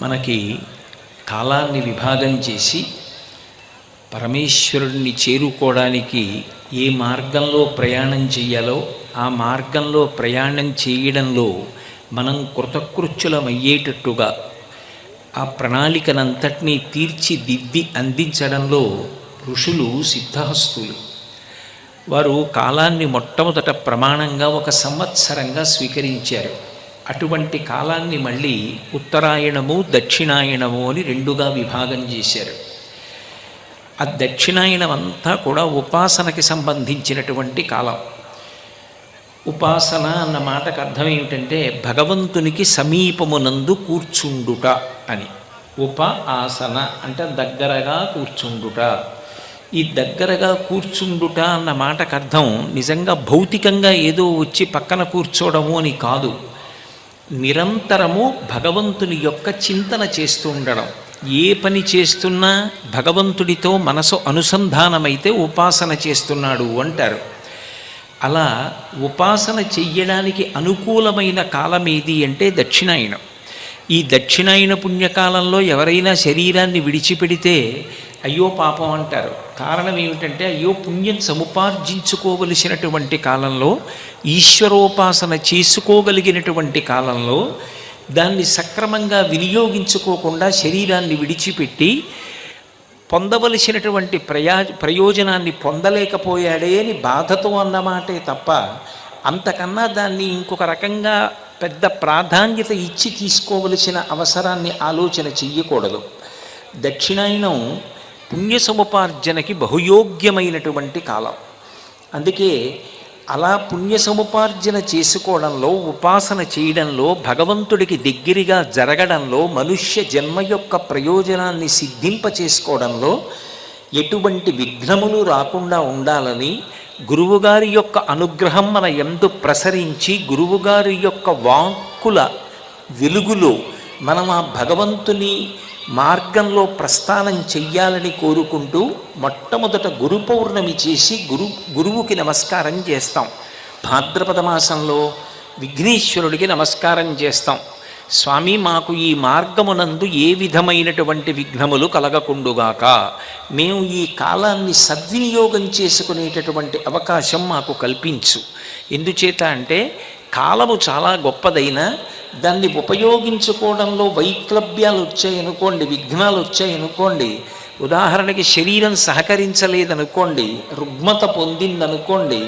మనకి కాలాన్ని విభాగం చేసి పరమేశ్వరుడిని చేరుకోవడానికి ఏ మార్గంలో ప్రయాణం చెయ్యాలో ఆ మార్గంలో ప్రయాణం చేయడంలో మనం కృతకృత్యులమయ్యేటట్టుగా ఆ ప్రణాళికనంతటినీ తీర్చిదిద్ది అందించడంలో ఋషులు సిద్ధహస్తులు. వారు కాలాన్ని మొట్టమొదట ప్రమాణంగా ఒక సంవత్సరంగా స్వీకరించారు. అటువంటి కాలాన్ని మళ్ళీ ఉత్తరాయణము దక్షిణాయనము అని రెండుగా విభాగం చేశారు. ఆ దక్షిణాయనం అంతా కూడా ఉపాసనకి సంబంధించినటువంటి కాలం. ఉపాసన అన్న మాటకు అర్థం ఏమిటంటే భగవంతునికి సమీపమునందు కూర్చుండుట అని. ఉప ఆసన అంటే దగ్గరగా కూర్చుండుట. ఈ దగ్గరగా కూర్చుండుట అన్న మాటకు అర్థం నిజంగా భౌతికంగా ఏదో వచ్చి పక్కన కూర్చోవడము అని కాదు. నిరంతరము భగవంతుని యొక్క చింతన చేస్తూ ఉండడం. ఏ పని చేస్తున్నా భగవంతుడితో మనసు అనుసంధానమైతే ఉపాసన చేస్తున్నాడు అంటారు. అలా ఉపాసన చెయ్యడానికి అనుకూలమైన కాలం ఏది అంటే దక్షిణాయనం. ఈ దక్షిణాయన పుణ్యకాలంలో ఎవరైనా శరీరాన్ని విడిచిపెడితే అయ్యో పాపం అంటారు. కారణం ఏమిటంటే అయ్యో పుణ్యం సముపార్జించుకోవలసినటువంటి కాలంలో, ఈశ్వరోపాసన చేసుకోగలిగినటువంటి కాలంలో దాన్ని సక్రమంగా వినియోగించుకోకుండా శరీరాన్ని విడిచిపెట్టి పొందవలసినటువంటి ప్రయోజనాన్ని పొందలేకపోయాడే అని బాధతో అన్నమాటే తప్ప అంతకన్నా దాన్ని ఇంకొక రకంగా పెద్ద ప్రాధాన్యత ఇచ్చి తీసుకోవలసిన అవసరాన్ని ఆలోచన చెయ్యకూడదు. దక్షిణాయనం పుణ్య సముపార్జనకి బహుయోగ్యమైనటువంటి కాలం. అందుకే అలా పుణ్య సముపార్జన చేసుకోవడంలో, ఉపాసన చేయడంలో, భగవంతుడికి దగ్గరగా జరగడంలో, మనుష్య జన్మ యొక్క ప్రయోజనాన్ని సిద్ధింపచేసుకోవడంలో ఎటువంటి విఘ్నములు రాకుండా ఉండాలని గురువుగారి యొక్క అనుగ్రహం మన యందు ప్రసరించి గురువుగారి యొక్క వాక్కుల వెలుగులో మనం ఆ భగవంతుని మార్గంలో ప్రస్థానం చెయ్యాలని కోరుకుంటూ మొట్టమొదట గురు పౌర్ణమి చేసి గురువుకి నమస్కారం చేస్తాం. భాద్రపద మాసంలో విఘ్నేశ్వరుడికి నమస్కారం చేస్తాం. స్వామి మాకు ఈ మార్గమునందు ఏ విధమైనటువంటి విఘ్నములు కలగకుండుగాక, మేము ఈ కాలాన్ని సద్వినియోగం చేసుకునేటటువంటి అవకాశం మాకు కల్పించు. ఎందుచేత అంటే కాలము చాలా గొప్పదైనా దాన్ని ఉపయోగించుకోవడంలో వైక్లభ్యాలు వచ్చాయనుకోండి, విఘ్నాలు వచ్చాయనుకోండి, ఉదాహరణకి శరీరం సహకరించలేదనుకోండి, రుగ్మత పొందిందనుకోండి,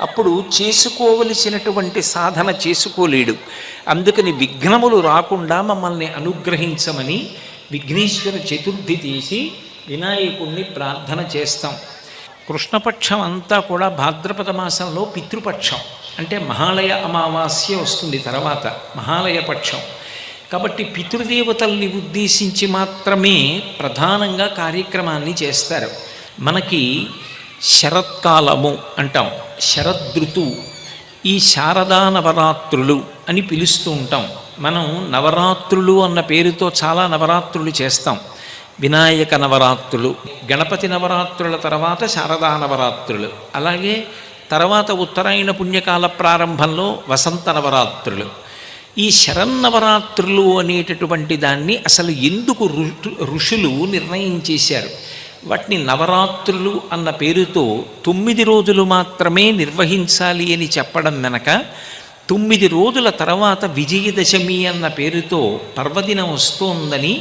అప్పుడు చేసుకోవలసినటువంటి సాధన చేసుకోలేడు. అందుకని విఘ్నములు రాకుండా మమ్మల్ని అనుగ్రహించమని విఘ్నేశ్వర చతుర్థి తీసి వినాయకుణ్ణి ప్రార్థన చేస్తాం. కృష్ణపక్షం అంతా కూడా భాద్రపద మాసంలో పితృపక్షం అంటే మహాలయ అమావాస్య వస్తుంది తర్వాత మహాలయ పక్షం. కాబట్టి పితృదేవతల్ని ఉద్దేశించి మాత్రమే ప్రధానంగా కార్యక్రమాన్ని చేస్తారు. మనకి శరత్కాలము అంటాం, శరదృతువు, ఈ శారదా నవరాత్రులు అని పిలుస్తూ ఉంటాం. మనం నవరాత్రులు అన్న పేరుతో చాలా నవరాత్రులు చేస్తాం. వినాయక నవరాత్రులు, గణపతి నవరాత్రుల తర్వాత శారదా నవరాత్రులు, అలాగే తర్వాత ఉత్తరాయణ పుణ్యకాల ప్రారంభంలో వసంత నవరాత్రులు. ఈ శరన్నవరాత్రులు అనేటటువంటి దాన్ని అసలు ఎందుకు ఋషులు నిర్ణయం చేశారు? వాటిని నవరాత్రులు అన్న పేరుతో 9 రోజులు మాత్రమే నిర్వహించాలి అని చెప్పడం వెనక 9 రోజుల తర్వాత విజయదశమి అన్న పేరుతో పర్వదినం వస్తోందని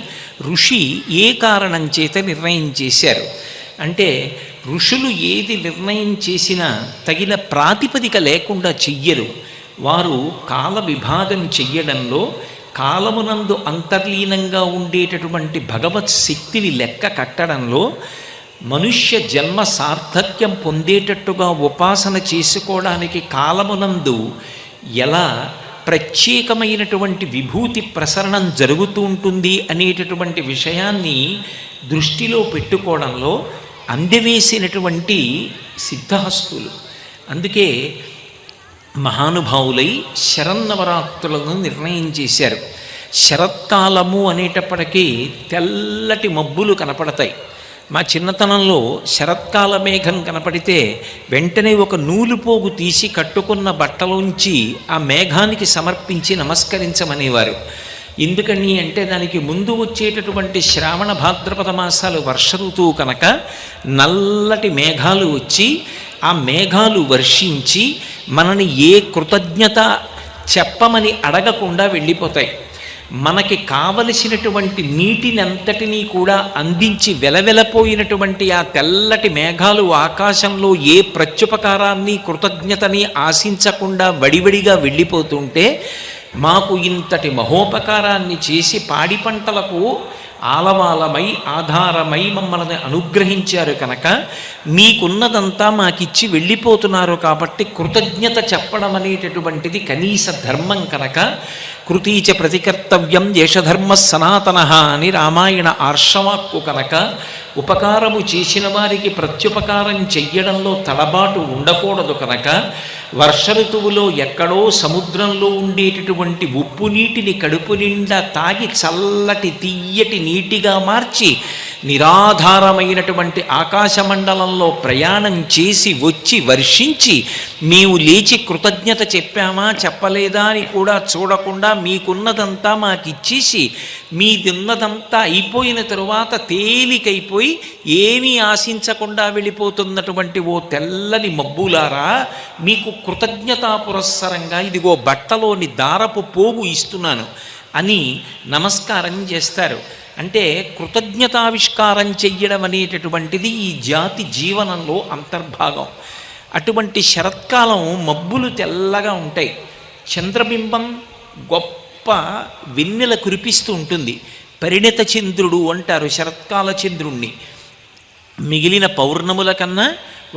ఋషి ఏ కారణం చేత నిర్ణయం చేశారు అంటే ఋషులు ఏది నిర్ణయం చేసినా తగిన ప్రాతిపదిక లేకుండా చెయ్యరు. వారు కాల విభాగం చెయ్యడంలో కాలమునందు అంతర్లీనంగా ఉండేటటువంటి భగవత్ శక్తిని లెక్క కట్టడంలో మనుష్య జన్మ సార్థక్యం పొందేటట్టుగా ఉపాసన చేసుకోవడానికి కాలమునందు ఎలా ప్రత్యేకమైనటువంటి విభూతి ప్రసరణం జరుగుతూ ఉంటుంది అనేటటువంటి విషయాన్ని దృష్టిలో పెట్టుకోవడంలో అందవేసినటువంటి సిద్ధహస్తులు. అందుకే మహానుభావులై శరన్నవరాత్రులను నిర్ణయం చేశారు. శరత్కాలము అనేటప్పటికీ తెల్లటి మబ్బులు కనపడతాయి. మా చిన్నతనంలో శరత్కాల మేఘం కనపడితే వెంటనే ఒక నూలుపోగు తీసి కట్టుకున్న బట్టలోంచి ఆ మేఘానికి సమర్పించి నమస్కరించమనేవారు. ఎందుకని అంటే దానికి ముందు వచ్చేటటువంటి శ్రావణ భాద్రపద మాసాలు వర్ష ఋతువు కనుక నల్లటి మేఘాలు వచ్చి ఆ మేఘాలు వర్షించి మనని ఏ కృతజ్ఞత చెప్పమని అడగకుండా వెళ్ళిపోతాయి. మనకి కావలసినటువంటి నీటిని అంతటినీ కూడా అందించి వెలవెలపోయినటువంటి ఆ తెల్లటి మేఘాలు ఆకాశంలో ఏ ప్రత్యుపకారాన్ని కృతజ్ఞతని ఆశించకుండా వడివడిగా వెళ్ళిపోతుంటే మాకు ఇంతటి మహోపకారాన్ని చేసి పాడి పంటలకు ఆలవాలమై ఆధారమై మమ్మల్ని అనుగ్రహించారు కనుక మీకున్నదంతా మాకిచ్చి వెళ్ళిపోతున్నారు కాబట్టి కృతజ్ఞత చెప్పడం అనేటటువంటిది కనీస ధర్మం కనుక కృతీచ ప్రతికర్తవ్యం దేశధర్మ సనాతన అని రామాయణ ఆర్షవాక్కు కనుక ఉపకారము చేసిన వారికి ప్రత్యుపకారం చెయ్యడంలో తడబాటు ఉండకూడదు కనుక వర్ష ఋతువులో ఎక్కడో సముద్రంలో ఉండేటటువంటి ఉప్పు నీటిని కడుపు నిండా తాగి చల్లటి తీయటి నీటిగా మార్చి నిరాధారమైనటువంటి ఆకాశమండలంలో ప్రయాణం చేసి వచ్చి వర్షించి మేము లేచి కృతజ్ఞత చెప్పామా చెప్పలేదా అని కూడా చూడకుండా మీకున్నదంతా మాకిచ్చేసి మీదున్నదంతా అయిపోయిన తరువాత తేలికైపోయి ఏమీ ఆశించకుండా వెళ్ళిపోతున్నటువంటి ఓ తెల్లని మబ్బులారా మీకు కృతజ్ఞతా పురస్సరంగా ఇదిగో బట్టలోని దారపు పోగు ఇస్తున్నాను అని నమస్కారం చేస్తారు. అంటే కృతజ్ఞతావిష్కారం చెయ్యడం అనేటటువంటిది ఈ జాతి జీవనంలో అంతర్భాగం. అటువంటి శరత్కాలం మబ్బులు తెల్లగా ఉంటాయి, చంద్రబింబం గొప్ప వెన్నెల కురిపిస్తూ ఉంటుంది. పరిణత చంద్రుడు అంటారు శరత్కాల చంద్రుణ్ణి. మిగిలిన పౌర్ణముల కన్నా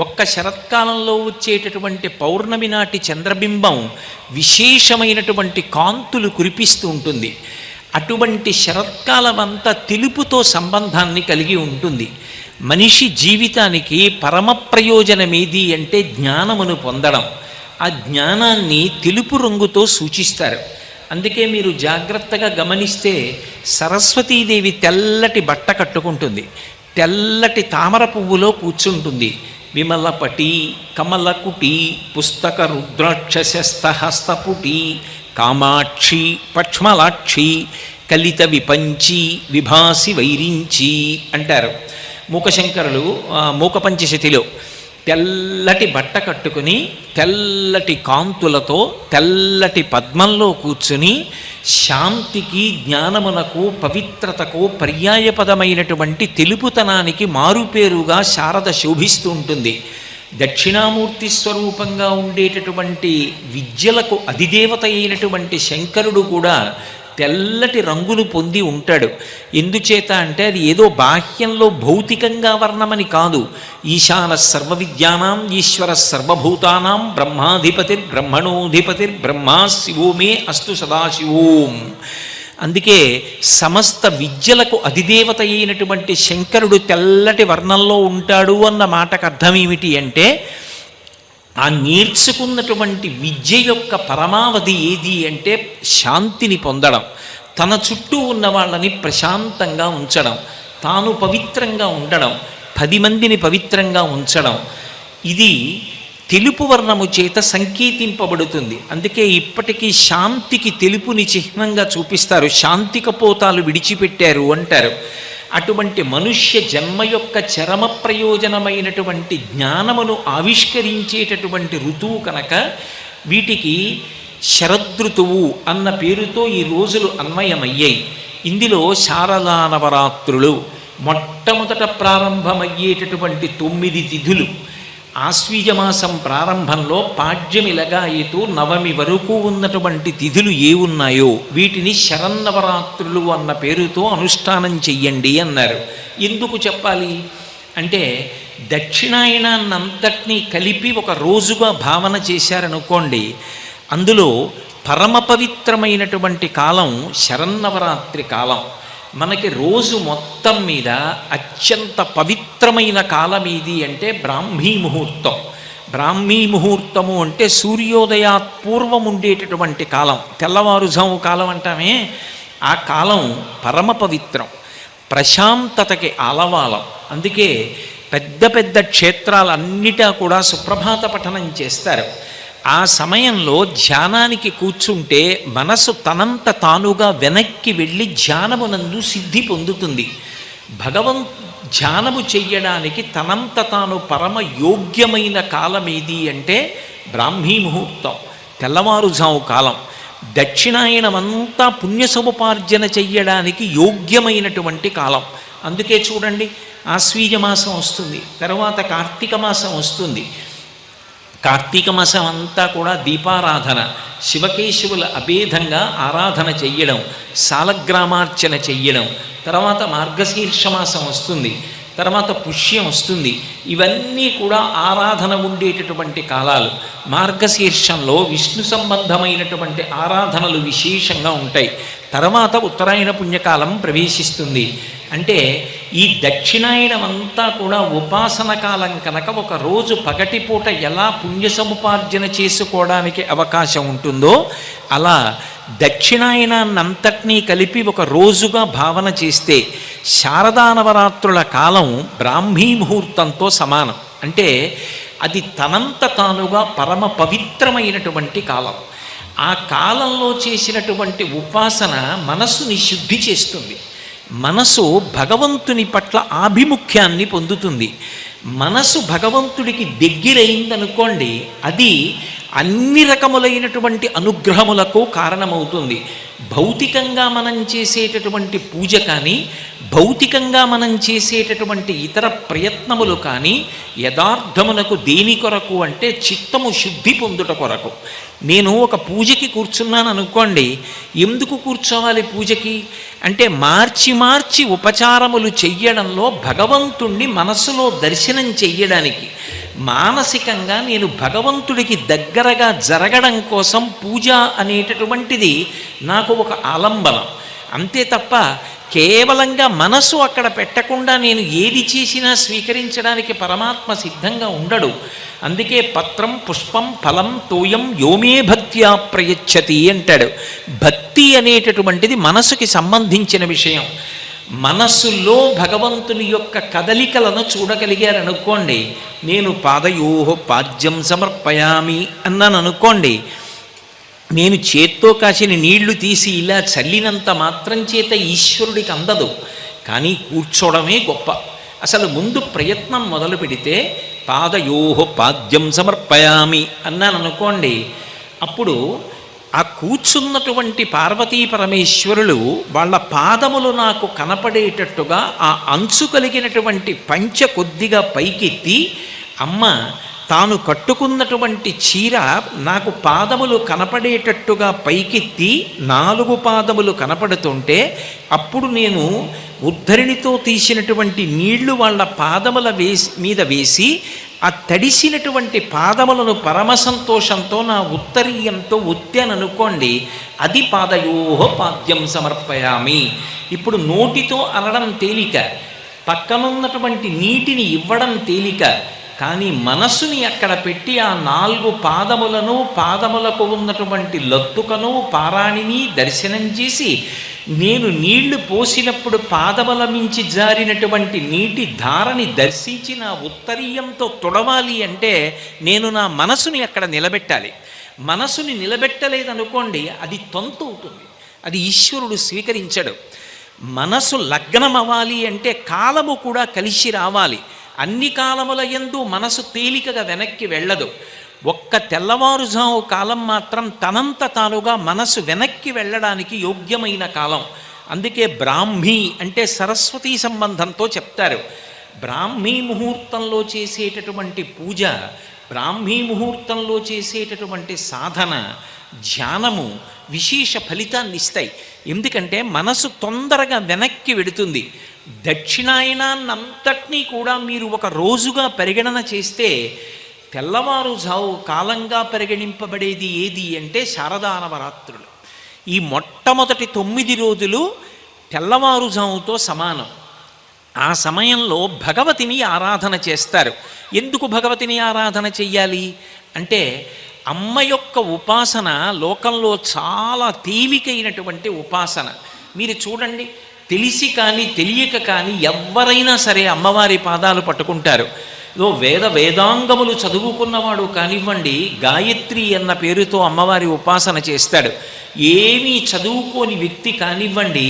ఒక్క శరత్కాలంలో వచ్చేటటువంటి పౌర్ణమి నాటి చంద్రబింబం విశేషమైనటువంటి కాంతులు కురిపిస్తూ ఉంటుంది. అటువంటి శరత్కాలం అంతా తెలుపుతో సంబంధాన్ని కలిగి ఉంటుంది. మనిషి జీవితానికి పరమ ప్రయోజనమేది అంటే జ్ఞానమును పొందడం. ఆ జ్ఞానాన్ని తెలుపు రంగుతో సూచిస్తారు. అందుకే మీరు జాగ్రత్తగా గమనిస్తే సరస్వతీదేవి తెల్లటి బట్ట కట్టుకుంటుంది, తెల్లటి తామర పువ్వులో కూర్చుంటుంది. విమలపటి కమలకుటి పుస్తక రుద్రాక్షస్తహస్తపుటి కామాక్షి పక్ష్మలాక్షి కలిత విపంచి విభాసి వైరించి అంటారు మూకశంకరులు మూకపంచశతిలో. తెల్లటి బట్ట కట్టుకుని తెల్లటి కాంతులతో తెల్లటి పద్మంలో కూర్చుని శాంతికి జ్ఞానమునకు పవిత్రతకు పర్యాయపదమైనటువంటి తెలుపుతనానికి మారుపేరుగా శారద శోభిస్తూ ఉంటుంది. దక్షిణామూర్తి స్వరూపంగా ఉండేటటువంటి విద్యలకు అధిదేవత అయినటువంటి శంకరుడు కూడా తెల్లటి రంగులు పొంది ఉంటాడు. ఎందుచేత అంటే అది ఏదో బాహ్యంలో భౌతికంగా వర్ణమని కాదు. ఈశాన సర్వ విద్యానాం ఈశ్వర సర్వభూతానాం బ్రహ్మాధిపతిర్బ్రహ్మణోధిపతిర్బ్రహ్మా శివో మే అస్తు సదాశివోం. అందుకే సమస్త విద్యలకు అధిదేవత అయినటువంటి శంకరుడు తెల్లటి వర్ణంలో ఉంటాడు అన్న మాటకు అర్థం ఏమిటి అంటే ఆ నేర్చుకున్నటువంటి విద్య యొక్క పరమావధి ఏది అంటే శాంతిని పొందడం, తన చుట్టూ ఉన్న వాళ్ళని ప్రశాంతంగా ఉంచడం, తాను పవిత్రంగా ఉండడం, 10 మందిని పవిత్రంగా ఉంచడం. ఇది తెలుపు వర్ణము చేత సంకేతింపబడుతుంది. అందుకే ఇప్పటికీ శాంతికి తెలుపుని చిహ్నంగా చూపిస్తారు. శాంతి కపోతాలు విడిచిపెట్టారు అంటారు. అటువంటి మనుష్య జన్మ యొక్క చరమ ప్రయోజనమైనటువంటి జ్ఞానమును ఆవిష్కరించేటటువంటి ఋతువు కనుక వీటికి శరదృతువు అన్న పేరుతో ఈ రోజులు అన్వయమయ్యాయి. ఇందులో శారదా నవరాత్రులు మొట్టమొదట ప్రారంభమయ్యేటటువంటి 9 తిథులు. ఆశ్వీజమాసం ప్రారంభంలో పాడ్యమి లగాయతు నవమి వరకు ఉన్నటువంటి తిథులు ఏ ఉన్నాయో వీటిని శరన్నవరాత్రులు అన్న పేరుతో అనుష్ఠానం చెయ్యండి అన్నారు. ఎందుకు చెప్పాలి అంటే దక్షిణాయనాన్నంతటినీ కలిపి ఒక రోజుగా భావన చేశారనుకోండి, అందులో పరమ పవిత్రమైనటువంటి కాలం శరన్నవరాత్రి కాలం. మనకి రోజు మొత్తం మీద అత్యంత పవిత్రమైన కాలం ఏది అంటే బ్రాహ్మీ ముహూర్తం. బ్రాహ్మీ ముహూర్తము అంటే సూర్యోదయాత్ పూర్వం ఉండేటటువంటి కాలం, తెల్లవారుజాము కాలం అంటామే. ఆ కాలం పరమ పవిత్రం, ప్రశాంతతకి ఆలవాలం. అందుకే పెద్ద పెద్ద క్షేత్రాలన్నిటా కూడా సుప్రభాత పఠనం చేస్తారు. ఆ సమయంలో ధ్యానానికి కూర్చుంటే మనసు తనంత తానుగా వెనక్కి వెళ్ళి ధ్యానమునందు సిద్ధి పొందుతుంది. ధ్యానము చెయ్యడానికి తనంత తాను పరమ యోగ్యమైన కాలం ఏది అంటే బ్రాహ్మీ ముహూర్తం, తెల్లవారుజాము కాలం. దక్షిణాయనమంతా పుణ్యసముపార్జన చెయ్యడానికి యోగ్యమైనటువంటి కాలం. అందుకే చూడండి, ఆశ్వీజ మాసం వస్తుంది, తర్వాత కార్తీక మాసం వస్తుంది. కార్తీక మాసం అంతా కూడా దీపారాధన, శివకేశవుల అభేదంగా ఆరాధన చెయ్యడం, సాలగ్రామార్చన చెయ్యడం. తర్వాత మార్గశీర్ష మాసం వస్తుంది, తర్వాత పుష్యం వస్తుంది. ఇవన్నీ కూడా ఆరాధన ఉండేటటువంటి కాలాలు. మార్గశీర్షంలో విష్ణు సంబంధమైనటువంటి ఆరాధనలు విశేషంగా ఉంటాయి. తర్వాత ఉత్తరాయణ పుణ్యకాలం ప్రవేశిస్తుంది. అంటే ఈ దక్షిణాయనమంతా కూడా ఉపాసన కాలం కనుక ఒక రోజు పగటిపూట ఎలా పుణ్య సముపార్జన చేసుకోవడానికి అవకాశం ఉంటుందో అలా దక్షిణాయనాన్నంతటినీ కలిపి ఒక రోజుగా భావన చేస్తే శారదా నవరాత్రుల కాలం బ్రాహ్మీ ముహూర్తంతో సమానం. అంటే అది తనంత తానుగా పరమ పవిత్రమైనటువంటి కాలం. ఆ కాలంలో చేసినటువంటి ఉపాసన మనస్సుని శుద్ధి చేస్తుంది. మనసు భగవంతుని పట్ల ఆభిముఖ్యాన్ని పొందుతుంది. మనసు భగవంతుడికి దగ్గరైందనుకోండి, అది అన్ని రకములైనటువంటి అనుగ్రహములకు కారణమవుతుంది. భౌతికంగా మనం చేసేటటువంటి పూజ కానీ, భౌతికంగా మనం చేసేటటువంటి ఇతర ప్రయత్నములు కానీ యథార్థమునకు దేని కొరకు అంటే చిత్తము శుద్ధి పొందుట కొరకు. నేను ఒక పూజకి కూర్చున్నాను అనుకోండి, ఎందుకు కూర్చోవాలి పూజకి అంటే మార్చి మార్చి ఉపచారములు చెయ్యడంలో భగవంతుణ్ణి మనసులో దర్శనం చెయ్యడానికి, మానసికంగా నేను భగవంతుడికి దగ్గరగా జరగడం కోసం పూజ అనేటటువంటిది నాకు ఒక ఆలంబనం. అంతే తప్ప కేవలంగా మనసు అక్కడ పెట్టకుండా నేను ఏది చేసినా స్వీకరించడానికి పరమాత్మ సిద్ధంగా ఉండడు. అందుకే పత్రం పుష్పం ఫలం తోయం యోమే భక్త్యా ప్రయచ్చతి అంటాడు. భక్తి అనేటటువంటిది మనసుకి సంబంధించిన విషయం. మనస్సులో భగవంతుని యొక్క కదలికలను చూడగలిగారనుకోండి, నేను పాదయోహో పాద్యం సమర్పయామి అన్నాను అనుకోండి, నేను చేత్తో కాసిన నీళ్లు తీసి ఇలా చల్లినంత మాత్రం చేత ఈశ్వరుడికి అందదు. కానీ కూర్చోవడమే గొప్ప. అసలు ముందు ప్రయత్నం మొదలు పెడితే పాదయోహో పాద్యం సమర్పయామి అన్నాను అనుకోండి, అప్పుడు ఆ కూర్చున్నటువంటి పార్వతీ పరమేశ్వరులు వాళ్ళ పాదములు నాకు కనపడేటట్టుగా ఆ అంచు కలిగినటువంటి పంచె కొద్దిగా పైకెత్తి, అమ్మ తాను కట్టుకున్నటువంటి చీర నాకు పాదములు కనపడేటట్టుగా పైకెత్తి 4 పాదములు కనపడుతుంటే అప్పుడు నేను ఉద్ధరిణితో తీసినటువంటి నీళ్లు వాళ్ళ పాదముల మీద వేసి ఆ తడిసినటువంటి పాదములను పరమ సంతోషంతో నా ఉత్తరీయంతో ఒత్తాననుకోండి, అది పాదయోహ పాద్యం సమర్పయామి. ఇప్పుడు నోటితో అనడం తేలిక, పక్కనున్నటువంటి నీటిని ఇవ్వడం తేలిక. కానీ మనసుని అక్కడ పెట్టి ఆ 4 పాదములను, పాదములకు ఉన్నటువంటి లత్తుకను పారాణిని దర్శనం చేసి, నేను నీళ్లు పోసినప్పుడు పాదముల మించి జారినటువంటి నీటి ధారని దర్శించి నా ఉత్తరీయంతో తొడవాలి అంటే నేను నా మనసుని అక్కడ నిలబెట్టాలి. మనసుని నిలబెట్టలేదనుకోండి, అది తంతు అవుతుంది, అది ఈశ్వరుడు స్వీకరించడు. మనసు లగ్నం అవ్వాలి అంటే కాలము కూడా కలిసి రావాలి. అన్ని కాలముల యందు మనసు తేలికగా వెనక్కి వెళ్ళదు. ఒక్క తెల్లవారుజాము కాలం మాత్రం తనంత తానుగా మనసు వెనక్కి వెళ్ళడానికి యోగ్యమైన కాలం. అందుకే బ్రాహ్మీ అంటే సరస్వతీ సంబంధంతో చెప్తారు. బ్రాహ్మీ ముహూర్తంలో చేసేటటువంటి పూజ, బ్రాహ్మీ ముహూర్తంలో చేసేటటువంటి సాధన, ధ్యానము విశేష ఫలితాన్ని ఇస్తాయి. ఎందుకంటే మనసు తొందరగా వెనక్కి వెడుతుంది. దక్షిణాయనాన్నంతటినీ కూడా మీరు ఒక రోజుగా పరిగణన చేస్తే తెల్లవారుజావు కాలంగా పరిగణింపబడేది ఏది అంటే శారదా నవరాత్రులు. ఈ మొట్టమొదటి 9 రోజులు తెల్లవారుజాముతో సమానం. ఆ సమయంలో భగవతిని ఆరాధన చేస్తారు. ఎందుకు భగవతిని ఆరాధన చెయ్యాలి అంటే అమ్మ యొక్క ఉపాసన లోకంలో చాలా తేలికైనటువంటి ఉపాసన. మీరు చూడండి, తెలిసి కానీ తెలియక కానీ ఎవరైనా సరే అమ్మవారి పాదాలు పట్టుకుంటారు. వేదాంగములు చదువుకున్నవాడు కానివ్వండి, గాయత్రి అన్న పేరుతో అమ్మవారి ఉపాసన చేస్తాడు. ఏమీ చదువుకోని వ్యక్తి కానివ్వండి,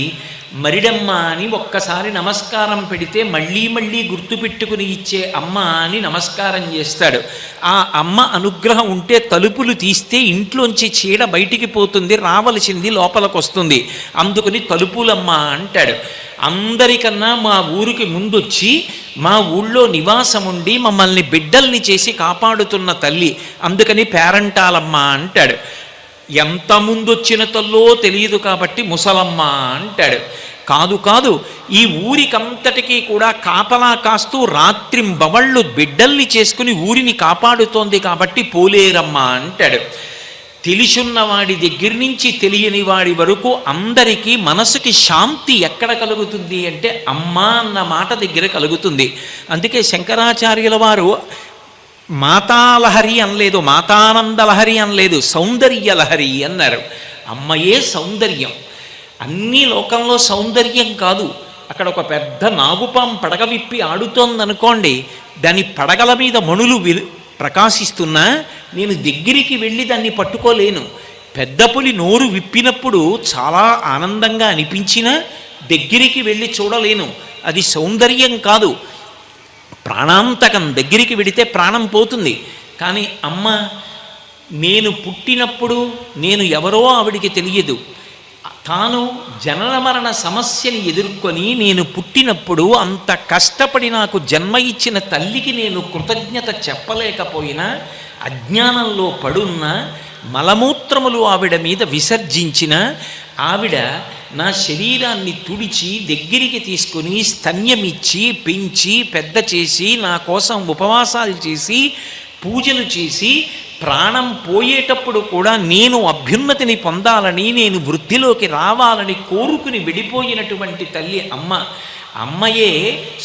మరిడమ్మ అని ఒక్కసారి నమస్కారం పెడితే మళ్ళీ మళ్ళీ గుర్తుపెట్టుకుని ఇచ్చే అమ్మ అని నమస్కారం చేస్తాడు. ఆ అమ్మ అనుగ్రహం ఉంటే తలుపులు తీస్తే ఇంట్లోంచి చీడ బయటికి పోతుంది, రావలసింది లోపలికి వస్తుంది. అందుకని తలుపులమ్మ అంటాడు. అందరికన్నా మా ఊరికి ముందొచ్చి మా ఊళ్ళో నివాసం ఉండి మమ్మల్ని బిడ్డల్ని చేసి కాపాడుతున్న తల్లి, అందుకని పేరంటాలమ్మ అంటాడు. ఎంత ముందొచ్చిన తల్లో తెలియదు కాబట్టి ముసలమ్మ అంటాడు. కాదు కాదు, ఈ ఊరికంతటికీ కూడా కాపలా కాస్తూ రాత్రింబవళ్ళు బిడ్డల్ని చేసుకుని ఊరిని కాపాడుతోంది కాబట్టి పోలేరమ్మ అంటాడు. తెలిసున్న వాడి దగ్గర నుంచి తెలియని వాడి వరకు అందరికీ మనసుకి శాంతి ఎక్కడ కలుగుతుంది అంటే అమ్మ అన్న మాట దగ్గర కలుగుతుంది. అందుకే శంకరాచార్యుల వారు మాతాలహరి అనలేదు, మాతానందలహరి అనలేదు, సౌందర్యలహరి అన్నారు. అమ్మయే సౌందర్యం. అన్ని లోకంలో సౌందర్యం కాదు. అక్కడ ఒక పెద్ద నాగుపాం పడగ విప్పి ఆడుతోందనుకోండి, దాని పడగల మీద మణులు ప్రకాశిస్తున్నా నేను దగ్గరికి వెళ్ళి దాన్ని పట్టుకోలేను. పెద్ద పులి నోరు విప్పినప్పుడు చాలా ఆనందంగా అనిపించినా దగ్గరికి వెళ్ళి చూడలేను. అది సౌందర్యం కాదు, ప్రాణాంతకం. దగ్గరికి వెడితే ప్రాణం పోతుంది. కానీ అమ్మ, నేను పుట్టినప్పుడు నేను ఎవరో ఆవిడికి తెలియదు. తాను జనన మరణ సమస్యని ఎదుర్కొని నేను పుట్టినప్పుడు అంత కష్టపడి నాకు జన్మ ఇచ్చిన తల్లికి నేను కృతజ్ఞత చెప్పలేకపోయినా, అజ్ఞానంలో పడున్న మలమూత్రములు ఆవిడ మీద విసర్జించిన ఆవిడ నా శరీరాన్ని తుడిచి దగ్గరికి తీసుకుని స్తన్యమిచ్చి పెంచి పెద్ద చేసి నా కోసం ఉపవాసాలు చేసి పూజలు చేసి ప్రాణం పోయేటప్పుడు కూడా నేను అభ్యున్నతిని పొందాలని, నేను వృద్ధిలోకి రావాలని కోరుకుని విడిపోయినటువంటి తల్లి అమ్మ. అమ్మయే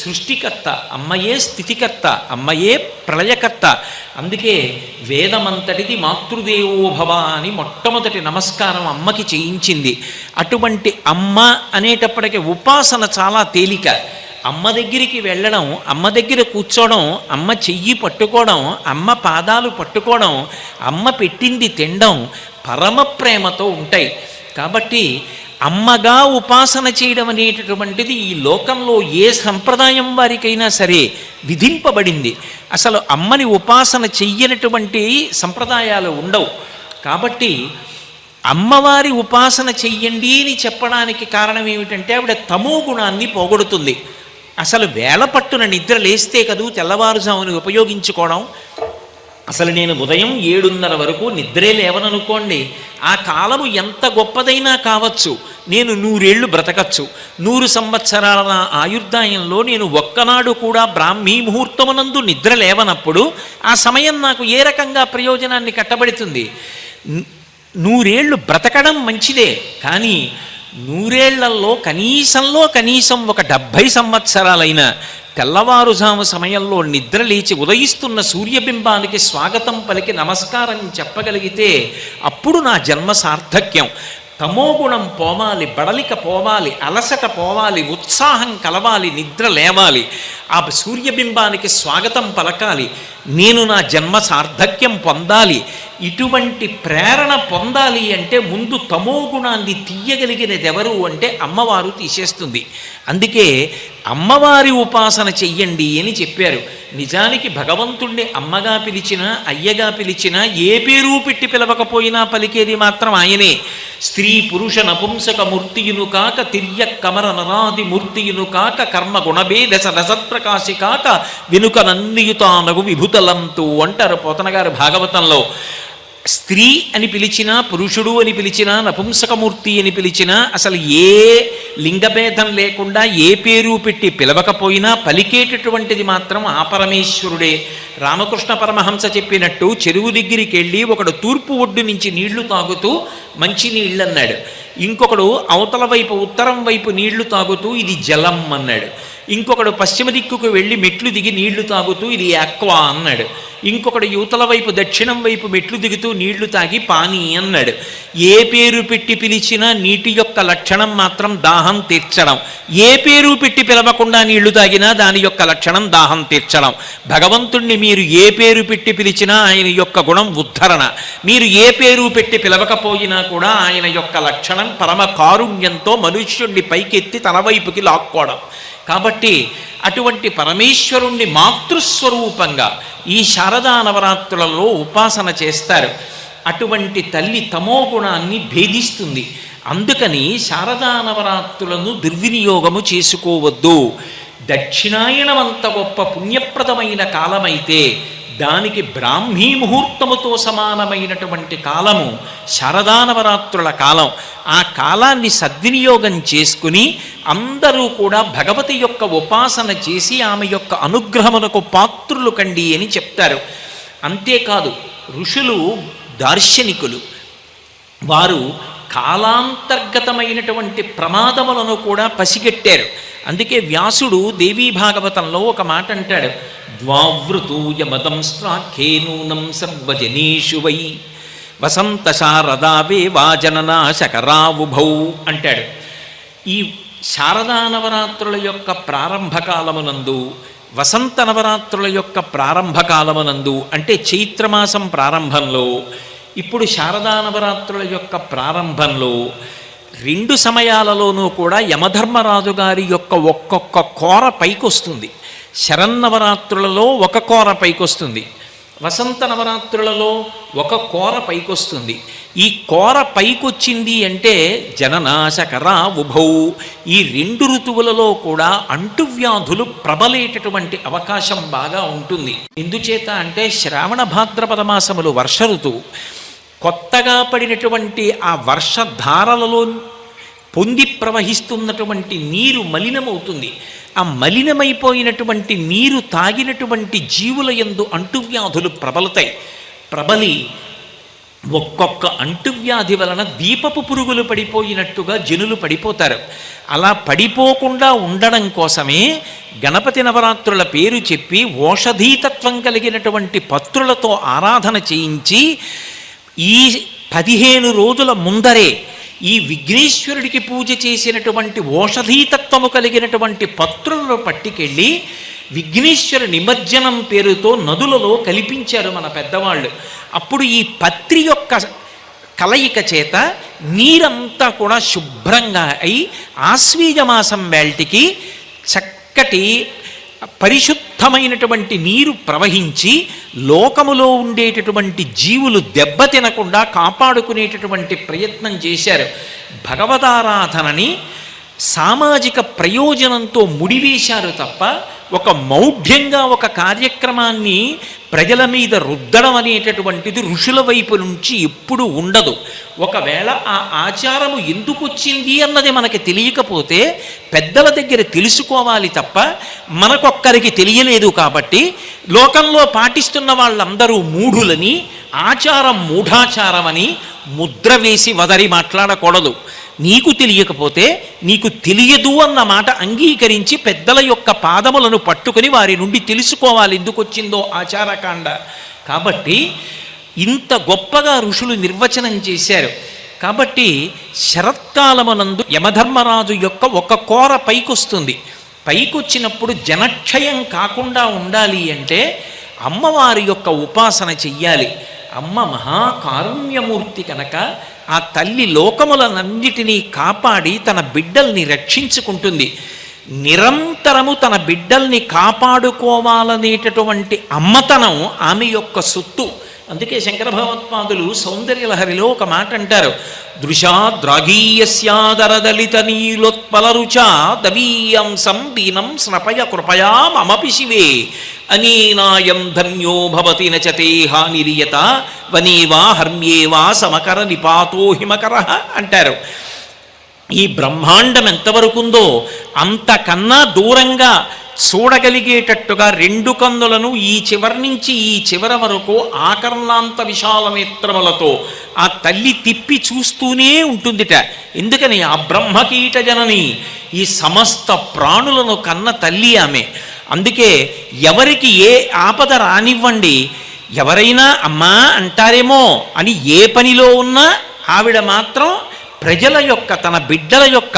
సృష్టికర్త, అమ్మయే స్థితికర్త, అమ్మయే ప్రళయకర్త. అందుకే వేదమంతటిది మాతృదేవోభవ అని మొట్టమొదటి నమస్కారం అమ్మకి చేయించింది. అటువంటి అమ్మ అనేటప్పటికీ ఉపాసన చాలా తేలిక. అమ్మ దగ్గరికి వెళ్ళడం, అమ్మ దగ్గర కూర్చోవడం, అమ్మ చెయ్యి పట్టుకోవడం, అమ్మ పాదాలు పట్టుకోవడం, అమ్మ పెట్టింది తినడం పరమ ప్రేమతో ఉంటాయి. కాబట్టి అమ్మగా ఉపాసన చేయడం అనేటటువంటిది ఈ లోకంలో ఏ సంప్రదాయం వారికైనా సరే విధింపబడింది. అసలు అమ్మని ఉపాసన చెయ్యనటువంటి సంప్రదాయాలు ఉండవు. కాబట్టి అమ్మవారి ఉపాసన చెయ్యండి అని చెప్పడానికి కారణం ఏమిటంటే ఆవిడ తమో గుణాన్ని పోగొడుతుంది. అసలు వేళ పట్టున నిద్ర లేస్తే కదూ తెల్లవారుజాముని ఉపయోగించుకోవడం. అసలు నేను ఉదయం 7:30 వరకు నిద్రే లేవననుకోండి, ఆ కాలము ఎంత గొప్పదైనా కావచ్చు, నేను 100 ఏళ్ళు బ్రతకచ్చు. 100 సంవత్సరాల ఆయుర్దాయంలో నేను ఒక్కనాడు కూడా బ్రాహ్మీ ముహూర్తమునందు నిద్ర లేవనప్పుడు ఆ సమయం నాకు ఏ రకంగా ప్రయోజనాన్ని కట్టబడుతుంది? 100 ఏళ్ళు బ్రతకడం మంచిదే, కానీ 100 ఏళ్లలో కనీసం ఒక 70 సంవత్సరాలైనా తెల్లవారుజాము సమయంలో నిద్ర లేచి ఉదయిస్తున్న సూర్యబింబానికి స్వాగతం పలికి నమస్కారం చెప్పగలిగితే అప్పుడు నా జన్మ సార్థక్యం. తమోగుణం పోవాలి, బడలిక పోవాలి, అలసట పోవాలి, ఉత్సాహం కలవాలి, నిద్ర లేవాలి, ఆ సూర్యబింబానికి స్వాగతం పలకాలి, నేను నా జన్మ సార్థక్యం పొందాలి. ఇటువంటి ప్రేరణ పొందాలి అంటే ముందు తమోగుణాన్ని తీయగలిగినది ఎవరు అంటే అమ్మవారు తీసేస్తుంది. అందుకే అమ్మవారి ఉపాసన చెయ్యండి అని చెప్పారు. నిజానికి భగవంతుణ్ణి అమ్మగా పిలిచినా అయ్యగా పిలిచినా ఏ పేరు పెట్టి పిలవకపోయినా పలికేది మాత్రం ఆయనే. స్త్రీ పురుష నపుంసక మూర్తియును కాక, తిర్య కమర నరాది మూర్తియును కాక, కర్మ గుణభేద రసత్ప్రకాశి కాక, వెనుక నందియుతానగు విభుతలంతు అంటారు పోతనగారు భాగవతంలో. స్త్రీ అని పిలిచినా, పురుషుడు అని పిలిచినా, నపుంసకమూర్తి అని పిలిచినా, అసలు ఏ లింగభేదం లేకుండా ఏ పేరు పెట్టి పిలవకపోయినా పలికేటటువంటిది మాత్రం ఆ పరమేశ్వరుడే. రామకృష్ణ పరమహంస చెప్పినట్టు చెరువు దగ్గరికి వెళ్ళి ఒకడు తూర్పు ఒడ్డు నుంచి నీళ్లు తాగుతూ మంచి నీళ్ళు అన్నాడు, ఇంకొకడు అవతల వైపు ఉత్తరం వైపు నీళ్లు తాగుతూ ఇది జలం అన్నాడు, ఇంకొకడు పశ్చిమ దిక్కుకు వెళ్ళి మెట్లు దిగి నీళ్లు తాగుతూ ఇది ఆక్వా అన్నాడు, ఇంకొకడు యువతల వైపు దక్షిణం వైపు మెట్లు దిగుతూ నీళ్లు తాగి పానీ అన్నాడు. ఏ పేరు పెట్టి పిలిచినా నీటి యొక్క లక్షణం మాత్రం దాహం తీర్చడం. ఏ పేరు పెట్టి పిలవకుండా నీళ్లు తాగినా దాని యొక్క లక్షణం దాహం తీర్చడం. భగవంతుణ్ణి మీరు ఏ పేరు పెట్టి పిలిచినా ఆయన యొక్క గుణం ఉద్ధరణ. మీరు ఏ పేరు పెట్టి పిలవకపోయినా కూడా ఆయన యొక్క లక్షణం పరమ కారుణ్యంతో మనుష్యుణ్ణి పైకెత్తి తన వైపుకి లాక్కోవడం. కాబట్టి అటువంటి పరమేశ్వరుణ్ణి మాతృస్వరూపంగా ఈ శారదా నవరాత్రులలో ఉపాసన చేస్తారు. అటువంటి తల్లి తమోగుణాన్ని భేదిస్తుంది. అందుకని శారదా నవరాత్రులను దుర్వినియోగము చేసుకోవద్దు. దక్షిణాయనమంత గొప్ప పుణ్యప్రదమైన కాలమైతే దానికి బ్రాహ్మీ ముహూర్తముతో సమానమైనటువంటి కాలము శారదా నవరాత్రుల కాలం. ఆ కాలాన్ని సద్వినియోగం చేసుకుని అందరూ కూడా భగవతి యొక్క ఉపాసన చేసి ఆమె యొక్క అనుగ్రహమునకు పాత్రులు కండి అని చెప్తారు. అంతేకాదు ఋషులు దార్శనికులు, వారు కాలాంతర్గతమైనటువంటి ప్రమాదములను కూడా పసిగట్టారు. అందుకే వ్యాసుడు దేవీ భాగవతంలో ఒక మాట అంటాడు, ద్వావృతూయ మదం స్ట్రాఖ్యే నూనం సర్వజనేషు వై వసంత శారదావే వాజననాశకరావుభౌ అంటాడు. ఈ శారదా నవరాత్రుల యొక్క ప్రారంభకాలమునందు, వసంత నవరాత్రుల యొక్క ప్రారంభకాలమునందు అంటే చైత్రమాసం ప్రారంభంలో, ఇప్పుడు శారదా నవరాత్రుల యొక్క ప్రారంభంలో రెండు సమయాలలోనూ కూడా యమధర్మరాజు గారి యొక్క ఒక్కొక్క కోర పైకొస్తుంది. శరన్నవరాత్రులలో ఒక కోర పైకొస్తుంది, వసంత నవరాత్రులలో ఒక కోర పైకొస్తుంది. ఈ కోర పైకొచ్చింది అంటే జననాశకరా ఉభౌ, ఈ రెండు ఋతువులలో కూడా అంటువ్యాధులు ప్రబలేటటువంటి అవకాశం బాగా ఉంటుంది. ఎందుచేత అంటే శ్రావణ భాద్రపద మాసములు వర్ష ఋతువు. కొత్తగా పడినటువంటి ఆ వర్షధారలలో పొంగి ప్రవహిస్తున్నటువంటి నీరు మలినమవుతుంది. ఆ మలినమైపోయినటువంటి నీరు తాగినటువంటి జీవుల యందు అంటువ్యాధులు ప్రబలి ఒక్కొక్క అంటువ్యాధి వలన దీపపు పురుగులు పడిపోయినట్టుగా జనులు పడిపోతారు. అలా పడిపోకుండా ఉండడం కోసమే గణపతి నవరాత్రుల పేరు చెప్పి ఓషధీతత్వం కలిగినటువంటి పత్రులతో ఆరాధన చేయించి ఈ 15 రోజుల ముందరే ఈ విఘ్నేశ్వరుడికి పూజ చేసినటువంటి ఓషధీతత్వము కలిగినటువంటి పత్రులను పట్టుకెళ్ళి విఘ్నేశ్వర నిమజ్జనం పేరుతో నదులలో కల్పించారు మన పెద్దవాళ్ళు. అప్పుడు ఈ పత్రి యొక్క కలయిక చేత నీరంతా కూడా శుభ్రంగా అయి ఆశ్వీజమాసం వేల్టికి చక్కటి పరిశుద్ధమైనటువంటి నీరు ప్రవహించి లోకములో ఉండేటటువంటి జీవులు దెబ్బతినకుండా కాపాడుకునేటటువంటి ప్రయత్నం చేశారు. భగవదారాధనని సామాజిక ప్రయోజనంతో ముడివేశారు తప్ప ఒక మౌఢ్యంగా ఒక కార్యక్రమాన్ని ప్రజల మీద రుద్దడం అనేటటువంటిది ఋషుల వైపు నుంచి ఎప్పుడు ఉండదు. ఒకవేళ ఆ ఆచారము ఎందుకు వచ్చింది అన్నది మనకి తెలియకపోతే పెద్దల దగ్గర తెలుసుకోవాలి తప్ప మనకొక్కరికి తెలియలేదు కాబట్టి లోకంలో పాటిస్తున్న వాళ్ళందరూ మూఢులని, ఆచారం మూఢాచారమని ముద్ర వేసి వదరి మాట్లాడకూడదు. నీకు తెలియకపోతే నీకు తెలియదు అన్న మాట అంగీకరించి పెద్దల యొక్క పాదములను పట్టుకుని వారి నుండి తెలుసుకోవాలి ఎందుకు వచ్చిందో ఆచారకాండ. కాబట్టి ఇంత గొప్పగా ఋషులు నిర్వచనం చేశారు. కాబట్టి శరత్కాలమునందు యమధర్మరాజు యొక్క ఒక కోర పైకొస్తుంది. పైకొచ్చినప్పుడు జనక్షయం కాకుండా ఉండాలి అంటే అమ్మవారి యొక్క ఉపాసన చెయ్యాలి. అమ్మ మహాకారుణ్యమూర్తి కనుక ఆ తల్లి లోకములనన్నిటినీ కాపాడి తన బిడ్డల్ని రక్షించుకుంటుంది. నిరంతరము తన బిడ్డల్ని కాపాడుకోవాలనేటటువంటి అమ్మతనం ఆమె యొక్క సొత్తు. అందుకే శంకర భగవత్పాదులు సౌందర్యలహరిలో ఒక మాట అంటారు, దృశాద్రాగీయస్యాదరదలిత నీలోత్పలరుచా దవీయంసం దీనం స్నపయ కృపయా మమపి శివే అనీనాయం ధన్యో భవతి నచతే హానిరియత వనేవా హర్మ్యేవా సమకర నిపాతో హిమకర అంటారు. ఈ బ్రహ్మాండం ఎంతవరకుందో అంతకన్నా దూరంగా చూడగలిగేటట్టుగా రెండు కన్నులను ఈ చివరి నుంచి ఈ చివరి వరకు ఆకర్ణాంత విశాల నేత్రములతో ఆ తల్లి తిప్పి చూస్తూనే ఉంటుందిట. ఎందుకని ఆ బ్రహ్మకీట జనని ఈ సమస్త ప్రాణులను కన్న తల్లి ఆమె. అందుకే ఎవరికి ఏ ఆపద రానివ్వండి, ఎవరైనా అమ్మా అంటారేమో అని ఏ పనిలో ఉన్నా ఆవిడ మాత్రం ప్రజల యొక్క, తన బిడ్డల యొక్క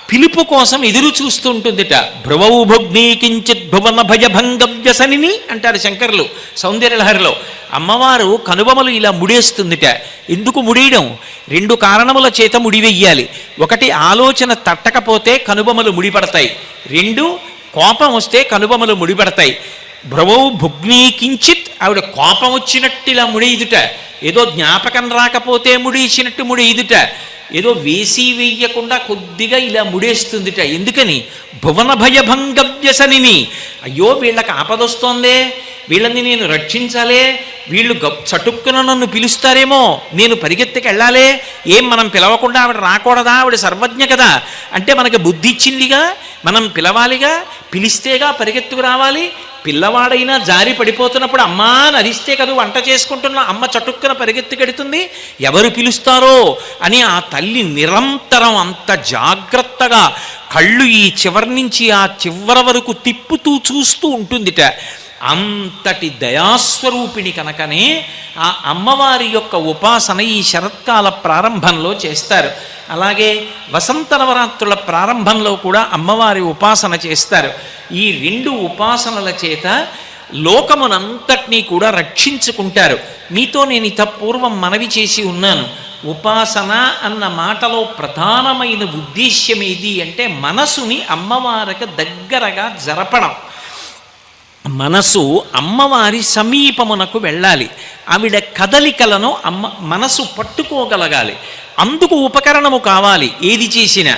పిలుపు కోసం ఎదురు చూస్తుంటుందిట. భ్రువౌ భుగ్నీ కించిత్ భువన భయభంగ వ్యసనిని అంటారు శంకరులు సౌందర్యలహరిలో. అమ్మవారు కనుబొమలు ఇలా ముడేస్తుందిట. ఎందుకు ముడియడం? 2 కారణముల చేత ముడివెయ్యాలి. ఒకటి, ఆలోచన తట్టకపోతే కనుబొమలు ముడిపడతాయి. 2, కోపం వస్తే కనుబొమలు ముడిపడతాయి. భ్రువౌ భుగ్నీ కించిత్, ఆవిడ కోపం వచ్చినట్టు ఇలా ముడియుదుట. ఏదో జ్ఞాపకం రాకపోతే ముడేసినట్టు ముడియుదుట. ఏదో వేసి వేయకుండా కొద్దిగా ఇలా ముడేస్తుందిట. ఎందుకని? భువన భయభంగ వ్యసనిని. అయ్యో వీళ్ళకి ఆపదొస్తోందే, వీళ్ళని నేను రక్షించాలే, వీళ్ళు చటుక్కున నన్ను పిలుస్తారేమో, నేను పరిగెత్తికి వెళ్ళాలే, ఏం మనం పిలవకుండా ఆవిడ రాకూడదా? ఆవిడ సర్వజ్ఞ కదా. అంటే మనకి బుద్ధి ఇచ్చిందిగా, మనం పిలవాలిగా, పిలిస్తేగా పరిగెత్తుకు రావాలి. పిల్లవాడైనా జారి పడిపోతున్నప్పుడు అమ్మా అని అరిస్తే కదా వంట చేసుకుంటున్న అమ్మ చటుక్కున పరిగెత్తుకెడుతుంది. ఎవరు పిలుస్తారో అని ఆ తల్లి నిరంతరం అంత జాగ్రత్తగా కళ్ళు ఈ చివరి నుంచి ఆ చివరి వరకు తిప్పుతూ చూస్తూ ఉంటుందిట. అంతటి దయాస్వరూపిణి కనుకనే ఆ అమ్మవారి యొక్క ఉపాసన ఈ శరత్కాల ప్రారంభంలో చేస్తారు. అలాగే వసంత నవరాత్రుల ప్రారంభంలో కూడా అమ్మవారి ఉపాసన చేస్తారు. ఈ 2 ఉపాసనల చేత లోకమునంతటినీ కూడా రక్షించుకుంటారు. మీతో నేను ఇంత పూర్వం మనవి చేసి ఉన్నాను. ఉపాసన అన్న మాటలో ప్రధానమైన ఉద్దేశ్యం ఏది అంటే మనసుని అమ్మవారికి దగ్గరగా జరపడం. మనసు అమ్మవారి సమీపమునకు వెళ్ళాలి. ఆవిడ కదలికలను మనసు పట్టుకోగలగాలి. అందుకు ఉపకరణము కావాలి. ఏది చేసినా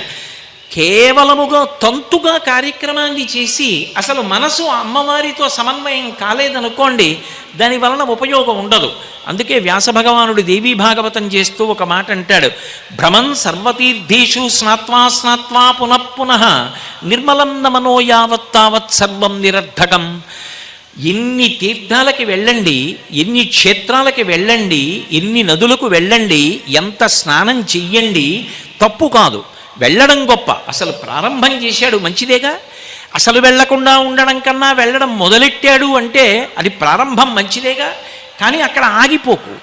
కేవలముగా తంతుగా కార్యక్రమాన్ని చేసి అసలు మనసు అమ్మవారితో సమన్వయం కాలేదనుకోండి, దాని వలన ఉపయోగం ఉండదు. అందుకే వ్యాస భగవానుడు దేవీ భాగవతం చేస్తూ ఒక మాట అంటాడు, భ్రమన్ సర్వతీర్థేషు స్నాత్వా స్నాత్వా పునఃపునః నిర్మలం నమనో యావత్తావత్ సర్వం నిరర్ధకం. ఎన్ని తీర్థాలకి వెళ్ళండి, ఎన్ని క్షేత్రాలకి వెళ్ళండి, ఎన్ని నదులకు వెళ్ళండి, ఎంత స్నానం చెయ్యండి, తప్పు కాదు. వెళ్ళడం గొప్ప. అసలు ప్రారంభం చేశాడు మంచిదేగా. అసలు వెళ్లకుండా ఉండడం కన్నా వెళ్ళడం మొదలెట్టాడు అంటే అది ప్రారంభం మంచిదేగా. కానీ అక్కడ ఆగిపోకు.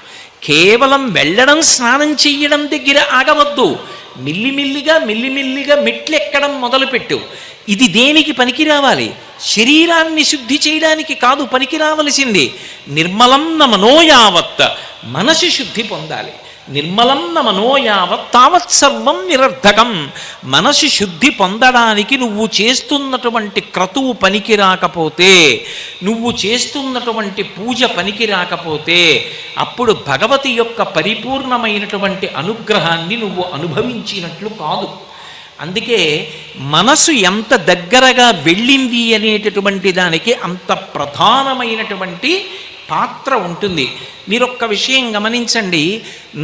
కేవలం వెళ్ళడం స్నానం చెయ్యడం దగ్గర ఆగవద్దు. మెల్లిమెల్లిగా మెట్లెక్కడం మొదలుపెట్టు. ఇది దేనికి పనికి రావాలి? శరీరాన్ని శుద్ధి చేయడానికి కాదు పనికి రావలసింది. నిర్మలం న మనోయావత్, మనసు శుద్ధి పొందాలి. నిర్మలం న మనోయావత్ తావత్ సర్వం నిరర్ధకం. మనసు శుద్ధి పొందడానికి నువ్వు చేస్తున్నటువంటి క్రతువు పనికి రాకపోతే, నువ్వు చేస్తున్నటువంటి పూజ పనికి రాకపోతే, అప్పుడు భగవతి యొక్క పరిపూర్ణమైనటువంటి అనుగ్రహాన్ని నువ్వు అనుభవించినట్లు కాదు. అందుకే మనసు ఎంత దగ్గరగా వెళ్ళింది అనేటటువంటి దానికి అంత ప్రధానమైనటువంటి పాత్ర ఉంటుంది. మీరొక్క విషయం గమనించండి.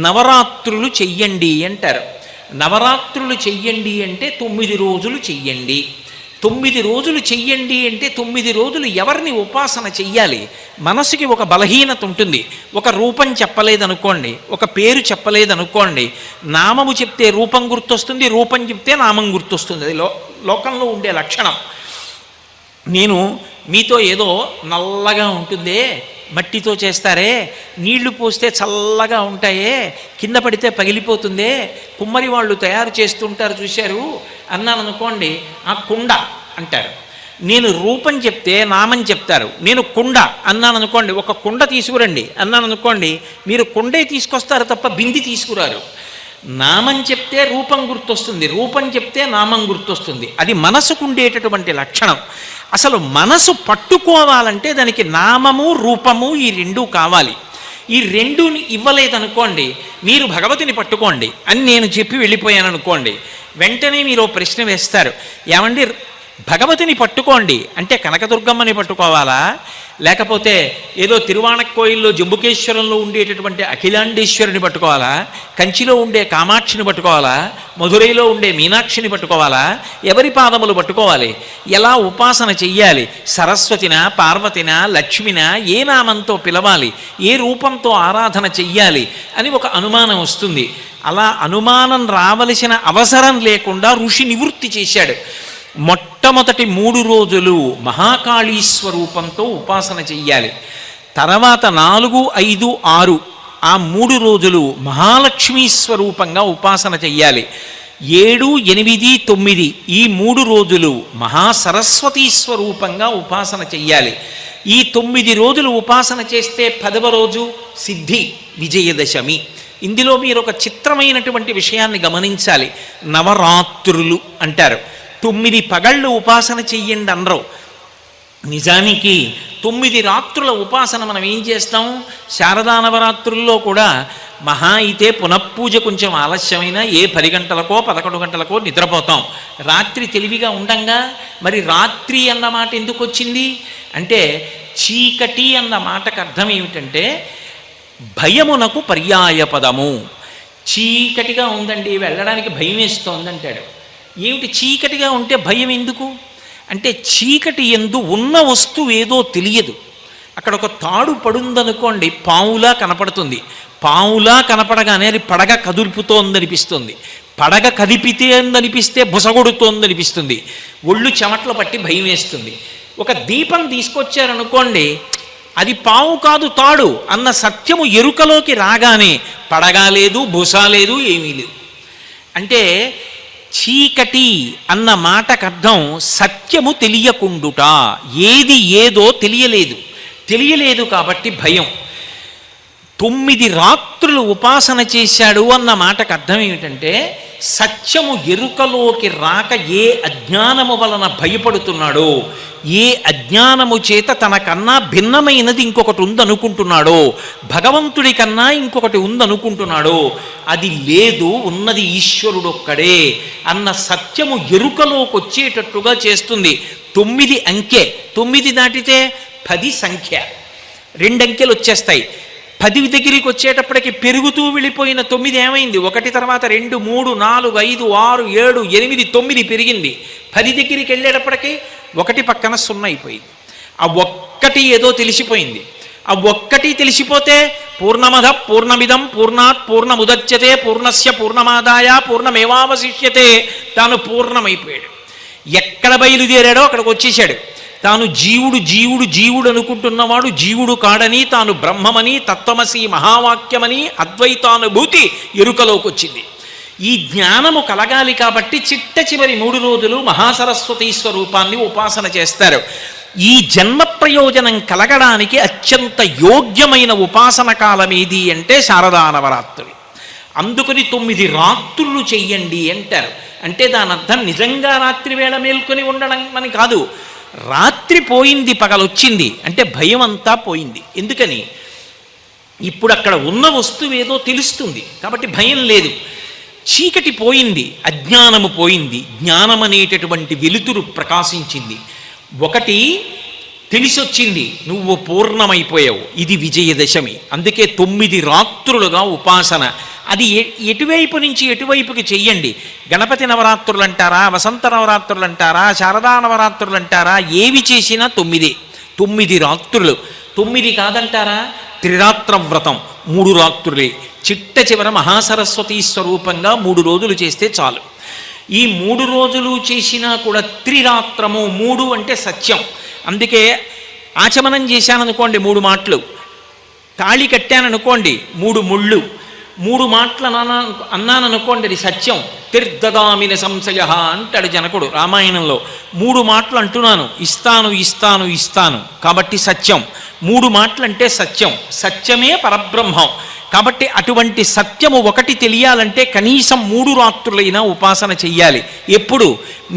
నవరాత్రులు చెయ్యండి అంటారు. నవరాత్రులు చెయ్యండి అంటే 9 రోజులు చెయ్యండి. 9 రోజులు చెయ్యండి అంటే 9 రోజులు ఎవరిని ఉపాసన చెయ్యాలి? మనసుకి ఒక బలహీనత ఉంటుంది. ఒక రూపం చెప్పలేదనుకోండి, ఒక పేరు చెప్పలేదనుకోండి, నామము చెప్తే రూపం గుర్తొస్తుంది, రూపం చెప్తే నామం గుర్తొస్తుంది. అది లోకంలో ఉండే లక్షణం. నేను మీతో ఏదో నల్లగా ఉంటుందే, మట్టితో చేస్తారే, నీళ్లు పోస్తే చల్లగా ఉంటాయే, కింద పడితే పగిలిపోతుందే, కుమ్మరి వాళ్ళు తయారు చేస్తుంటారు చూశారు అన్నాను అనుకోండి, ఆ కుండ అంటారు. నేను రూపం చెప్తే నామం చెప్తారు. నేను కుండ అన్నాను అనుకోండి, ఒక కుండ తీసుకురండి అన్నాను అనుకోండి, మీరు కుండే తీసుకొస్తారు తప్ప బింది తీసుకురారు. నామం చెప్తే రూపం గుర్తొస్తుంది, రూపం చెప్తే నామం గుర్తొస్తుంది. అది మనసుకు ఉండేటటువంటి లక్షణం. అసలు మనసు పట్టుకోవాలంటే దానికి నామము రూపము ఈ 2 కావాలి. ఈ 2 ఇవ్వలేదనుకోండి, మీరు భగవతిని పట్టుకోండి అని నేను చెప్పి వెళ్ళిపోయాను అనుకోండి, వెంటనే మీరు ప్రశ్న వేస్తారు, ఏమండి భగవతిని పట్టుకోండి అంటే కనకదుర్గమ్మని పట్టుకోవాలా, లేకపోతే ఏదో తిరువాణక్కోయిల్లో జంబుకేశ్వరంలో ఉండేటటువంటి అఖిలాండేశ్వరిని పట్టుకోవాలా, కంచిలో ఉండే కామాక్షిని పట్టుకోవాలా, మధురైలో ఉండే మీనాక్షిని పట్టుకోవాలా, ఎవరి పాదములు పట్టుకోవాలి? ఎలా ఉపాసన చెయ్యాలి? సరస్వతిన, పార్వతిన, లక్ష్మిన, ఏ నామంతో పిలవాలి, ఏ రూపంతో ఆరాధన చెయ్యాలి అని ఒక అనుమానం వస్తుంది. అలా అనుమానం రావలసిన అవసరం లేకుండా ఋషి నివృత్తి చేశాడు. మొట్టమొదటి 3 రోజులు మహాకాళీ స్వరూపంతో ఉపాసన చెయ్యాలి. తర్వాత 4, 5, 6 ఆ 3 రోజులు మహాలక్ష్మీ స్వరూపంగా ఉపాసన చెయ్యాలి. 7, 8, 9 ఈ 3 రోజులు మహాసరస్వతీ స్వరూపంగా ఉపాసన చెయ్యాలి. ఈ 9 రోజులు ఉపాసన చేస్తే 10వ రోజు సిద్ధి విజయదశమి. ఇందులో మీరు ఒక చిత్రమైనటువంటి విషయాన్ని గమనించాలి. నవరాత్రులు అంటారు. 9 పగళ్ళు ఉపాసన చెయ్యండి అనరు. నిజానికి 9 రాత్రుల ఉపాసన మనం ఏం చేస్తాం? శారదా నవరాత్రుల్లో కూడా మహా అయితే పునఃపూజ కొంచెం ఆలస్యమైన 10 గంటలకో 11 గంటలకో నిద్రపోతాం. రాత్రి తెలివిగా ఉండంగా మరి రాత్రి అన్న మాట ఎందుకు వచ్చింది అంటే చీకటి అన్న మాటకు అర్థం ఏమిటంటే భయమునకు పర్యాయపదము. చీకటిగా ఉందండి, వెళ్ళడానికి భయం వేస్తోందంటాడు. ఏమిటి చీకటిగా ఉంటే భయం ఎందుకు అంటే చీకటి ఎందు ఉన్న వస్తువు ఏదో తెలియదు. అక్కడ ఒక తాడు పడుందనుకోండి, పావులా కనపడుతుంది. పావులా కనపడగానే అది పడగ కదులుపుతోందనిపిస్తుంది. పడగ కదిపితే అందనిపిస్తే బుసగొడుతోందనిపిస్తుంది. ఒళ్ళు చెమట్లు పట్టి భయం వేస్తుంది. ఒక దీపం తీసుకొచ్చారనుకోండి, అది పావు కాదు తాడు అన్న సత్యము ఎరుకలోకి రాగానే పడగా లేదు, బుస లేదు, ఏమీ లేదు. అంటే చీకటి అన్న మాటకు అర్థం సత్యము తెలియకుండుట. ఏది ఏదో తెలియలేదు కాబట్టి భయం. 9 రాత్రులు ఉపాసన చేశాడు అన్న మాటకు అర్థం ఏమిటంటే సత్యము ఎరుకలోకి రాక ఏ అజ్ఞానము వలన భయపడుతున్నాడో, ఏ అజ్ఞానము చేత తనకన్నా భిన్నమైనది ఇంకొకటి ఉందనుకుంటున్నాడో, భగవంతుడి కన్నా ఇంకొకటి ఉందనుకుంటున్నాడో, అది లేదు, ఉన్నది ఈశ్వరుడొక్కడే అన్న సత్యము ఎరుకలోకి వచ్చేటట్టుగా చేస్తుంది. 9 అంకె. 9 దాటితే 10 సంఖ్య. 2 అంకెలు వచ్చేస్తాయి. 10 దగ్గరికి వచ్చేటప్పటికి పెరుగుతూ వెళ్ళిపోయిన 9 ఏమైంది? 1 తర్వాత 2, 3, 4, 5, 6, 7, 8, 9 పెరిగింది. 10 దగ్గరికి వెళ్ళేటప్పటికి 1 పక్కన 0 అయిపోయింది. ఆ ఒక్కటి ఏదో తెలిసిపోయింది. ఆ ఒక్కటి తెలిసిపోతే పూర్ణమద పూర్ణమిదం పూర్ణాత్ పూర్ణముదచ్యతే పూర్ణస్య పూర్ణమాదాయ పూర్ణమేవావశిష్యతే. తాను పూర్ణమైపోయాడు. ఎక్కడ బయలుదేరాడో అక్కడికి వచ్చేసాడు. తాను జీవుడు అనుకుంటున్నవాడు జీవుడు కాడని, తాను బ్రహ్మమని, తత్వమసి మహావాక్యమని అద్వైతానుభూతి ఎరుకలోకి వచ్చింది. ఈ జ్ఞానము కలగాలి కాబట్టి చిట్ట చివరి 3 రోజులు మహాసరస్వతీ స్వరూపాన్ని ఉపాసన చేస్తారు. ఈ జన్మ ప్రయోజనం కలగడానికి అత్యంత యోగ్యమైన ఉపాసన కాలం ఏది అంటే శారదా నవరాత్రులు. అందుకని 9 రాత్రులు చెయ్యండి అంటారు. అంటే దాని అర్థం నిజంగా రాత్రి వేళ మేల్కొని ఉండడం అని కాదు. రాత్రి పోయింది, పగలొచ్చింది అంటే భయం అంతా పోయింది. ఎందుకని? ఇప్పుడు అక్కడ ఉన్న వస్తువు ఏదో తెలుస్తుంది కాబట్టి భయం లేదు. చీకటి పోయింది, అజ్ఞానము పోయింది, జ్ఞానం అనేటటువంటి వెలుతురు ప్రకాశించింది. ఒకటి తెలిసొచ్చింది, నువ్వు పూర్ణమైపోయావు. ఇది విజయదశమి. అందుకే 9 రాత్రులుగా ఉపాసన. అది ఎటువైపు నుంచి ఎటువైపుకి చెయ్యండి. గణపతి నవరాత్రులు అంటారా, వసంత నవరాత్రులు అంటారా, శారదా నవరాత్రులు అంటారా, ఏవి చేసినా 9 రాత్రులు. 9 కాదంటారా? త్రిరాత్ర వ్రతం 3 రాత్రులే. చిట్ట చివర మహాసరస్వతీ స్వరూపంగా 3 రోజులు చేస్తే చాలు. ఈ 3 రోజులు చేసినా కూడా త్రిరాత్రము. 3 అంటే సత్యం. అందుకే ఆచమనం చేశాననుకోండి 3 మాటలు, తాళి కట్టాననుకోండి 3 ముళ్ళు, 3 మాటలు అన్నాననుకోండి అది సత్యం. తిర్దగామిన సంశయ అంటాడు జనకుడు రామాయణంలో. 3 మాటలు అంటున్నాను, ఇస్తాను కాబట్టి సత్యం. 3 మాటలు అంటే సత్యం. సత్యమే పరబ్రహ్మం. కాబట్టి అటువంటి సత్యము ఒకటి తెలియాలంటే కనీసం 3 రాత్రులైనా ఉపాసన చెయ్యాలి. ఎప్పుడు?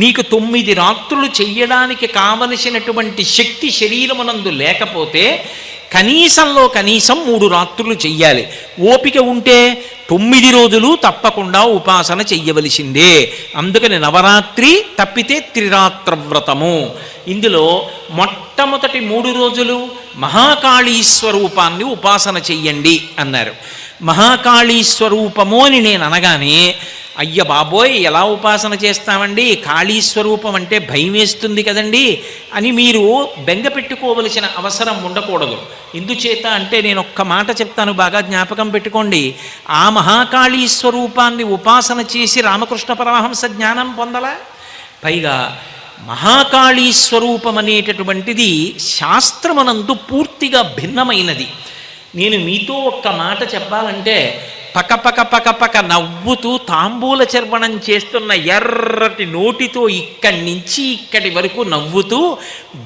నీకు 9 రాత్రులు చెయ్యడానికి కావలసినటువంటి శక్తి శరీరమునందు లేకపోతే కనీసంలో కనీసం 3 రాత్రులు చెయ్యాలి. ఓపిక ఉంటే 9 రోజులు తప్పకుండా ఉపాసన చెయ్యవలసిందే. అందుకని నవరాత్రి తప్పితే త్రిరాత్ర వ్రతము. ఇందులో మొట్టమొదటి 3 రోజులు మహాకాళీ స్వరూపాన్ని ఉపాసన చెయ్యండి అన్నారు. మహాకాళీ స్వరూపము అని నేను అనగానే అయ్య బాబోయ్ ఎలా ఉపాసన చేస్తామండి, కాళీ స్వరూపం అంటే భయం వేస్తుంది కదండి అని మీరు బెంగ పెట్టుకోవలసిన అవసరం ఉండకూడదు. ఎందుచేత అంటే నేను ఒక్క మాట చెప్తాను, బాగా జ్ఞాపకం పెట్టుకోండి. ఆ మహాకాళీ స్వరూపాన్ని ఉపాసన చేసి రామకృష్ణ పరమహంస జ్ఞానం పొందలా? పైగా మహాకాళీ స్వరూపం అనేటటువంటిది శాస్త్రమనందు పూర్తిగా భిన్నమైనది. నేను మీతో ఒక్క మాట చెప్పాలంటే, పకపక పకపక నవ్వుతూ తాంబూల చర్వణం చేస్తున్న ఎర్రటి నోటితో ఇక్కడి నుంచి ఇక్కడి వరకు నవ్వుతూ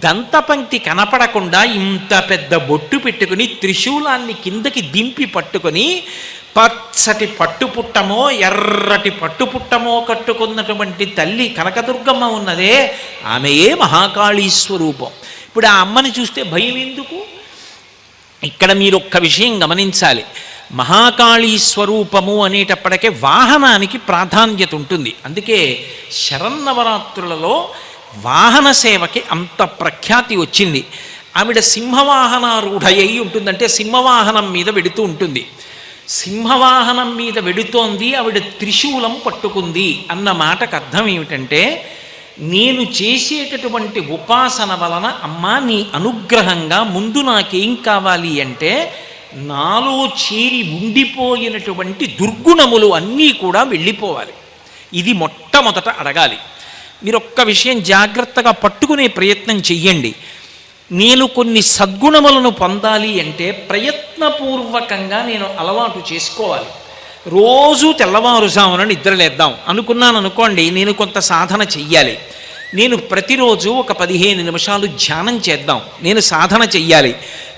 దంతపంక్తి కనపడకుండా ఇంత పెద్ద బొట్టు పెట్టుకుని త్రిశూలాన్ని కిందకి దింపి పట్టుకొని పచ్చటి పట్టుపుట్టమో ఎర్రటి పట్టుపుట్టమో కట్టుకున్నటువంటి తల్లి కనకదుర్గమ్మ ఉన్నదే, ఆమెయే మహాకాళీ స్వరూపం. ఇప్పుడు ఆ అమ్మని చూస్తే భయం ఎందుకు? ఇక్కడ మీరు ఒక్క విషయం గమనించాలి. మహాకాళీ స్వరూపము అనేటప్పటికే వాహనానికి ప్రాధాన్యత ఉంటుంది. అందుకే శరన్నవరాత్రులలో వాహన సేవకి అంత ప్రఖ్యాతి వచ్చింది. ఆవిడ సింహవాహనారూఢయ్యి ఉంటుందంటే సింహవాహనం మీద వెడుతూ ఉంటుంది. సింహవాహనం మీద వెడుతోంది, ఆవిడ త్రిశూలం పట్టుకుంది అన్న మాటకు అర్థం ఏమిటంటే, నేను చేసేటటువంటి ఉపాసన వలన అమ్మా నీ అనుగ్రహంగా ముందు నాకేం కావాలి అంటే, నాలో చేరి ఉండిపోయినటువంటి దుర్గుణములు అన్నీ కూడా వెళ్ళిపోవాలి. ఇది మొట్టమొదట అడగాలి. మీరు ఒక్క విషయం జాగ్రత్తగా పట్టుకునే ప్రయత్నం చెయ్యండి. నేను కొన్ని సద్గుణములను పొందాలి అంటే ప్రయత్నపూర్వకంగా నేను అలవాటు చేసుకోవాలి. రోజు తెల్లవారుజామున నిద్రలేద్దాం అనుకున్నాను అనుకోండి, నేను కొంత సాధన చెయ్యాలి. నేను ప్రతిరోజు ఒక 15 నిమిషాలు ధ్యానం చేద్దాం, నేను సాధన చెయ్యాలి.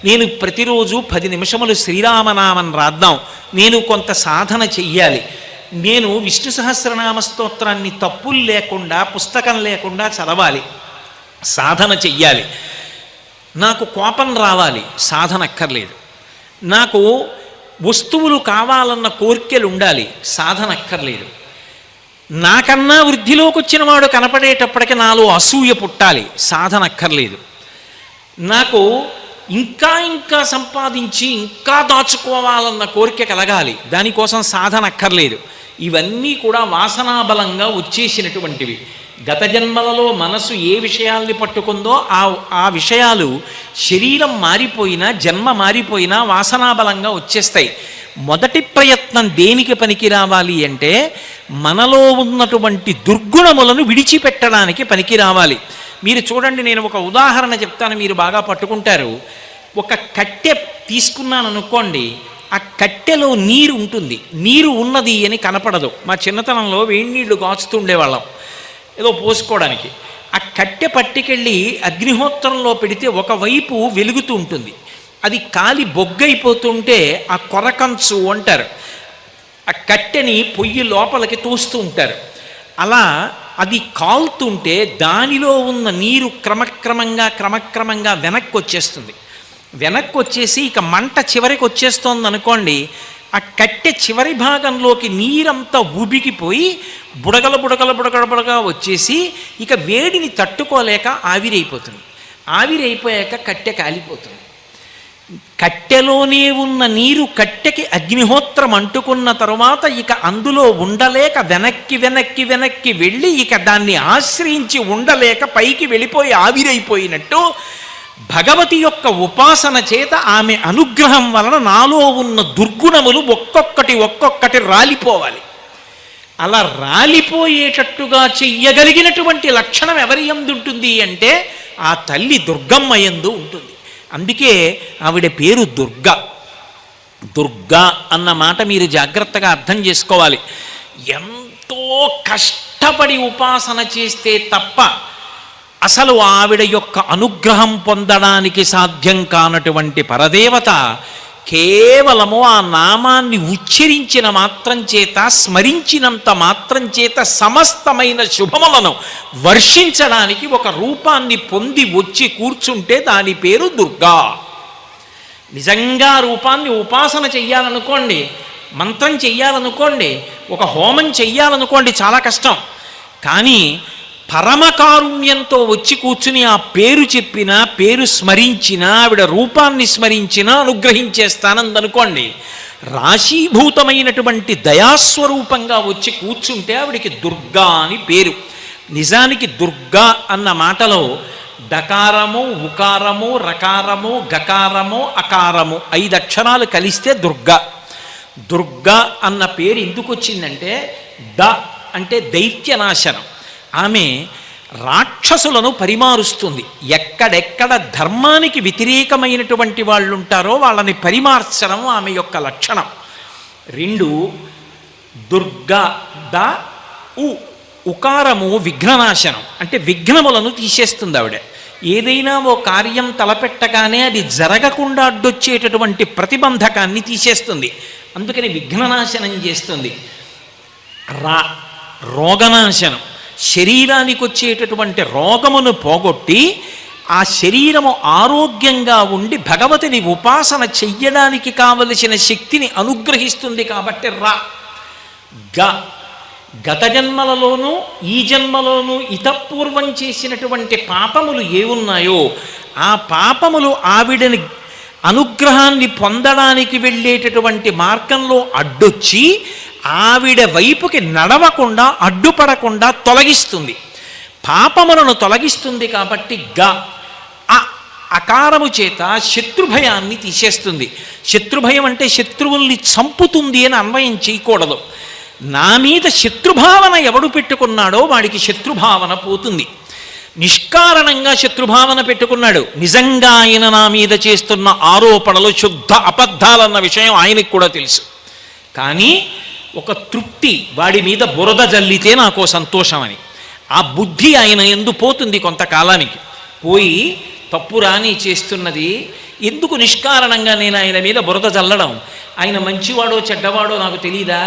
నేను ప్రతిరోజు 10 నిమిషములు శ్రీరామనామం రాద్దాం, నేను కొంత సాధన చెయ్యాలి. నేను విష్ణు సహస్రనామ స్తోత్రాన్ని తప్పులు లేకుండా పుస్తకం లేకుండా చదవాలి, సాధన చెయ్యాలి. నాకు కోపం రావాలి, సాధన అక్కర్లేదు. నాకు వస్తువులు కావాలన్న కోరికలు ఉండాలి, సాధన అక్కర్లేదు. నాకన్నా వృద్ధిలోకి వచ్చిన వాడు కనపడేటప్పటికి నాలో అసూయ పుట్టాలి, సాధన అక్కర్లేదు. నాకు ఇంకా ఇంకా సంపాదించి ఇంకా దాచుకోవాలన్న కోరిక కలగాలి, దానికోసం సాధన అక్కర్లేదు. ఇవన్నీ కూడా వాసనాబలంగా వచ్చేసినటువంటివి. గత జన్మలలో మనసు ఏ విషయాల్ని పట్టుకుందో ఆ విషయాలు శరీరం మారిపోయినా జన్మ మారిపోయినా వాసనాబలంగా వచ్చేస్తాయి. మొదటి ప్రయత్నం దేనికి పనికి రావాలి అంటే, మనలో ఉన్నటువంటి దుర్గుణములను విడిచిపెట్టడానికి పనికి రావాలి. మీరు చూడండి, నేను ఒక ఉదాహరణ చెప్తాను, మీరు బాగా పట్టుకుంటారు. ఒక కట్టె తీసుకున్నాను అనుకోండి, ఆ కట్టెలో నీరు ఉంటుంది, నీరు ఉన్నది అని కనపడదు. మా చిన్నతనంలో వేడి నీళ్లు కాచుతుండేవాళ్ళం ఏదో పోసుకోవడానికి. ఆ కట్టె పట్టుకెళ్ళి అగ్నిహోత్రంలో పెడితే ఒకవైపు వెలుగుతూ ఉంటుంది, అది కాలి బొగ్గైపోతుంటే ఆ కొరకంచు అంటారు. ఆ కట్టెని పొయ్యి లోపలికి తోస్తూ ఉంటారు. అలా అది కాలుతుంటే దానిలో ఉన్న నీరు క్రమక్రమంగా వెనక్కి వచ్చేస్తుంది. వెనక్కి వచ్చేసి ఇక మంట చివరికి వచ్చేస్తోంది అనుకోండి, ఆ కట్టె చివరి భాగంలోకి నీరంతా ఉబికిపోయి బుడగలుగా వచ్చేసి ఇక వేడిని తట్టుకోలేక ఆవిరైపోతుంది. ఆవిరైపోయాక కట్టె కాలిపోతుంది. కట్టెలోనే ఉన్న నీరు కట్టెకి అగ్నిహోత్రం అంటుకున్న తరువాత ఇక అందులో ఉండలేక వెనక్కి వెళ్ళి ఇక దాన్ని ఆశ్రయించి ఉండలేక పైకి వెళ్ళిపోయి ఆవిరైపోయినట్టు భగవతి యొక్క ఉపాసన చేత ఆమె అనుగ్రహం వలన నాలో ఉన్న దుర్గుణములు ఒక్కొక్కటి రాలిపోవాలి. అలా రాలిపోయేటట్టుగా చెయ్యగలిగినటువంటి లక్షణం ఎవరి యందు ఉంటుంది అంటే, ఆ తల్లి దుర్గమ్మ యందు ఉంటుంది. అందుకే ఆవిడ పేరు దుర్గా. దుర్గా అన్న మాట మీరు జాగ్రత్తగా అర్థం చేసుకోవాలి. ఎంతో కష్టపడి ఉపాసన చేస్తే తప్ప అసలు ఆవిడ యొక్క అనుగ్రహం పొందడానికి సాధ్యం కానటువంటి పరదేవత కేవలము ఆ నామాన్ని ఉచ్చరించిన మాత్రం చేత, స్మరించినంత మాత్రం చేత సమస్తమైన శుభములను వర్షించడానికి ఒక రూపాన్ని పొంది వచ్చి కూర్చుంటే దాని పేరు దుర్గా. నిజంగా రూపాన్ని ఉపాసన చెయ్యాలనుకోండి, మంత్రం చెయ్యాలనుకోండి, ఒక హోమం చెయ్యాలనుకోండి, చాలా కష్టం. కానీ పరమకారుణ్యంతో వచ్చి కూర్చుని ఆ పేరు చెప్పినా, పేరు స్మరించినా, ఆవిడ రూపాన్ని స్మరించినా అనుగ్రహించేస్తానందనుకోండి, రాశీభూతమైనటువంటి దయాస్వరూపంగా వచ్చి కూర్చుంటే ఆవిడికి దుర్గా అని పేరు. నిజానికి దుర్గా అన్న మాటలో డకారము, ఉకారము, రకారము, గకారము, అకారము 5 అక్షరాలు కలిస్తే దుర్గా. దుర్గా అన్న పేరు ఎందుకు వచ్చిందంటే, ద అంటే దైత్యనాశనం. ఆమె రాక్షసులను పరిమారుస్తుంది. ఎక్కడెక్కడ ధర్మానికి వ్యతిరేకమైనటువంటి వాళ్ళు ఉంటారో వాళ్ళని పరిమార్చడం ఆమె యొక్క లక్షణం. 2 దుర్గా ద ఉకారము విఘ్ననాశనం, అంటే విఘ్నములను తీసేస్తుంది ఆవిడ. ఏదైనా ఓ కార్యం తలపెట్టగానే అది జరగకుండా అడ్డొచ్చేటటువంటి ప్రతిబంధకాన్ని తీసేస్తుంది, అందుకని విఘ్ననాశనం చేస్తుంది. రోగనాశనం, శరీరానికి వచ్చేటటువంటి రోగమును పోగొట్టి ఆ శరీరము ఆరోగ్యంగా ఉండి భగవతిని ఉపాసన చెయ్యడానికి కావలసిన శక్తిని అనుగ్రహిస్తుంది కాబట్టి గత జన్మలలోనూ ఈ జన్మలోనూ ఇతపూర్వం చేసినటువంటి పాపములు ఏమున్నాయో ఆ పాపములు ఆవిడని అనుగ్రహాన్ని పొందడానికి వెళ్ళేటటువంటి మార్గంలో అడ్డొచ్చి ఆవిడ వైపుకి నడవకుండా అడ్డుపడకుండా తొలగిస్తుంది, పాపములను తొలగిస్తుంది. కాబట్టి అకారము చేత శత్రుభయాన్ని తీసేస్తుంది. శత్రుభయం అంటే శత్రువుల్ని చంపుతుంది అని అన్వయం చేయకూడదు. నా మీద శత్రుభావన ఎవడు పెట్టుకున్నాడో వాడికి శత్రుభావన పోతుంది. నిష్కారణంగా శత్రుభావన పెట్టుకున్నాడు, నిజంగా ఆయన నా మీద చేస్తున్న ఆరోపణలు శుద్ధ అబద్ధాలన్న విషయం ఆయనకు కూడా తెలుసు. కానీ ఒక తృప్తి, వాడి మీద బురద జల్లితే నాకు సంతోషమని ఆ బుద్ధి ఆయన ఎందు పోతుంది. కొంతకాలానికి పోయి తప్పు రాని చేస్తున్నది ఎందుకు నిష్కారణంగా నేను ఆయన మీద బురద జల్లడం, ఆయన మంచివాడో చెడ్డవాడో నాకు తెలీదా,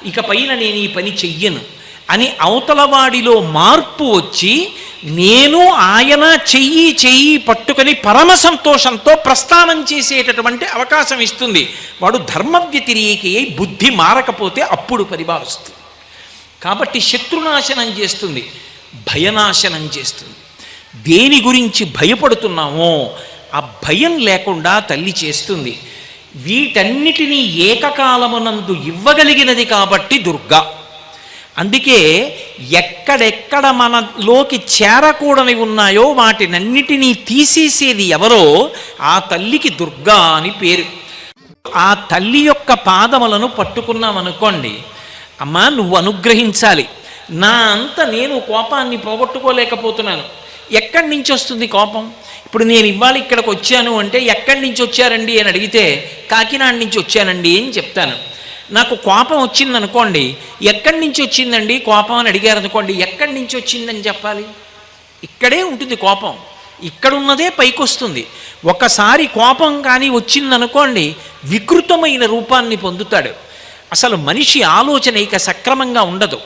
ఇక పైన నేను ఈ పని చెయ్యను అని అవతలవాడిలో మార్పు వచ్చి నేను ఆయన చెయ్యి పట్టుకొని పరమ సంతోషంతో ప్రస్థానం చేసేటటువంటి అవకాశం ఇస్తుంది. వాడు ధర్మ వ్యతిరేకి అయి బుద్ధి మారకపోతే అప్పుడు పరిభావిస్తుంది. కాబట్టి శత్రునాశనం చేస్తుంది, భయనాశనం చేస్తుంది. దేని గురించి భయపడుతున్నామో ఆ భయం లేకుండా తల్లి చేస్తుంది. వీటన్నిటినీ ఏకకాలమునందు ఇవ్వగలిగినది కాబట్టి దుర్గా. అందుకే ఎక్కడెక్కడ మనలోకి చేరకూడని ఉన్నాయో వాటినన్నిటినీ తీసేసేది ఎవరో ఆ తల్లికి దుర్గా అని పేరు. ఆ తల్లి యొక్క పాదములను పట్టుకున్నామనుకోండి, అమ్మా నువ్వు అనుగ్రహించాలి, నా అంత నేను కోపాన్ని పోగొట్టుకోలేకపోతున్నాను. ఎక్కడి నుంచి వస్తుంది కోపం? ఇప్పుడు నేను ఇవాళ ఇక్కడికి వచ్చాను అంటే ఎక్కడి నుంచి వచ్చారండి అని అడిగితే కాకినాడ నుంచి వచ్చానండి అని చెప్తాను. నాకు కోపం వచ్చిందనుకోండి, ఎక్కడి నుంచి వచ్చిందండి కోపం అని అడిగారు అనుకోండి, ఎక్కడి నుంచి వచ్చిందని చెప్పాలి? ఇక్కడే ఉంటుంది కోపం, ఇక్కడున్నదే పైకి వస్తుంది. ఒకసారి కోపం కానీ వచ్చిందనుకోండి వికృతమైన రూపాన్ని పొందుతాడు. అసలు మనిషి ఆలోచన ఇక సక్రమంగా ఉండదు,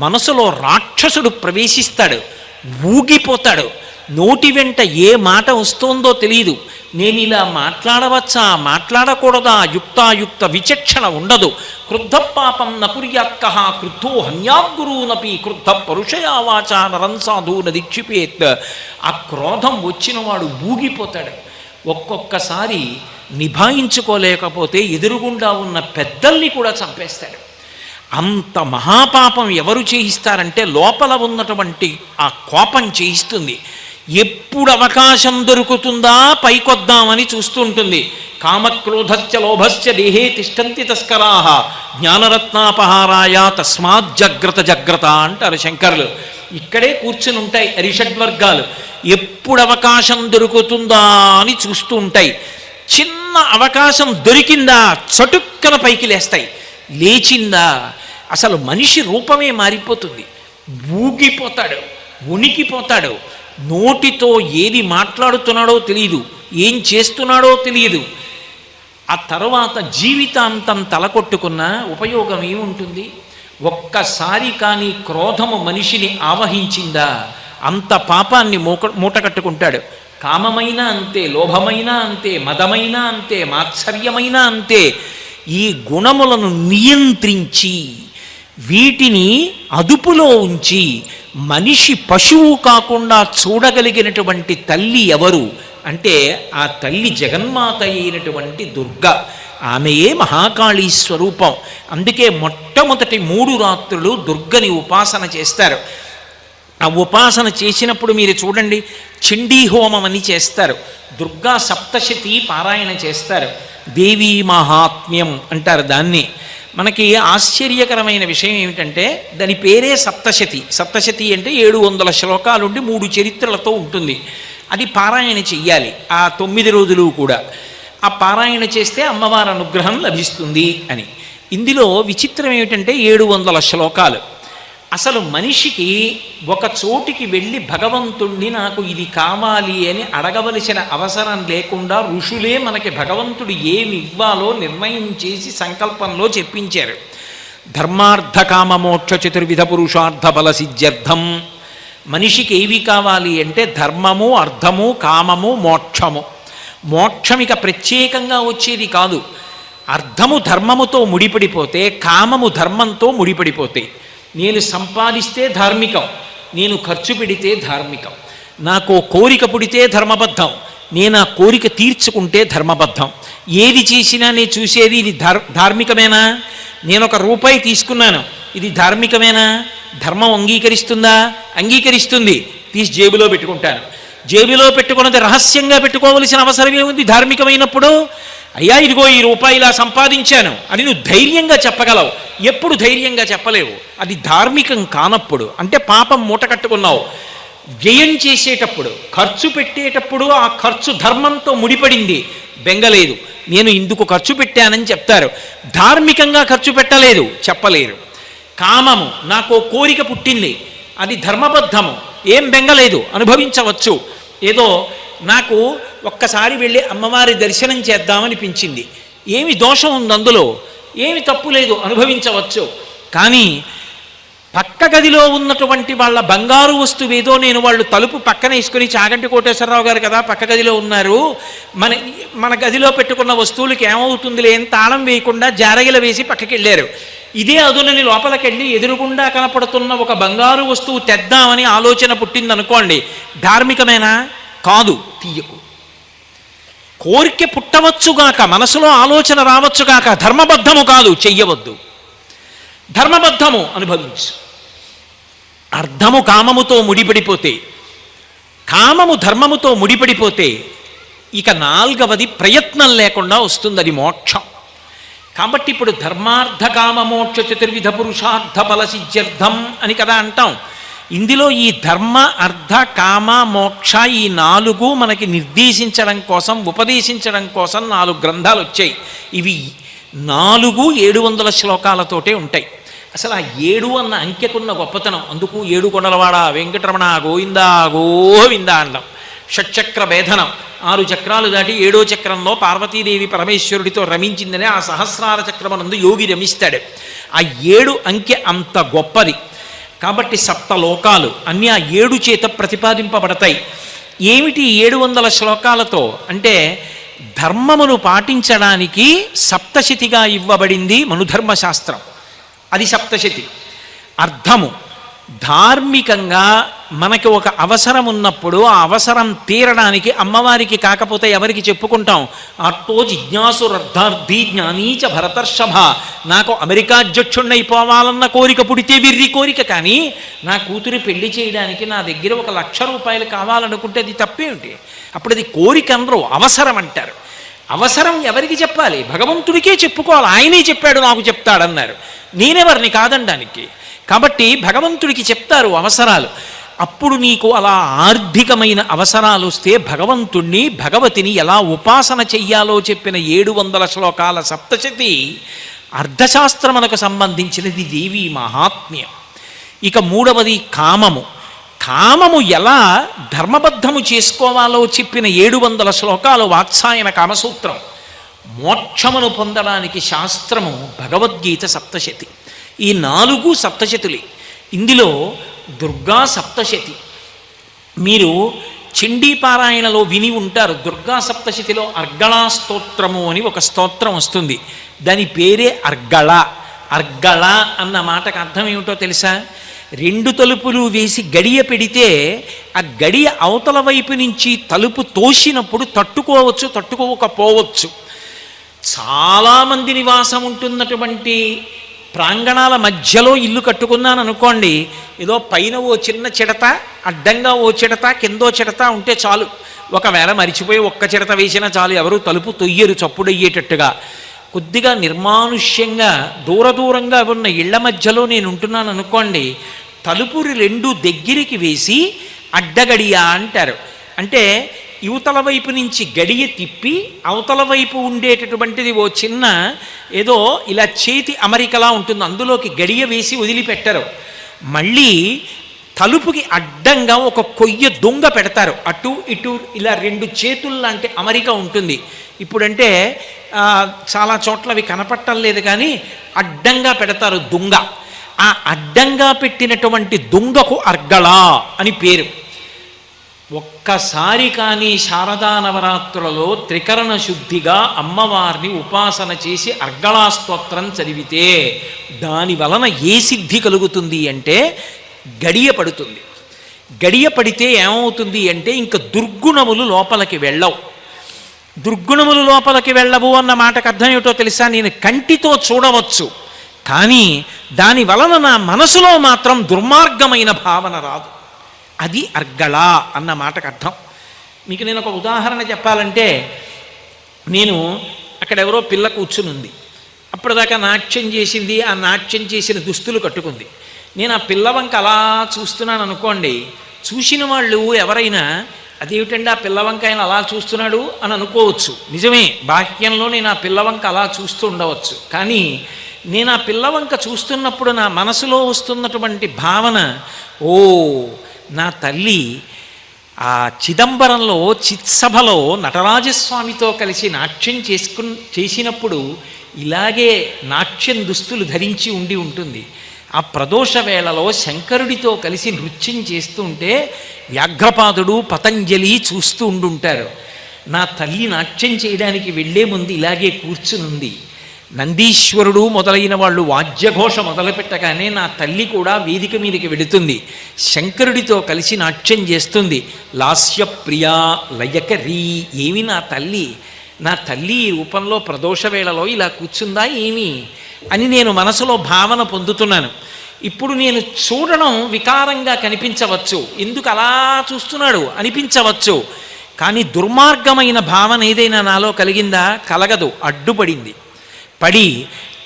మనసులో రాక్షసుడు ప్రవేశిస్తాడు, ఊగిపోతాడు, నోటి వెంట ఏ మాట వస్తోందో తెలియదు. నేను ఇలా మాట్లాడవచ్చా మాట్లాడకూడదా యుక్తాయుక్త విచక్షణ ఉండదు. క్రుద్ధ పాపం నకుర్యాత్కః క్రుద్ధో హన్యాద్గురూనపి క్రుద్ధ పరుషయా వాచా నరం సాధూన దీక్షిపేత్. ఆ క్రోధం వచ్చినవాడు ఊగిపోతాడు. ఒక్కొక్కసారి నిభాయించుకోలేకపోతే ఎదురుగుండా ఉన్న పెద్దల్ని కూడా చంపేస్తాడు. అంత మహాపాపం ఎవరు చేయిస్తారంటే లోపల ఉన్నటువంటి ఆ కోపం చేయిస్తుంది. ఎప్పుడు అవకాశం దొరుకుతుందా పైకొద్దామని చూస్తుంటుంది. కామక్రోధశ్చ లోభశ్చ దేహే తిష్టంతి తస్కరాః జ్ఞానరత్నాపహారాయ తస్మాత్ జాగ్రత్త అంటారు శంకరులు. ఇక్కడే కూర్చుని ఉంటాయి అరిషడ్వర్గాలు. ఎప్పుడు అవకాశం దొరుకుతుందా అని చూస్తూ ఉంటాయి. చిన్న అవకాశం దొరికిందా చటుక్కన పైకి లేస్తాయి. లేచిందా అసలు మనిషి రూపమే మారిపోతుంది. ఊగిపోతాడు, ఉనికిపోతాడు. నోటితో ఏది మాట్లాడుతున్నాడో తెలియదు, ఏం చేస్తున్నాడో తెలియదు. ఆ తర్వాత జీవితాంతం తలకొట్టుకున్న ఉపయోగం ఏముంటుంది? ఒక్కసారి కానీ క్రోధము మనిషిని ఆవహించిందా అంత పాపాన్ని మూటకట్టుకుంటాడు. కామమైనా అంతే, లోభమైనా అంతే, మదమైనా అంతే, మాత్సర్యమైనా అంతే. ఈ గుణములను నియంత్రించి వీటిని అదుపులో ఉంచి మనిషి పశువు కాకుండా చూడగలిగినటువంటి తల్లి ఎవరు అంటే ఆ తల్లి జగన్మాత అయినటువంటి దుర్గా. ఆమెయే మహాకాళీ స్వరూపం. అందుకే మొట్టమొదటి 3 రాత్రులు దుర్గని ఉపాసన చేస్తారు. ఆ ఉపాసన చేసినప్పుడు మీరు చూడండి, చండీ హోమం అని చేస్తారు, దుర్గా సప్తశతి పారాయణ చేస్తారు, దేవీ మహాత్మ్యం అంటారు దాన్ని. మనకి ఆశ్చర్యకరమైన విషయం ఏమిటంటే దాని పేరే సప్తశతి. సప్తశతి అంటే 700 శ్లోకాలుండి 3 చరిత్రలతో ఉంటుంది. అది పారాయణ చెయ్యాలి ఆ 9 రోజులు కూడా. ఆ పారాయణ చేస్తే అమ్మవారి అనుగ్రహం లభిస్తుంది అని. ఇందులో విచిత్రం ఏమిటంటే 700 శ్లోకాలు. అసలు మనిషికి ఒక చోటికి వెళ్ళి భగవంతుణ్ణి నాకు ఇది కావాలి అని అడగవలసిన అవసరం లేకుండా ఋషులే మనకి భగవంతుడు ఏమి ఇవ్వాలో నిర్ణయం చేసి సంకల్పంలో చెప్పించారు. ధర్మార్థ కామ మోక్ష చతుర్విధ పురుషార్థ బల సిద్ధ్యర్థం. మనిషికి ఏవి కావాలి అంటే ధర్మము, అర్థము, కామము, మోక్షము. మోక్షమిక ప్రత్యేకంగా వచ్చేది కాదు. అర్థము ధర్మముతో ముడిపడిపోతే, కామము ధర్మంతో ముడిపడిపోతే. నేను సంపాదిస్తే ధార్మికం, నేను ఖర్చు పెడితే ధార్మికం. నాకు కోరిక పుడితే ధర్మబద్ధం, నేను ఆ కోరిక తీర్చుకుంటే ధర్మబద్ధం. ఏది చేసినా నేను చూసేది ఇది ధార్మికమేనా? నేను ₹1 తీసుకున్నాను, ఇది ధార్మికమేనా? ధర్మం అంగీకరిస్తుందా? అంగీకరిస్తుంది. తీసి జేబులో పెట్టుకుంటాను. జేబులో పెట్టుకున్నది రహస్యంగా పెట్టుకోవలసిన అవసరం ఏముంది ధార్మికమైనప్పుడు? అయ్యా ఇదిగో ఈ ₹1 ఇలా సంపాదించాను అని నువ్వు ధైర్యంగా చెప్పగలవు. ఎప్పుడు ధైర్యంగా చెప్పలేవు. అది ధార్మికం కానప్పుడు. అంటే పాపం మూట కట్టుకున్నావు. వ్యయం చేసేటప్పుడు, ఖర్చు పెట్టేటప్పుడు ఆ ఖర్చు ధర్మంతో ముడిపడింది, బెంగలేదు. నేను ఇందుకు ఖర్చు పెట్టానని చెప్తారు. ధార్మికంగా ఖర్చు పెట్టలేదు, చెప్పలేరు. కామము, నాకు కోరిక పుట్టింది, అది ధర్మబద్ధము, ఏం బెంగలేదు, అనుభవించవచ్చు. ఏదో నాకు ఒక్కసారి వెళ్ళి అమ్మవారి దర్శనం చేద్దామనిపించింది, ఏమి దోషం ఉంది అందులో? ఏమి తప్పు లేదు, అనుభవించవచ్చు. కానీ పక్క గదిలో ఉన్నటువంటి వాళ్ళ బంగారు వస్తువేదో నేను వాళ్ళు తలుపు పక్కన వేసుకుని, చాగంటి కోటేశ్వరరావు గారు కదా పక్క గదిలో ఉన్నారు, మన గదిలో పెట్టుకున్న వస్తువులకి ఏమవుతుందిలే అని తాళం వేయకుండా జారగిల వేసి పక్కకి వెళ్ళారు. ఇదే అదునని లోపలికెళ్ళి ఎదురుగుండా కనపడుతున్న ఒక బంగారు వస్తువు తెద్దామని ఆలోచన పుట్టిందనుకోండి, ధార్మికమేనా? కాదు. తీయకు. కోరిక పుట్టవచ్చుగాక, మనసులో ఆలోచన రావచ్చుగాక, ధర్మబద్ధము కాదు, చెయ్యవద్దు. ధర్మబద్ధము, అనుభవించు. అర్థము కామముతో ముడిపడిపోతే, కామము ధర్మముతో ముడిపడిపోతే ఇక 4వది ప్రయత్నం లేకుండా వస్తుంది, అది మోక్షం. కాబట్టి ఇప్పుడు ధర్మార్థ కామ మోక్ష చతుర్విధ పురుషార్థ బల సిద్ధ్యర్థం అని కదా అంటాం. ఇందులో ఈ ధర్మ, అర్థ, కామ, మోక్ష ఈ 4 మనకి నిర్దేశించడం కోసం, ఉపదేశించడం కోసం 4 గ్రంథాలు వచ్చాయి. ఇవి 4 700 శ్లోకాలతోటే ఉంటాయి. అసలు ఆ 7 అన్న అంకెకున్న గొప్పతనం. అందుకు 7 కొండలవాడ వెంకటరమణ గోవిందా గోవిందా అండం. షట్చక్ర భేదనం, 6 చక్రాలు దాటి 7వ చక్రంలో పార్వతీదేవి పరమేశ్వరుడితో రమించిందనే ఆ సహస్రార చక్రమనందు యోగి రమిస్తాడు. ఆ 7 అంకె అంత గొప్పది. కాబట్టి 7 లోకాలు అన్నీ ఆ 7 చేత ప్రతిపాదింపబడతాయి. ఏమిటి 700 శ్లోకాలతో అంటే, ధర్మమును పాటించడానికి సప్తశతిగా ఇవ్వబడింది మనుధర్మశాస్త్రం, అది సప్తశతి. అర్థము, ధార్మికంగా మనకి ఒక అవసరం ఉన్నప్పుడు ఆ అవసరం తీరడానికి అమ్మవారికి కాకపోతే ఎవరికి చెప్పుకుంటాం? అర్థో జిజ్ఞాసురర్థార్థి జ్ఞానీచ భరతర్షభ. నాకు అమెరికా అధ్యక్షుణ్ణైపోవాలన్న కోరిక పుడితే విర్రి కోరిక, కానీ నా కూతురి పెళ్లి చేయడానికి నా దగ్గర ₹1,00,000 కావాలనుకుంటే అది తప్పేమిటి? అప్పుడు అది కోరిక అనరు, అవసరం అంటారు. అవసరం ఎవరికి చెప్పాలి? భగవంతుడికే చెప్పుకోవాలి. ఆయనే చెప్పాడు నాకు చెప్తాడన్నారు, నేనెవరిని కాదనడానికి. కాబట్టి భగవంతుడికి చెప్తారు అవసరాలు. అప్పుడు నీకు అలా ఆర్థికమైన అవసరాలు వస్తే భగవంతుణ్ణి, భగవతిని ఎలా ఉపాసన చెయ్యాలో చెప్పిన 700 శ్లోకాల సప్తశతి అర్థశాస్త్రమునకు సంబంధించినది, దేవి మహాత్మ్యం. ఇక 3వది కామము. కామము ఎలా ధర్మబద్ధము చేసుకోవాలో చెప్పిన 700 శ్లోకాలు వాత్సాయన కామసూత్రం. మోక్షమును పొందడానికి శాస్త్రము భగవద్గీత సప్తశతి. ఈ 4 సప్తశతులే. ఇందులో దుర్గా సప్తశతి మీరు చండీపారాయణలో విని ఉంటారు. దుర్గా సప్తశతిలో అర్గళా స్తోత్రము అని ఒక స్తోత్రం వస్తుంది, దాని పేరే అర్గళ. అర్గళ అన్న మాటకు అర్థం ఏమిటో తెలుసా? 2 తలుపులు వేసి గడియ పెడితే ఆ గడియ అవతల వైపు నుంచి తలుపు తోసినప్పుడు తట్టుకోవచ్చు, తట్టుకోకపోవచ్చు. చాలామంది నివాసం ఉంటున్నటువంటి ప్రాంగణాల మధ్యలో ఇల్లు కట్టుకున్నాను అనుకోండి, ఏదో పైన ఓ చిన్న చిడత, అడ్డంగా ఓ చిడత, కిందో చిడత ఉంటే చాలు. ఒకవేళ మరిచిపోయి ఒక్క చిడత వేసినా చాలు, ఎవరు తలుపు తొయ్యరు చప్పుడయ్యేటట్టుగా. కొద్దిగా నిర్మానుష్యంగా దూరంగా ఉన్న ఇళ్ల మధ్యలో నేను ఉంటున్నాను అనుకోండి, తలుపులు రెండు దగ్గరికి వేసి అడ్డగడియ అంటారు. అంటే యువతల వైపు నుంచి గడియ తిప్పి అవతల వైపు ఉండేటటువంటిది ఓ చిన్న ఏదో ఇలా చేతి అమరికలా ఉంటుంది, అందులోకి గడియ వేసి వదిలిపెట్టరు. మళ్ళీ తలుపుకి అడ్డంగా ఒక కొయ్య దొంగ పెడతారు, అటు ఇటు ఇలా రెండు చేతుల్లాంటి అమరిక ఉంటుంది. ఇప్పుడంటే చాలా చోట్ల అవి కనపట్టం లేదు, కానీ అడ్డంగా పెడతారు దొంగ. ఆ అడ్డంగా పెట్టినటువంటి దొంగకు అర్గళ అని పేరు. ఒక్కసారి కానీ శారదా నవరాత్రులలో త్రికరణ శుద్ధిగా అమ్మవారిని ఉపాసన చేసి అర్గళా స్తోత్రం చదివితే దాని వలన ఏ సిద్ధి కలుగుతుంది అంటే గడియ పడుతుంది. గడియ పడితే ఏమవుతుంది అంటే ఇంక దుర్గుణములు లోపలికి వెళ్ళవు. దుర్గుణములు లోపలికి వెళ్ళవు అన్న మాటకు అర్థం ఏమిటో తెలుసా? నేను కంటితో చూడవచ్చు, కానీ దాని వలన నా మనసులో మాత్రం దుర్మార్గమైన భావన రాదు. అది అర్గళ అన్న మాటకు అర్థం. మీకు నేను ఒక ఉదాహరణ చెప్పాలంటే, నేను అక్కడ ఎవరో పిల్ల కూర్చుని ఉంది, అప్పటిదాకా నాట్యం చేసింది, ఆ నాట్యం చేసిన దుస్తులు కట్టుకుంది. నేను ఆ పిల్లవంక అలా చూస్తున్నాను అనుకోండి, చూసిన వాళ్ళు ఎవరైనా అదేమిటండి ఆ పిల్లవంక ఆయన అలా చూస్తున్నాడు అని అనుకోవచ్చు. నిజమే, బాహ్యంలో నేను ఆ పిల్లవంక అలా చూస్తూ ఉండవచ్చు, కానీ నేను ఆ పిల్లవంక చూస్తున్నప్పుడు నా మనసులో వస్తున్నటువంటి భావన, ఓ నా తల్లి ఆ చిదంబరంలో చిత్సభలో నటరాజస్వామితో కలిసి నాట్యం చేసినప్పుడు ఇలాగే నాట్యం దుస్తులు ధరించి ఉండి ఉంటుంది. ఆ ప్రదోష వేళలో శంకరుడితో కలిసి నృత్యం చేస్తూ ఉంటే వ్యాఘ్రపాదుడు పతంజలి చూస్తూ ఉండుంటారు. నా తల్లి నాట్యం చేయడానికి వెళ్లే ముందు ఇలాగే కూర్చునుంది. నందీశ్వరుడు మొదలైన వాళ్ళు వాద్యఘోష మొదలుపెట్టగానే నా తల్లి కూడా వేదిక మీదకి వెడుతుంది, శంకరుడితో కలిసి నాట్యం చేస్తుంది. లాస్యప్రియా లయకరీ. ఏమి నా తల్లి, నా తల్లి ఈ రూపంలో ప్రదోష వేళలో ఇలా కూర్చుందా ఏమి అని నేను మనసులో భావన పొందుతున్నాను. ఇప్పుడు నేను చూడడం వికారంగా కనిపించవచ్చు, ఎందుకు అలా చూస్తున్నాడు అనిపించవచ్చు, కానీ దుర్మార్గమైన భావన ఏదైనా నాలో కలిగిందా? కలగదు, అడ్డుపడింది. పడి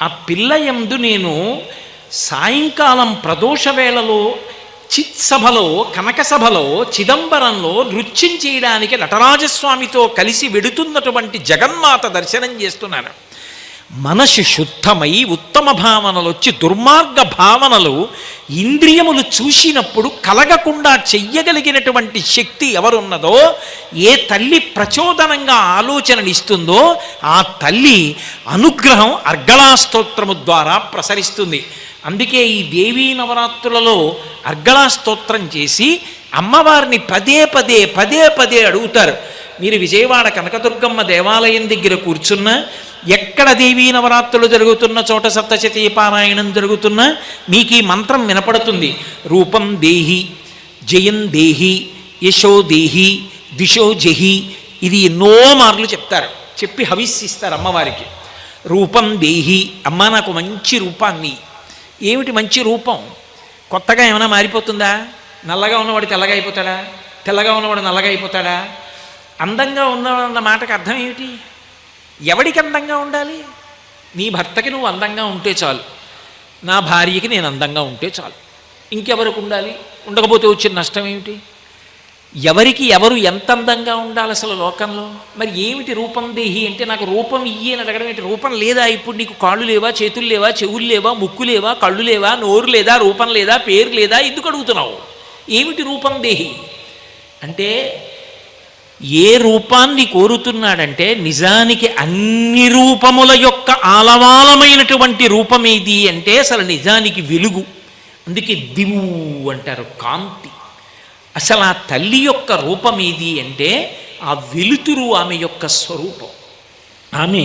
ఆ పిల్ల యందు నేను సాయంకాలం ప్రదోష వేళలో చిత్సభలో కనకసభలో చిదంబరంలో నృత్యం చేయడానికి నటరాజస్వామితో కలిసి వెడుతున్నటువంటి జగన్మాత దర్శనం చేస్తున్నాను. మనసు శుద్ధమై ఉత్తమ భావనలు వచ్చి దుర్మార్గ భావనలు ఇంద్రియములు చూసినప్పుడు కలగకుండా చెయ్యగలిగినటువంటి శక్తి ఎవరున్నదో, ఏ తల్లి ప్రచోదనంగా ఆలోచననిస్తుందో ఆ తల్లి అనుగ్రహం అర్గళా స్తోత్రము ద్వారా ప్రసరిస్తుంది. అందుకే ఈ దేవీ నవరాత్రులలో అర్గళా స్తోత్రం చేసి అమ్మవారిని పదే పదే అడుగుతారు. మీరు విజయవాడ కనకదుర్గమ్మ దేవాలయం దగ్గర కూర్చున్నా, ఎక్కడ దేవీ నవరాత్రులు జరుగుతున్న చోట సప్తశతీ పారాయణం జరుగుతున్నా మీకు ఈ మంత్రం వినపడుతుంది. రూపం దేహి, జయం దేహి, యశో దేహి, దిశో జహి. ఇది ఎన్నో మార్లు చెప్తారు, చెప్పి హవిస్సిస్తారు అమ్మవారికి. రూపం దేహి, అమ్మ నాకు మంచి రూపాన్ని. ఏమిటి మంచి రూపం? కొత్తగా ఏమైనా మారిపోతుందా? నల్లగా ఉన్నవాడు తెల్లగా అయిపోతాడా? తెల్లగా ఉన్నవాడు నల్లగా అయిపోతాడా? అందంగా ఉన్నవాడన్న మాటకు అర్థం ఏమిటి? ఎవడికి అందంగా ఉండాలి? నీ భర్తకి నువ్వు అందంగా ఉంటే చాలు, నా భార్యకి నేను అందంగా ఉంటే చాలు. ఇంకెవరికి ఉండాలి? ఉండకపోతే వచ్చిన నష్టం ఏమిటి? ఎవరికి ఎవరు ఎంత అందంగా ఉండాలి అసలు లోకంలో? మరి ఏమిటి రూపం దేహి అంటే నాకు రూపం ఇయ్యి అని అడగడం ఏంటి? రూపం లేదా? ఇప్పుడు నీకు కాళ్ళు లేవా, చేతులు లేవా, చెవులు లేవా, ముక్కు లేవా, కళ్ళు లేవా, నోరు లేదా, రూపం లేదా, పేరు లేదా? ఎందుకు అడుగుతున్నావు? ఏమిటి రూపం దేహి అంటే? ఏ రూపాన్ని కోరుతున్నాడంటే నిజానికి అన్ని రూపముల యొక్క ఆలవాలమైనటువంటి రూపమేది అంటే అసలు నిజానికి వెలుగు. అందుకే దివు అంటారు, కాంతి. అసలు ఆ తల్లి యొక్క రూపమేది అంటే ఆ వెలుతురు ఆమె యొక్క స్వరూపం. ఆమె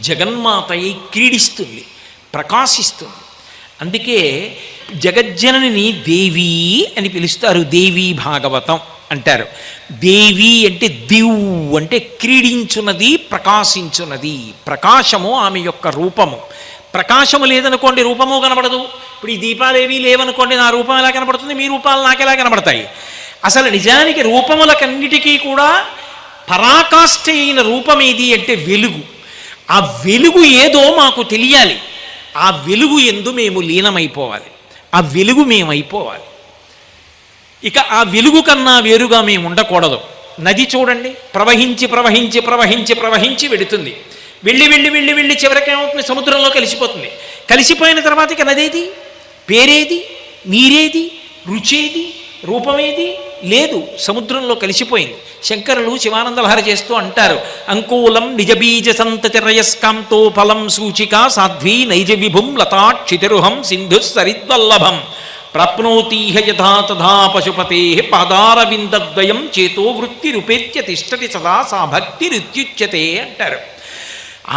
జగన్మాతయి క్రీడిస్తుంది, ప్రకాశిస్తుంది. అందుకే జగజ్జనని దేవీ అని పిలుస్తారు, దేవీ భాగవతం అంటారు. దేవి అంటే దివ్ అంటే క్రీడించున్నది, ప్రకాశించున్నది. ప్రకాశము ఆమె యొక్క రూపము. ప్రకాశము లేదనుకోండి రూపము కనబడదు. ఇప్పుడు ఈ దీపాలేవి లేవనుకోండి, నా రూపం ఎలా కనబడుతుంది? మీ రూపాలు నాకెలా కనబడతాయి? అసలు నిజానికి రూపములకన్నిటికీ కూడా పరాకాష్ఠ అయిన రూపమేది అంటే వెలుగు. ఆ వెలుగు ఏదో మాకు తెలియాలి, ఆ వెలుగు ఎందు మేము లీనమైపోవాలి, ఆ వెలుగు మేమైపోవాలి. ఇక ఆ వెలుగు కన్నా వేరుగా మేము ఉండకూడదు. నది చూడండి, ప్రవహించి ప్రవహించి ప్రవహించి ప్రవహించి వెడుతుంది. వెళ్ళి వెళ్ళి వెళ్ళి వెళ్ళి చివరికేమవుతుంది, సముద్రంలో కలిసిపోతుంది. కలిసిపోయిన తర్వాత ఇక నదేది, పేరేది, నీరేది, రుచేది, రూపమేది లేదు, సముద్రంలో కలిసిపోయింది. శంకరులు శివానందలహరి చేస్తూ అంటారు, అంకూలం నిజబీజ సంతతిరయస్కాంతో ఫలం సూచిక సాధ్వీ నైజ విభుం లతాక్షితిరుహం సింధు సరిద్వల్లభం ప్రాప్నోతీహ యథా తథా పశుపతే పాదారవిందద్వయం చేతో వృత్తిరుపేత్య తిష్టతి సదా సా భక్తిరుత్యుచ్యతే అంటారు.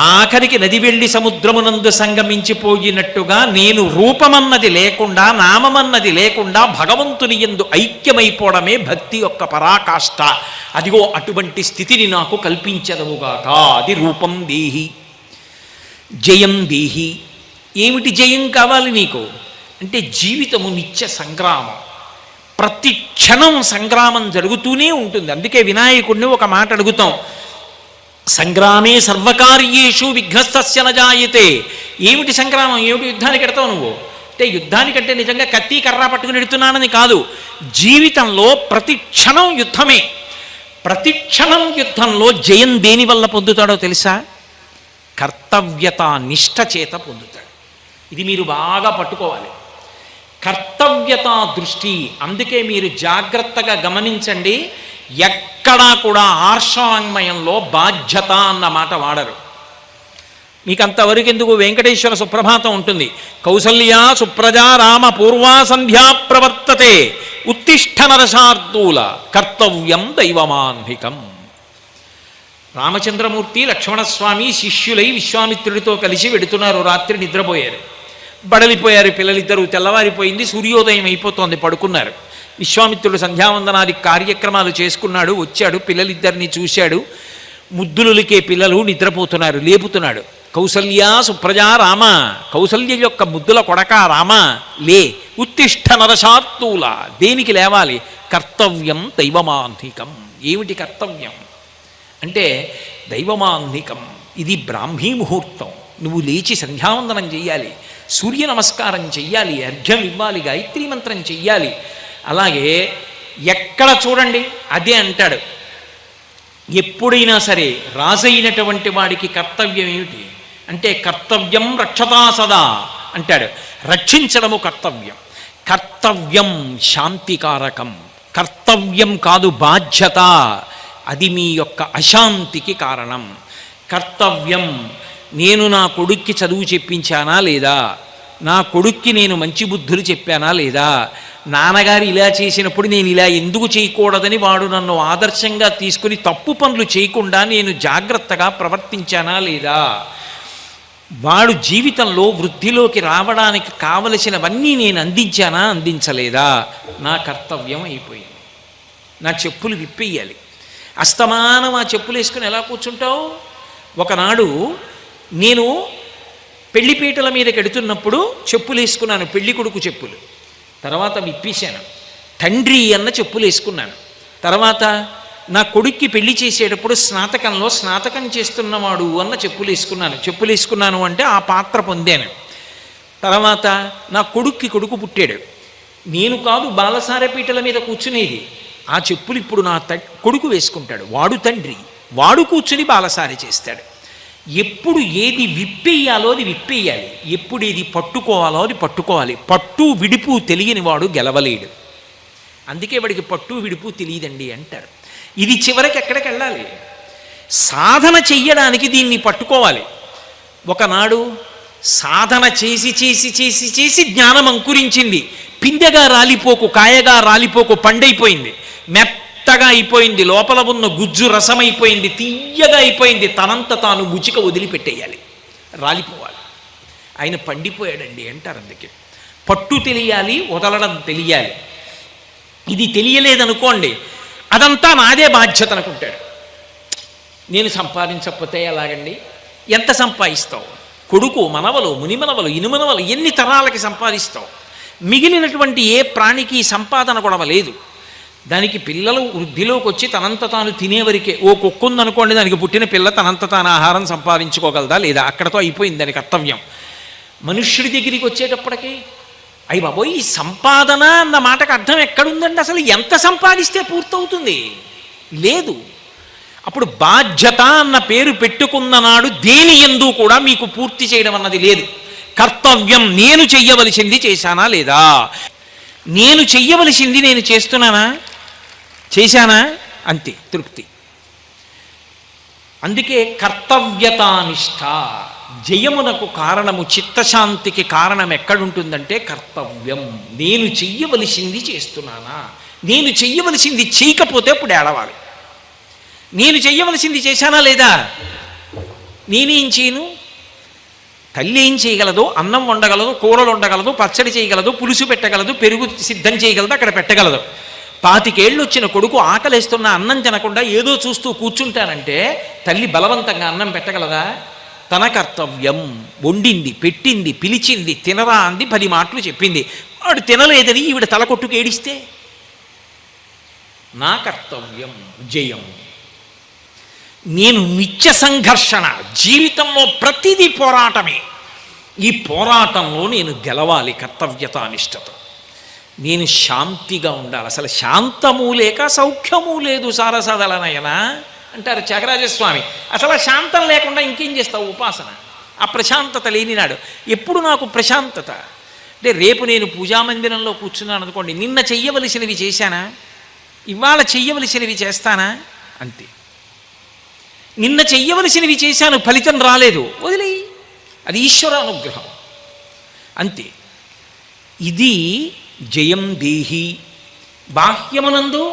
ఆఖరికి నది వెళ్ళి సముద్రమునందు సంగమించిపోయినట్టుగా నేను రూపమన్నది లేకుండా, నామమన్నది లేకుండా భగవంతుని యందు ఐక్యమైపోవడమే భక్తి యొక్క పరాకాష్ఠ. అదిగో అటువంటి స్థితిని నాకు కల్పించదవుగాక. అది రూపం దేహి, జయం దేహి. ఏమిటి జయం కావాలి నీకు అంటే, జీవితము నిత్య సంగ్రామం, ప్రతి క్షణం సంగ్రామం జరుగుతూనే ఉంటుంది. అందుకే వినాయకుడిని ఒక మాట అడుగుతాం, సంగ్రామే సర్వకార్యేషు విఘ్నస్తస్య నజాయతే. ఏమిటి సంగ్రామం, ఏమిటి యుద్ధానికి ఎడతావు నువ్వు అంటే, యుద్ధానికంటే నిజంగా కత్తి కర్ర పట్టుకుని ఎడుతున్నానని కాదు, జీవితంలో ప్రతి క్షణం యుద్ధమే. ప్రతి క్షణం యుద్ధంలో జయం దేనివల్ల పొందుతాడో తెలుసా? కర్తవ్యత నిష్ఠ చేత పొందుతాడు. ఇది మీరు బాగా పట్టుకోవాలి, కర్తవ్యత దృష్టి. అందుకే మీరు జాగ్రత్తగా గమనించండి, ఎక్కడా కూడా ఆర్షవాంగ్మయంలో బాధ్యత అన్న మాట వాడరు. మీకు అంతవరకు ఎందుకు, వెంకటేశ్వర సుప్రభాతం ఉంటుంది, కౌసల్యా సుప్రజా రామ పూర్వా సంధ్యా ప్రవర్తతే ఉత్తిష్ఠ నరశార్దూల కర్తవ్యం దైవమాన్వికం. రామచంద్రమూర్తి లక్ష్మణస్వామి శిష్యులై విశ్వామిత్రుడితో కలిసి వెడుతున్నారు. రాత్రి నిద్రపోయారు, బడలిపోయారు పిల్లలిద్దరూ. తెల్లవారిపోయింది, సూర్యోదయం అయిపోతోంది, పడుకున్నారు. విశ్వామిత్రుడు సంధ్యావందనాది కార్యక్రమాలు చేసుకున్నాడు. వచ్చాడు, పిల్లలిద్దరిని చూశాడు. ముద్దులులికే పిల్లలు నిద్రపోతున్నారు, లేపుతున్నాడు. కౌసల్యా సుప్రజా రామ, కౌసల్య యొక్క ముద్దుల కొడక రామ లే, ఉత్తిష్ఠ నరశార్దూల. దేనికి లేవాలి? కర్తవ్యం దైవమాన్నికం. ఏమిటి కర్తవ్యం అంటే, దైవమాన్నికం. ఇది బ్రాహ్మీ ముహూర్తం, నువ్వు లేచి సంధ్యావందనం చెయ్యాలి, సూర్య నమస్కారం చెయ్యాలి, అర్ఘ్యం ఇవ్వాలి, గాయత్రీ మంత్రం చెయ్యాలి. అలాగే ఎక్కడ చూడండి అదే అంటాడు. ఎప్పుడైనా సరే రాజైనటువంటి వాడికి కర్తవ్యం ఏమిటి అంటే, కర్తవ్యం రక్షతా సదా అంటాడు. రక్షించడము కర్తవ్యం. కర్తవ్యం శాంతికారకం. కర్తవ్యం కాదు బాధ్యత, అది మీ యొక్క అశాంతికి కారణం. కర్తవ్యం, నేను నా కొడుక్కి చదువు చెప్పించానా లేదా, నా కొడుక్కి నేను మంచి బుద్ధులు చెప్పానా లేదా, నాన్నగారు ఇలా చేసినప్పుడు నేను ఇలా ఎందుకు చేయకూడదని వాడు నన్ను ఆదర్శంగా తీసుకుని తప్పు పనులు చేయకుండా నేను జాగ్రత్తగా ప్రవర్తించానా లేదా, వాడు జీవితంలో వృద్ధిలోకి రావడానికి కావలసినవన్నీ నేను అందించానా అందించలేదా, నా కర్తవ్యం అయిపోయింది. నా చెప్పులు విప్పేయాలి. అస్తమానం ఆ చెప్పులు వేసుకుని ఎలా కూర్చుంటావు? ఒకనాడు నేను పెళ్లిపీటల మీదకి ఎడుతున్నప్పుడు చెప్పులు వేసుకున్నాను, పెళ్లి కొడుకు చెప్పులు. తర్వాత విప్పేశాను, తండ్రి అన్న చెప్పులు వేసుకున్నాను. తర్వాత నా కొడుక్కి పెళ్లి చేసేటప్పుడు స్నాతకంలో స్నాతకం చేస్తున్నవాడు అన్న చెప్పులు వేసుకున్నాను. చెప్పులు వేసుకున్నాను అంటే ఆ పాత్ర పొందాను. తర్వాత నా కొడుక్కి కొడుకు పుట్టాడు, నేను కాదు బాలసార పీటల మీద కూర్చునేది, ఆ చెప్పులు ఇప్పుడు నా కొడుకు వేసుకుంటాడు. వాడు తండ్రి, వాడు కూర్చుని బాలసారి చేస్తాడు. ఎప్పుడు ఏది విప్పేయాలో అది విప్పేయాలి, ఎప్పుడు ఏది పట్టుకోవాలో అది పట్టుకోవాలి. పట్టు విడుపు తెలియని వాడు గెలవలేడు. అందుకే వాడికి పట్టు విడుపు తెలియదండి అంటారు. ఇది చివరికి ఎక్కడికి వెళ్ళాలి? సాధన చెయ్యడానికి దీన్ని పట్టుకోవాలి. ఒకనాడు సాధన చేసి చేసి చేసి చేసి జ్ఞానం అంకురించింది. పిందెగా రాలిపోకు, కాయగా రాలిపోకు, పండైపోయింది, మెత్తగా అయిపోయింది, లోపల ఉన్న గుజ్జు రసమైపోయింది, తీయగా అయిపోయింది. తనంత తాను ముచిక వదిలిపెట్టేయాలి, రాలిపోవాలి. ఆయన పండిపోయాడండి అంటారు. అందుకే పట్టు తెలియాలి, వదలడం తెలియాలి. ఇది తెలియలేదనుకోండి, అదంతా నాదే బాధ్యత అనుకుంటాడు. నేను సంపాదించకపోతే ఎలాగండి? ఎంత సంపాదిస్తావు? కొడుకు, మనవలు, మునిమనవలు, ఇనుమనవలు, ఎన్ని తరాలకి సంపాదిస్తావు? మిగిలినటువంటి ఏ ప్రాణికి సంపాదన గొడవ లేదు. దానికి పిల్లలు వృద్ధిలోకి వచ్చి తనంత తాను తినేవరికే. ఓ కుక్క ఉందనుకోండి, దానికి పుట్టిన పిల్ల తనంత తాను ఆహారం సంపాదించుకోగలదా లేదా, అక్కడతో అయిపోయింది దాని కర్తవ్యం. మనుష్యుడి దగ్గరికి వచ్చేటప్పటికి అయ్యి బాబోయ్, ఈ సంపాదన అన్న మాటకు అర్థం ఎక్కడుందండి? అసలు ఎంత సంపాదిస్తే పూర్తవుతుంది? లేదు. అప్పుడు బాధ్యత అన్న పేరు పెట్టుకున్న నాడు దేని యందు కూడా మీకు పూర్తి చేయడం అన్నది లేదు. కర్తవ్యం, నేను చెయ్యవలసింది చేశానా లేదా, నేను చెయ్యవలసింది నేను చేస్తున్నానా, చేశానా, అంతే తృప్తి. అందుకే కర్తవ్యతానిష్ట. జయమునకు కారణము, చిత్తశాంతికి కారణం ఎక్కడుంటుందంటే కర్తవ్యం. నేను చెయ్యవలసింది చేస్తున్నానా, నేను చెయ్యవలసింది చేయకపోతే అప్పుడు ఏడవాలి. నేను చెయ్యవలసింది చేశానా లేదా? నేనేం చేయను? తల్లి ఏం చేయగలదు? అన్నం వండగలదు, కూరలు వండగలదు, పచ్చడి చేయగలదు, పులుసు పెట్టగలదు, పెరుగు సిద్ధం చేయగలదు, అక్కడ పెట్టగలదు. 25 ఏళ్ళు వచ్చిన కొడుకు ఆకలేస్తున్న అన్నం తినకుండా ఏదో చూస్తూ కూర్చుంటానంటే తల్లి బలవంతంగా అన్నం పెట్టగలదా? తన కర్తవ్యం. వండింది, పెట్టింది, పిలిచింది, తినరా అంది, 10 మాటలు చెప్పింది. వాడు తినలేదని ఈవిడ తలకొట్టుకు ఏడిస్తే నా కర్తవ్యం జయం. నేను నిత్య సంఘర్షణ, జీవితంలో ప్రతిదీ పోరాటమే. ఈ పోరాటంలో నేను గెలవాలి కర్తవ్యతానిష్టతో. నేను శాంతిగా ఉండాలి. అసలు శాంతము లేక సౌఖ్యము లేదు సారసదలనయన అంటారు త్యాగరాజస్వామి. అసలు ఆ శాంతం లేకుండా ఇంకేం చేస్తావు ఉపాసన? ఆ ప్రశాంతత లేనినాడు ఎప్పుడు నాకు ప్రశాంతత అంటే, రేపు నేను పూజామందిరంలో కూర్చున్నాను అనుకోండి, నిన్న చెయ్యవలసినవి చేశానా, ఇవాళ చెయ్యవలసినవి చేస్తానా, అంతే. నిన్న చెయ్యవలసినవి చేశాను, ఫలితం రాలేదు, వదిలేయి, అది ఈశ్వర అనుగ్రహం, అంతే. ఇది జయం దేహి. బాహ్యమునందు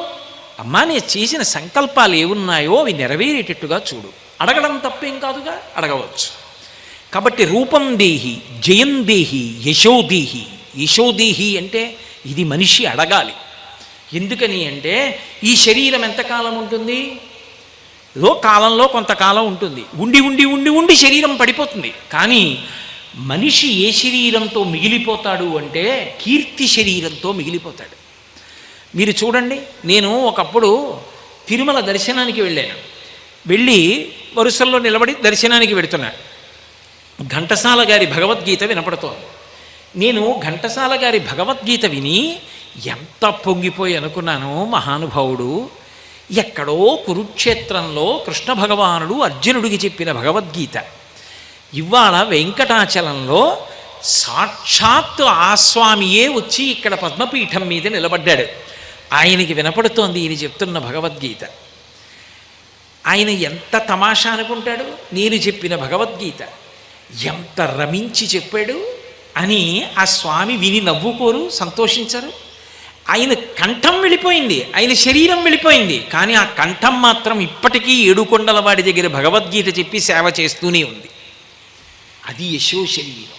అమ్మా నేను చేసిన సంకల్పాలు ఏమున్నాయో అవి నెరవేరేటట్టుగా చూడు. అడగడం తప్పేం కాదుగా, అడగవచ్చు. కాబట్టి రూపం దేహి, జయం దేహి, యశోదేహి. యశోదేహి అంటే ఇది మనిషి అడగాలి. ఎందుకని అంటే ఈ శరీరం ఎంతకాలం ఉంటుంది? ఏదో కాలంలో కొంతకాలం ఉంటుంది. ఉండి ఉండి ఉండి ఉండి శరీరం పడిపోతుంది. కానీ మనిషి ఏ శరీరంతో మిగిలిపోతాడు అంటే కీర్తి శరీరంతో మిగిలిపోతాడు. మీరు చూడండి, నేను ఒకప్పుడు తిరుమల దర్శనానికి వెళ్ళాను. వెళ్ళి వరుసల్లో నిలబడి దర్శనానికి వెడుతున్నాను. ఘంటసాల గారి భగవద్గీత వినపడుతోంది. నేను ఘంటసాల గారి భగవద్గీత విని ఎంత పొంగిపోయి అనుకున్నాను, మహానుభావుడు ఎక్కడో కురుక్షేత్రంలో కృష్ణ భగవానుడు అర్జునుడికి చెప్పిన భగవద్గీత ఇవాళ వెంకటాచలంలో సాక్షాత్తు ఆ స్వామియే వచ్చి ఇక్కడ పద్మపీఠం మీద నిలబడ్డాడు. ఆయనకి వినపడుతోంది ఈయన చెప్తున్న భగవద్గీత. ఆయన ఎంత తమాషా అనుకుంటాడు, నేను చెప్పిన భగవద్గీత ఎంత రమించి చెప్పాడు అని ఆ స్వామి విని నవ్వుకోరు, సంతోషించరు? ఆయన కంఠం వెళ్ళిపోయింది, ఆయన శరీరం వెళ్ళిపోయింది, కానీ ఆ కంఠం మాత్రం ఇప్పటికీ ఏడుకొండల వాడి దగ్గర భగవద్గీత చెప్పి సేవ చేస్తూనే ఉంది. అది యశో శరీరం.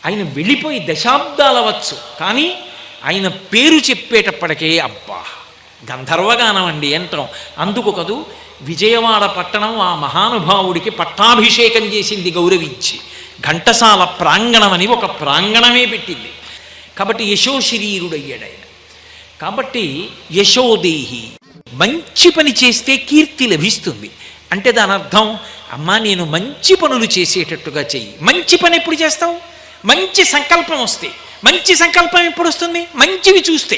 ఆయన వెళ్ళిపోయి దశాబ్దాలవచ్చు, కానీ ఆయన పేరు చెప్పేటప్పటికే అబ్బా గంధర్వగానం అండి అంటాం. అందుకు కదూ విజయవాడ పట్టణం ఆ మహానుభావుడికి పట్టాభిషేకం చేసింది గౌరవించి. ఘంటసాల ప్రాంగణం అని ఒక ప్రాంగణమే పెట్టింది. కాబట్టి యశో శరీరుడయ్యాడు ఆయన. కాబట్టి యశోదేహి, మంచి పని చేస్తే కీర్తి లభిస్తుంది అంటే దాని అర్థం, అమ్మా నేను మంచి పనులు చేసేటట్టుగా చెయ్యి. మంచి పని ఎప్పుడు చేస్తావు? మంచి సంకల్పం వస్తే. మంచి సంకల్పం ఎప్పుడు వస్తుంది? మంచివి చూస్తే,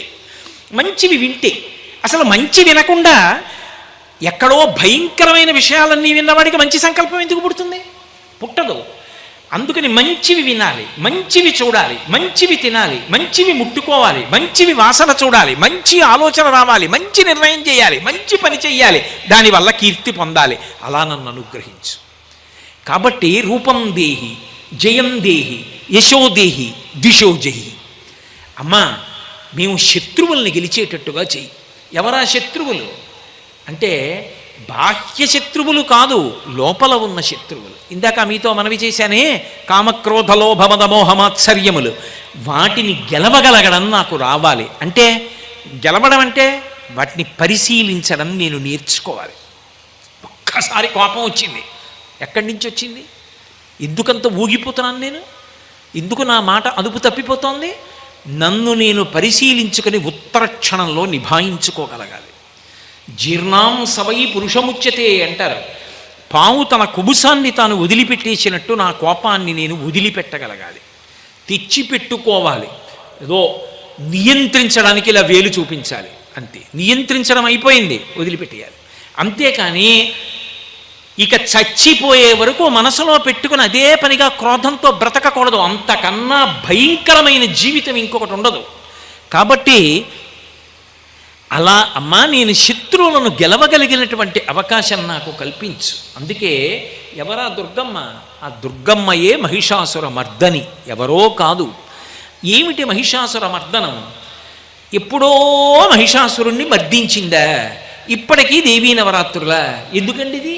మంచివి వింటే. అసలు మంచి వినకుండా ఎక్కడో భయంకరమైన విషయాలన్నీ విన్నవాడికి మంచి సంకల్పం ఎందుకు పుడుతుంది? పుట్టదు. అందుకని మంచివి వినాలి, మంచివి చూడాలి, మంచివి తినాలి, మంచివి ముట్టుకోవాలి, మంచివి వాసన చూడాలి, మంచి ఆలోచన రావాలి, మంచి నిర్ణయం చేయాలి, మంచి పని చేయాలి, దానివల్ల కీర్తి పొందాలి. అలా నన్ను అనుగ్రహించు. కాబట్టి రూపం దేహి, జయం దేహి, యశోదేహి, దిశోజహి. అమ్మా మేము శత్రువుల్ని గెలిచేటట్టుగా చెయ్యి. ఎవరా శత్రువులు అంటే బాహ్య శత్రువులు కాదు, లోపల ఉన్న శత్రువులు. ఇందాక మీతో మనవి చేశానే, కామక్రోధ లోభ మద మోహ మాత్సర్యములు. వాటిని గెలవగలగడం నాకు రావాలి. అంటే గెలవడం అంటే వాటిని పరిశీలించడం నేను నేర్చుకోవాలి. ఒక్కసారి కోపం వచ్చింది, ఎక్కడి నుంచి వచ్చింది? ఎందుకంత ఊగిపోతున్నాను నేను? ఎందుకు నా మాట అదుపు తప్పిపోతోంది? నన్ను నేను పరిశీలించుకొని ఉత్తర క్షణంలో నిభాయించుకోగలగాలి. జీర్ణాం సవై పురుషముచ్యతే అంటారు. పాము తన కుబుసాన్ని తాను వదిలిపెట్టేసినట్టు నా కోపాన్ని నేను వదిలిపెట్టగలగాలి, తెచ్చిపెట్టుకోవాలి. ఏదో నియంత్రించడానికి ఇలా వేలు చూపించాలి అంతే. నియంత్రించడం అయిపోయింది, వదిలిపెట్టేయాలి. అంతేకాని ఇక చచ్చిపోయే వరకు మనసులో పెట్టుకుని అదే పనిగా క్రోధంతో బ్రతకకూడదు. అంతకన్నా భయంకరమైన జీవితం ఇంకొకటి ఉండదు. కాబట్టి అలా అమ్మా నేను శత్రువులను గెలవగలిగినటువంటి అవకాశం నాకు కల్పించు. అందుకే ఎవరా దుర్గమ్మ? ఆ దుర్గమ్మయే మహిషాసుర మర్దని, ఎవరో కాదు. ఏమిటి మహిషాసుర మర్దనం? ఎప్పుడో మహిషాసురుణ్ణి మర్దించిందా? ఇప్పటికీ దేవీ నవరాత్రులా? ఎందుకండి ఇది?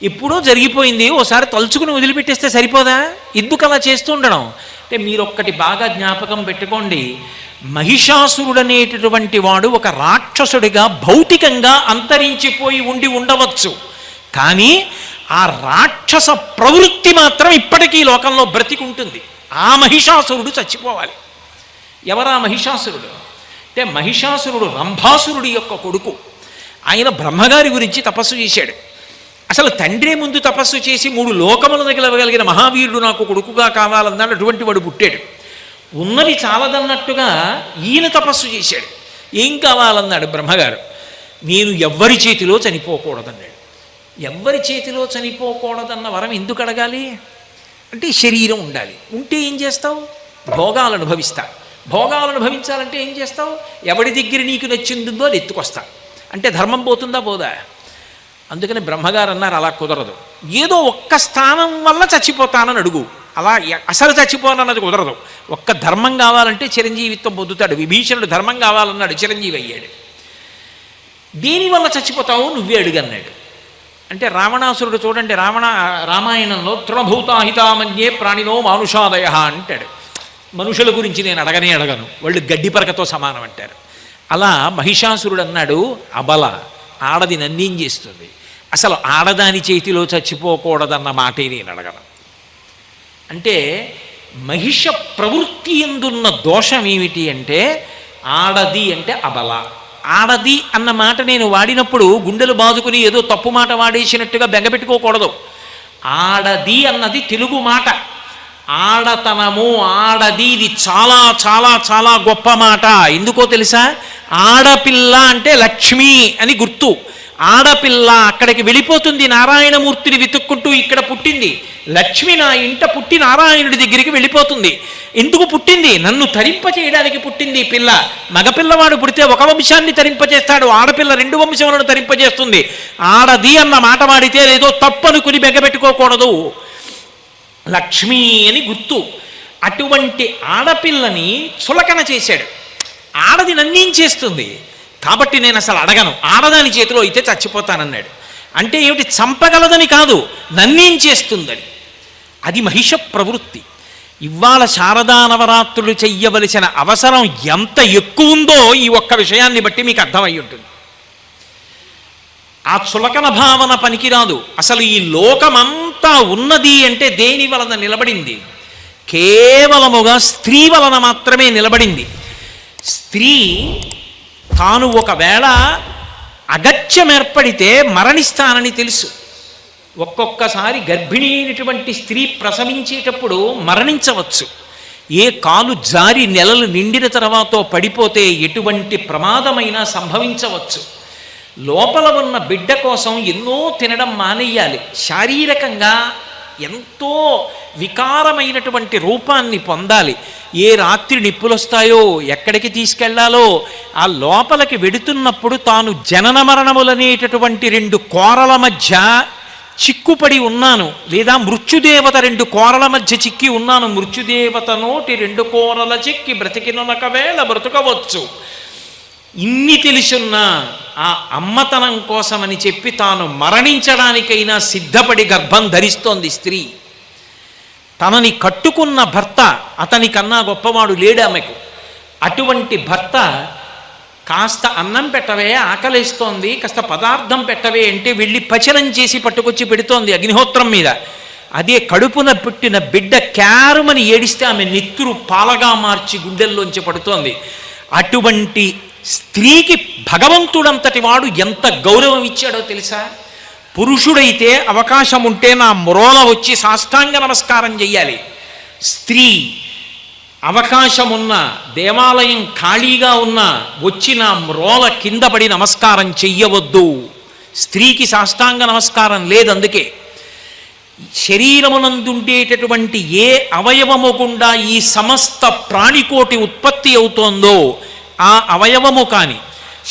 ఎప్పుడో జరిగిపోయింది, ఓసారి తలుచుకుని వదిలిపెట్టేస్తే సరిపోదా? ఎందుకు అలా చేస్తూ ఉండడం? అంటే మీరొక్కటి బాగా జ్ఞాపకం పెట్టుకోండి. మహిషాసురుడనేటటువంటి వాడు ఒక రాక్షసుడిగా భౌతికంగా అంతరించిపోయి ఉండవచ్చు, కానీ ఆ రాక్షస ప్రవృత్తి మాత్రం ఇప్పటికీ లోకంలో బ్రతికుంటుంది. ఆ మహిషాసురుడు చచ్చిపోవాలి. ఎవరా మహిషాసురుడు? అంటే మహిషాసురుడు రంభాసురుడి యొక్క కొడుకు. ఆయన బ్రహ్మగారి గురించి తపస్సు చేశాడు. అసలు తండ్రే ముందు తపస్సు చేసి 3 లోకములను గెలవగలిగిన మహావీరుడు నాకు కొడుకుగా కావాలన్నాడు. అటువంటి వాడు పుట్టాడు. ఉన్నది చాలదన్నట్టుగా ఈయన తపస్సు చేశాడు. ఏం కావాలన్నాడు బ్రహ్మగారు? నేను ఎవ్వరి చేతిలో చనిపోకూడదన్నాడు. ఎవ్వరి చేతిలో చనిపోకూడదన్న వరం ఎందుకు అడగాలి? అంటే శరీరం ఉండాలి. ఉంటే ఏం చేస్తావు? భోగాలు అనుభవిస్తా. భోగాలు అనుభవించాలంటే ఏం చేస్తావు? ఎవడి దగ్గర నీకు నచ్చిందో అది ఎత్తుకొస్తా. అంటే ధర్మం పోతుందా? పోదా? అందుకని బ్రహ్మగారు అన్నారు, అలా కుదరదు. ఏదో ఒక్క స్థానం వల్ల చచ్చిపోతానని అడుగు. అలా అసలు చచ్చిపోనన్నది కుదరదు. ఒక్క ధర్మం కావాలంటే చిరంజీవిత్వం పొందుతాడు. విభీషణుడు ధర్మం కావాలన్నాడు, చిరంజీవి అయ్యాడు. దేనివల్ల చచ్చిపోతావు నువ్వే అడుగన్నాడు. అంటే రావణాసురుడు చూడండి, రామాయణంలో తృణభూతాహితామన్యే ప్రాణినో మానుషాదయ అంటాడు. మనుషుల గురించి నేను అడగను, వాళ్ళు గడ్డి పరకతో సమానం అంటారు. అలా మహిషాసురుడు అన్నాడు, అబల ఆడది నన్నేం చేస్తుంది? అసలు ఆడదాని చేతిలో చచ్చిపోకూడదన్న మాటే నేను అడగను. అంటే మహిష ప్రవృత్తి ఎందున్న దోషం ఏమిటి అంటే, ఆడది అంటే అబల. ఆడది అన్న మాట నేను వాడినప్పుడు గుండెలు బాదుకుని ఏదో తప్పు మాట వాడేసినట్టుగా బెంగపెట్టుకోకూడదు. ఆడది అన్నది తెలుగు మాట. ఆడతనము, ఆడది, ఇది చాలా చాలా చాలా గొప్ప మాట. ఎందుకో తెలుసా? ఆడపిల్ల అంటే లక్ష్మి అని గుర్తు. ఆడపిల్ల అక్కడికి వెళ్ళిపోతుంది, నారాయణమూర్తిని వెతుక్కుంటూ ఇక్కడ పుట్టింది. లక్ష్మి నా ఇంట పుట్టి నారాయణుడి దగ్గరికి వెళ్ళిపోతుంది. ఎందుకు పుట్టింది? నన్ను తరింపచేయడానికి పుట్టింది ఈ పిల్ల. మగపిల్లవాడు పుడితే ఒక వంశాన్ని తరింపజేస్తాడు, ఆడపిల్ల 2 వంశములను తరింపజేస్తుంది. ఆడది అన్న మాట వాడితే ఏదో తప్పనుకుని బెంగపెట్టుకోకూడదు. లక్ష్మి అని గుర్తు. అటువంటి ఆడపిల్లని చులకన చేశాడు. ఆడది నన్నేం చేస్తుంది కాబట్టి నేను అసలు అడగను, ఆడదాని చేతిలో అయితే చచ్చిపోతానన్నాడు. అంటే ఏమిటి? చంపగలదని కాదు, నన్నేం చేస్తుందని. అది మహిష ప్రవృత్తి. ఇవాళ శారదా నవరాత్రులు చెయ్యవలసిన అవసరం ఎంత ఎక్కువ ఉందో ఈ ఒక్క విషయాన్ని బట్టి మీకు అర్థమై ఉంటుంది. ఆ చులకన భావన పనికిరాదు. అసలు ఈ లోకమంతా ఉన్నది అంటే దేని వలన నిలబడింది? కేవలముగా స్త్రీ వలన మాత్రమే నిలబడింది. స్త్రీ తాను ఒకవేళ అగత్యం ఏర్పడితే మరణిస్తానని తెలుసు. ఒక్కొక్కసారి గర్భిణీ అయినటువంటి స్త్రీ ప్రసవించేటప్పుడు మరణించవచ్చు. ఏ కాలు జారి నెలలు నిండిన తర్వాత పడిపోతే ఎటువంటి ప్రమాదమైనా సంభవించవచ్చు. లోపల ఉన్న బిడ్డ కోసం ఎన్నో తినడం మానేయాలి. శారీరకంగా ఎంతో వికారమైనటువంటి రూపాన్ని పొందాలి. ఏ రాత్రి నిప్పులొస్తాయో, ఎక్కడికి తీసుకెళ్లాలో, ఆ లోపలికి వెడుతున్నప్పుడు తాను జనన మరణములనేటటువంటి 2 కోరల మధ్య చిక్కుపడి ఉన్నాను, లేదా మృత్యుదేవత 2 కోరల మధ్య చిక్కి ఉన్నాను. మృత్యుదేవత నోటి 2 కోరల చిక్కి బ్రతికినొకవేళ బ్రతుకవచ్చు. ఇన్ని తెలుసున్నా ఆ అమ్మతనం కోసమని చెప్పి తాను మరణించడానికైనా సిద్ధపడి గర్భం ధరిస్తోంది స్త్రీ. తనని కట్టుకున్న భర్త అతని కన్నా గొప్పవాడు లేడు ఆమెకు. అటువంటి భర్త కాస్త అన్నం పెట్టవే, ఆకలిస్తోంది, కాస్త పదార్థం పెట్టవే అంటే వెళ్ళి పచనం చేసి పట్టుకొచ్చి పెడుతోంది అగ్నిహోత్రం మీద. అదే కడుపున పుట్టిన బిడ్డ క్యారుమని ఏడిస్తే ఆమె నెత్తురు పాలగా మార్చి గుండెల్లోంచి పడుతోంది. అటువంటి స్త్రీకి భగవంతుడంతటి వాడు ఎంత గౌరవం ఇచ్చాడో తెలుసా? పురుషుడైతే అవకాశం ఉంటే నా మ్రోల వచ్చి సాష్టాంగ నమస్కారం చెయ్యాలి. స్త్రీ అవకాశం ఉన్నా, దేవాలయం ఖాళీగా ఉన్నా వచ్చి నా మ్రోల కింద పడి నమస్కారం చెయ్యవద్దు. స్త్రీకి సాష్టాంగ నమస్కారం లేదు. అందుకే శరీరమునందుండేటటువంటి ఏ అవయవము గుండా ఈ సమస్త ప్రాణికోటి ఉత్పత్తి అవుతోందో ఆ అవయవము కాని,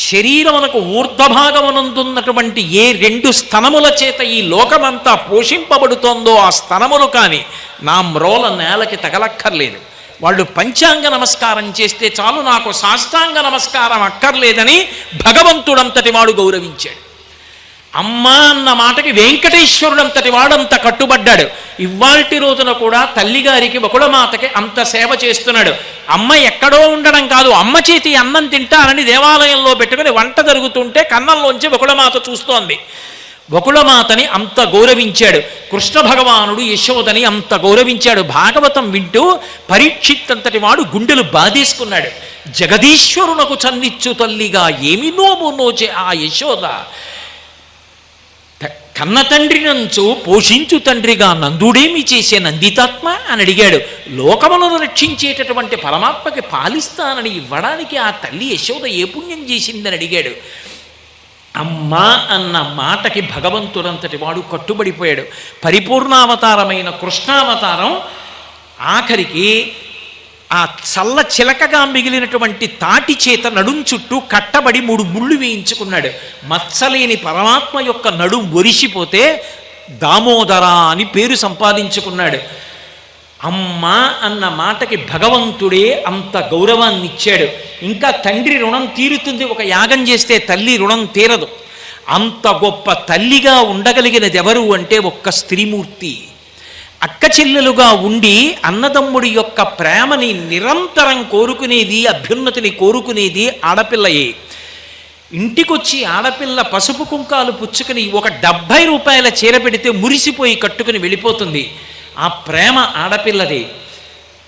శరీరమునకు ఊర్ధ్వభాగమునందున్నటువంటి ఏ 2 స్తనముల చేత ఈ లోకమంతా పోషింపబడుతోందో ఆ స్తనములు కాని నా మ్రోల నేలకి తగలక్కర్లేదు. వాళ్ళు పంచాంగ నమస్కారం చేస్తే చాలు, నాకు సాష్టాంగ నమస్కారం అక్కర్లేదని భగవంతుడంతటి వాడు గౌరవించాడు. అమ్మ అన్న మాటకి వెంకటేశ్వరుడంతటి వాడంత కట్టుబడ్డాడు. ఇవాల్టి రోజున కూడా తల్లిగారికి బకుళమాతకి అంత సేవ చేస్తున్నాడు. అమ్మ ఎక్కడో ఉండడం కాదు, అమ్మ చేతి అన్నం తింటానని దేవాలయంలో పెట్టుకుని వంట జరుగుతుంటే కన్నంలోంచి బకుళమాత చూస్తోంది. బకుళమాతని అంత గౌరవించాడు. కృష్ణ భగవానుడు యశోదని అంత గౌరవించాడు. భాగవతం వింటూ పరీక్షిత్ అంతటి వాడు గుండెలు బాధేసుకున్నాడు. జగదీశ్వరునకు చన్నిచ్చు తల్లిగా ఏమి నోము నోచే ఆ యశోద, కన్న తండ్రి నంచు పోషించు తండ్రిగా నందుడేమి చేసే నందితాత్మ అని అడిగాడు. లోకములను రక్షించేటటువంటి పరమాత్మకి పాలిస్తానని ఇవ్వడానికి ఆ తల్లి యశోద ఏ పుణ్యం చేసిందని అడిగాడు. అమ్మ అన్న మాటకి భగవంతుడంతటి వాడు కట్టుబడిపోయాడు. పరిపూర్ణావతారమైన కృష్ణావతారం ఆఖరికి ఆ చల్ల చిలకగా మిగిలినటువంటి తాటి చేత నడుం చుట్టూ కట్టబడి 3 ముళ్ళు వేయించుకున్నాడు. మత్సలేని పరమాత్మ యొక్క నడుం ఒరిసిపోతే దామోదర అని పేరు సంపాదించుకున్నాడు. అమ్మ అన్న మాటకి భగవంతుడే అంత గౌరవాన్ని ఇచ్చాడు. ఇంకా తండ్రి రుణం తీరుతుంది, ఒక యాగం చేస్తే తల్లి రుణం తీరదు. అంత గొప్ప తల్లిగా ఉండగలిగినది ఎవరు అంటే ఒక్క స్త్రీమూర్తి. అక్క చెల్లెలుగా ఉండి అన్నదమ్ముడి యొక్క ప్రేమని నిరంతరం కోరుకునేది, అభ్యున్నతిని కోరుకునేది ఆడపిల్లయే. ఇంటికొచ్చి ఆడపిల్ల పసుపు కుంకాలు పుచ్చుకుని ఒక 70 రూపాయల చీర పెడితే మురిసిపోయి కట్టుకుని వెళ్ళిపోతుంది. ఆ ప్రేమ ఆడపిల్లదే.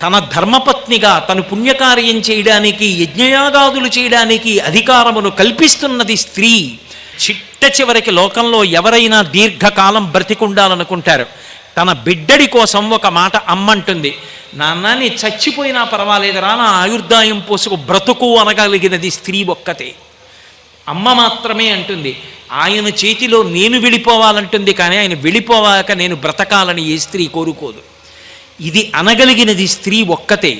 తన ధర్మపత్నిగా తను పుణ్యకార్యం చేయడానికి, యజ్ఞయాగాదులు చేయడానికి అధికారమును కల్పిస్తున్నది స్త్రీ. చిట్ట చివరికి లోకంలో ఎవరైనా దీర్ఘకాలం బ్రతికుండాలనుకుంటారు. తన బిడ్డడి కోసం ఒక మాట అమ్మంటుంది, నాన్న నీ చచ్చిపోయినా పర్వాలేదురా, నా ఆయుర్దాయం పోసుకు బ్రతుకు అనగలిగినది స్త్రీ ఒక్కతే. అమ్మ మాత్రమే అంటుంది. ఆయన చేతిలో నేను వెళ్ళిపోవాలంటుంది, కానీ ఆయన వెళ్ళిపోవాక నేను బ్రతకాలని ఏ స్త్రీ కోరుకోదు. ఇది అనగలిగినది స్త్రీ ఒక్కతే.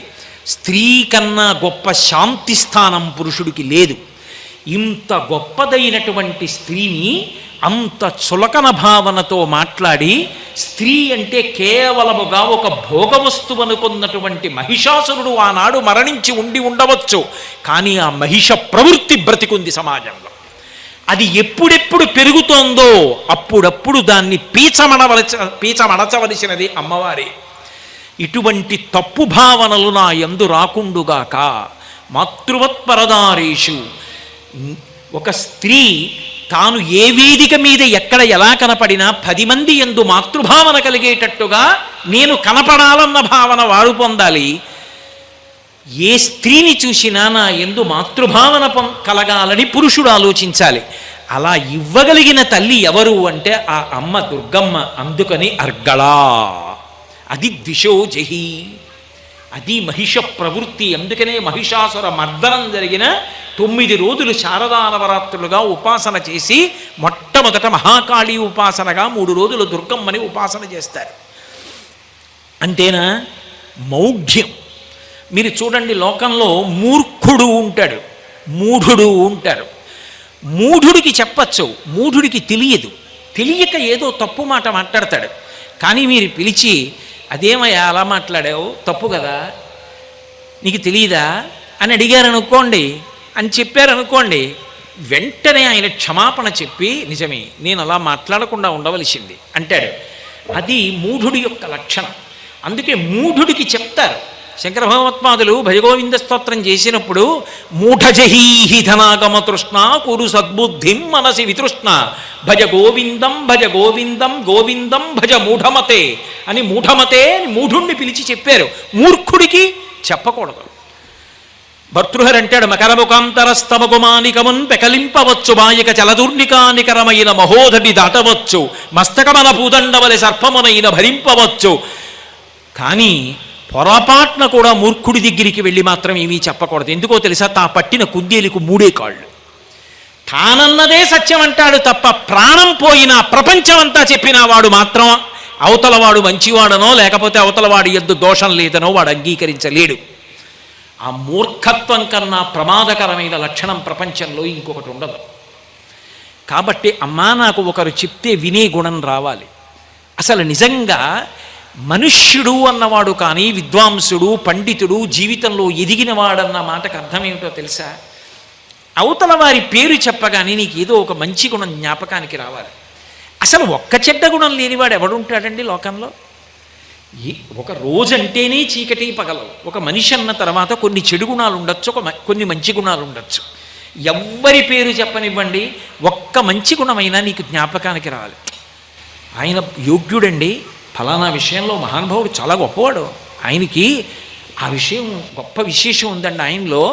స్త్రీ కన్నా గొప్ప శాంతి స్థానం పురుషుడికి లేదు. ఇంత గొప్పదైనటువంటి స్త్రీని అంత చులకన భావనతో మాట్లాడి, స్త్రీ అంటే కేవలముగా ఒక భోగ వస్తువు అనుకున్నటువంటి మహిషాసురుడు ఆనాడు మరణించి ఉండవచ్చు, కానీ ఆ మహిష ప్రవృత్తి బ్రతికుంది సమాజంలో. అది ఎప్పుడెప్పుడు పెరుగుతోందో అప్పుడప్పుడు దాన్ని పీచమడచవలసినది అమ్మవారే. ఇటువంటి తప్పు భావనలు నా యందు రాకుండుగాక. మాతృవత్పరదారేషు, ఒక స్త్రీ తాను ఏ వేదిక మీద ఎక్కడ ఎలా కనపడినా 10 మంది యందు మాతృభావన కలిగేటట్టుగా నేను కనపడాలన్న భావన వారు పొందాలి. ఏ స్త్రీని చూసినా నా యందు మాతృభావన కలగాలని పురుషుడు ఆలోచించాలి. అలా ఇవ్వగలిగిన తల్లి ఎవరు అంటే ఆ అమ్మ దుర్గమ్మ. అందుకని అర్గళా, అది ద్విషోజహి, అది మహిష ప్రవృత్తి. అందుకనే మహిషాసుర మర్దనం జరిగిన 9 రోజులు శారదా నవరాత్రులుగా ఉపాసన చేసి మొట్టమొదట మహాకాళీ ఉపాసనగా 3 రోజులు దుర్గమ్మని ఉపాసన చేస్తారు. అంతేనా? మౌఢ్యం. మీరు చూడండి, లోకంలో మూర్ఖుడు ఉంటాడు, మూఢుడు ఉంటారు. మూఢుడికి చెప్పచ్చు, మూఢుడికి తెలియదు. తెలియక ఏదో తప్పు మాట మాట్లాడతాడు. కానీ మీరు పిలిచి, అదేమయ్యా అలా మాట్లాడావు, తప్పు కదా, నీకు తెలియదా అని అడిగారనుకోండి, అని చెప్పారనుకోండి, వెంటనే ఆయన క్షమాపణ చెప్పి, నిజమే నేను అలా మాట్లాడకుండా ఉండవలసింది అంటాడు. అది మూఢుడి యొక్క లక్షణం. అందుకే మూఢుడికి చెప్తారు, శంకర భగవత్పాదులు భజగోవింద స్తోత్రం చేసినప్పుడు మూఢజహీహి ధనాగమ తృష్ణ కురు సద్బుద్ధిం మనసి వితృష్ణ భజ గోవిందం భజ గోవిందం గోవిందం భజ మూఢమతే అని మూఢమతే అని మూఢుణ్ణి పిలిచి చెప్పారు. మూర్ఖుడికి చెప్పకూడదు. భర్తృహరి అంటాడు, మకరముకాంతరస్తమగుమానికమున్ పెకలింపవచ్చు మాయక చలదుర్నికానికరమైన మహోధటి దాటవచ్చు మస్తకమన భూదండవలి సర్పమునైన భరింపవచ్చు. కానీ పొరపాటున కూడా మూర్ఖుడి దగ్గరికి వెళ్ళి మాత్రం ఏమీ చెప్పకూడదు. ఎందుకో తెలుసా? తా పట్టిన కుందేలుకు మూడే కాళ్ళు. తానన్నదే సత్యం అంటాడు తప్ప ప్రాణం పోయినా ప్రపంచం అంతా చెప్పినా వాడు మాత్రం అవతలవాడు మంచివాడనో లేకపోతే అవతలవాడి యందు దోషం లేదనో వాడు అంగీకరించలేడు. ఆ మూర్ఖత్వం కన్నా ప్రమాదకరమైన లక్షణం ప్రపంచంలో ఇంకొకటి ఉండదు. కాబట్టి అమ్మా నాకు ఒకరు చెప్తే వినే గుణం రావాలి. అసలు నిజంగా మనుష్యుడు అన్నవాడు కానీ విద్వాంసుడు పండితుడు జీవితంలో ఎదిగినవాడన్న మాటకు అర్థం ఏమిటో తెలుసా? అవతల వారి పేరు చెప్పగానే నీకు ఏదో ఒక మంచి గుణం జ్ఞాపకానికి రావాలి. అసలు ఒక్క చెడ్డ గుణం లేనివాడు ఎవడుంటాడండి లోకంలో? ఒక రోజంటేనే చీకటి పగలవు. ఒక మనిషి అన్న తర్వాత కొన్ని చెడు గుణాలు ఉండొచ్చు, కొన్ని మంచి గుణాలు ఉండొచ్చు. ఎవ్వరి పేరు చెప్పనివ్వండి, ఒక్క మంచి గుణమైనా నీకు జ్ఞాపకానికి రావాలి. ఆయన యోగ్యుడండి, ఫలానా విషయంలో మహానుభావుడు చాలా గొప్పవాడు, ఆయనకి ఆ విషయం గొప్ప విశేషం ఉందండి, ఆయనలో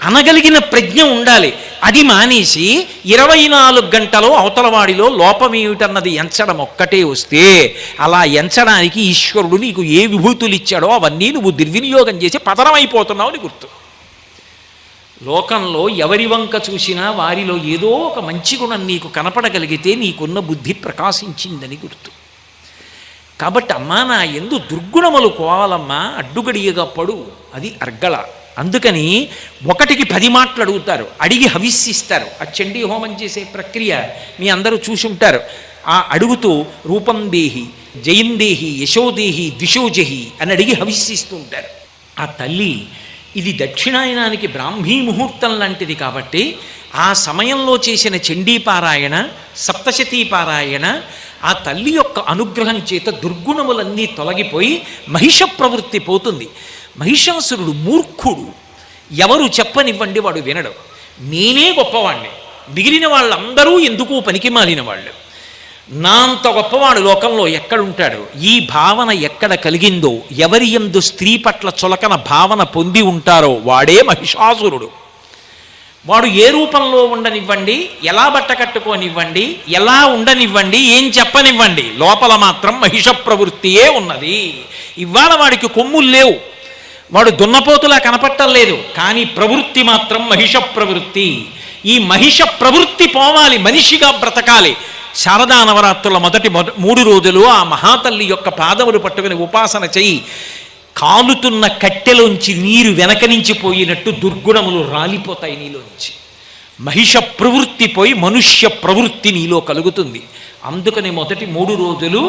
అనగలిగిన ప్రజ్ఞ ఉండాలి. అది మానేసి 24 గంటలో అవతలవాడిలో లోపమేమిటన్నది ఎంచడం ఒక్కటే వస్తే, అలా ఎంచడానికి ఈశ్వరుడు నీకు ఏ విభూతులు ఇచ్చాడో అవన్నీ నువ్వు దుర్వినియోగం చేసి పతనమైపోతున్నావు అని గుర్తు. లోకంలో ఎవరి వంక చూసినా వారిలో ఏదో ఒక మంచి గుణం నీకు కనపడగలిగితే నీకున్న బుద్ధి ప్రకాశించిందని గుర్తు. కాబట్టి అమ్మా నా యందు దుర్గుణములు కోవాలమ్మా, అడ్డుగడియగా పడు, అది అర్గళ. అందుకని 1కి 10 మాటలు అడుగుతారు, అడిగి హవిస్సిస్తారు. ఆ చండీ హోమం చేసే ప్రక్రియ మీ అందరూ చూసి ఉంటారు. ఆ అడుగుతూ రూపం దేహి, జయం దేహి, యశోదేహి, ద్విషోజహి అని అడిగి హవిస్సిస్తూ ఉంటారు. ఆ తల్లి ఇది దక్షిణాయనానికి బ్రాహ్మీ ముహూర్తం లాంటిది కాబట్టి ఆ సమయంలో చేసిన చండీపారాయణ, సప్తశతీపారాయణ ఆ తల్లి యొక్క అనుగ్రహం చేత దుర్గుణములన్నీ తొలగిపోయి మహిష ప్రవృత్తి పోతుంది. మహిషాసురుడు మూర్ఖుడు, ఎవరు చెప్పనివ్వండి వాడు వినడు. నేనే గొప్పవాణ్ణి, మిగిలిన వాళ్ళందరూ ఎందుకు పనికి మాలిన వాళ్ళు, నా అంత గొప్పవాడు లోకంలో ఎక్కడుంటాడు? ఈ భావన ఎక్కడ కలిగిందో, ఎవరి యందు స్త్రీ పట్ల చులకన భావన పొంది ఉంటారో వాడే మహిషాసురుడు. వాడు ఏ రూపంలో ఉండనివ్వండి, ఎలా బట్ట కట్టుకోనివ్వండి, ఎలా ఉండనివ్వండి, ఏం చెప్పనివ్వండి, లోపల మాత్రం మహిష ప్రవృత్తియే ఉన్నది. ఇవాళ వాడికి కొమ్ములు లేవు, వాడు దున్నపోతులా కనపట్టం లేదు, కానీ ప్రవృత్తి మాత్రం మహిష ప్రవృత్తి. ఈ మహిష ప్రవృత్తి పోవాలి, మనిషిగా బ్రతకాలి. శారదా నవరాత్రుల మొదటి 3 రోజులు ఆ మహాతల్లి యొక్క పాదములు పట్టుకుని ఉపాసన చెయ్యి. కాలుతున్న కట్టెలోంచి నీరు వెనక నుంచి పోయినట్టు దుర్గుణములు రాలిపోతాయి నీలోంచి. మహిష ప్రవృత్తి పోయి మనుష్య ప్రవృత్తి నీలో కలుగుతుంది. అందుకని మొదటి 3 రోజులు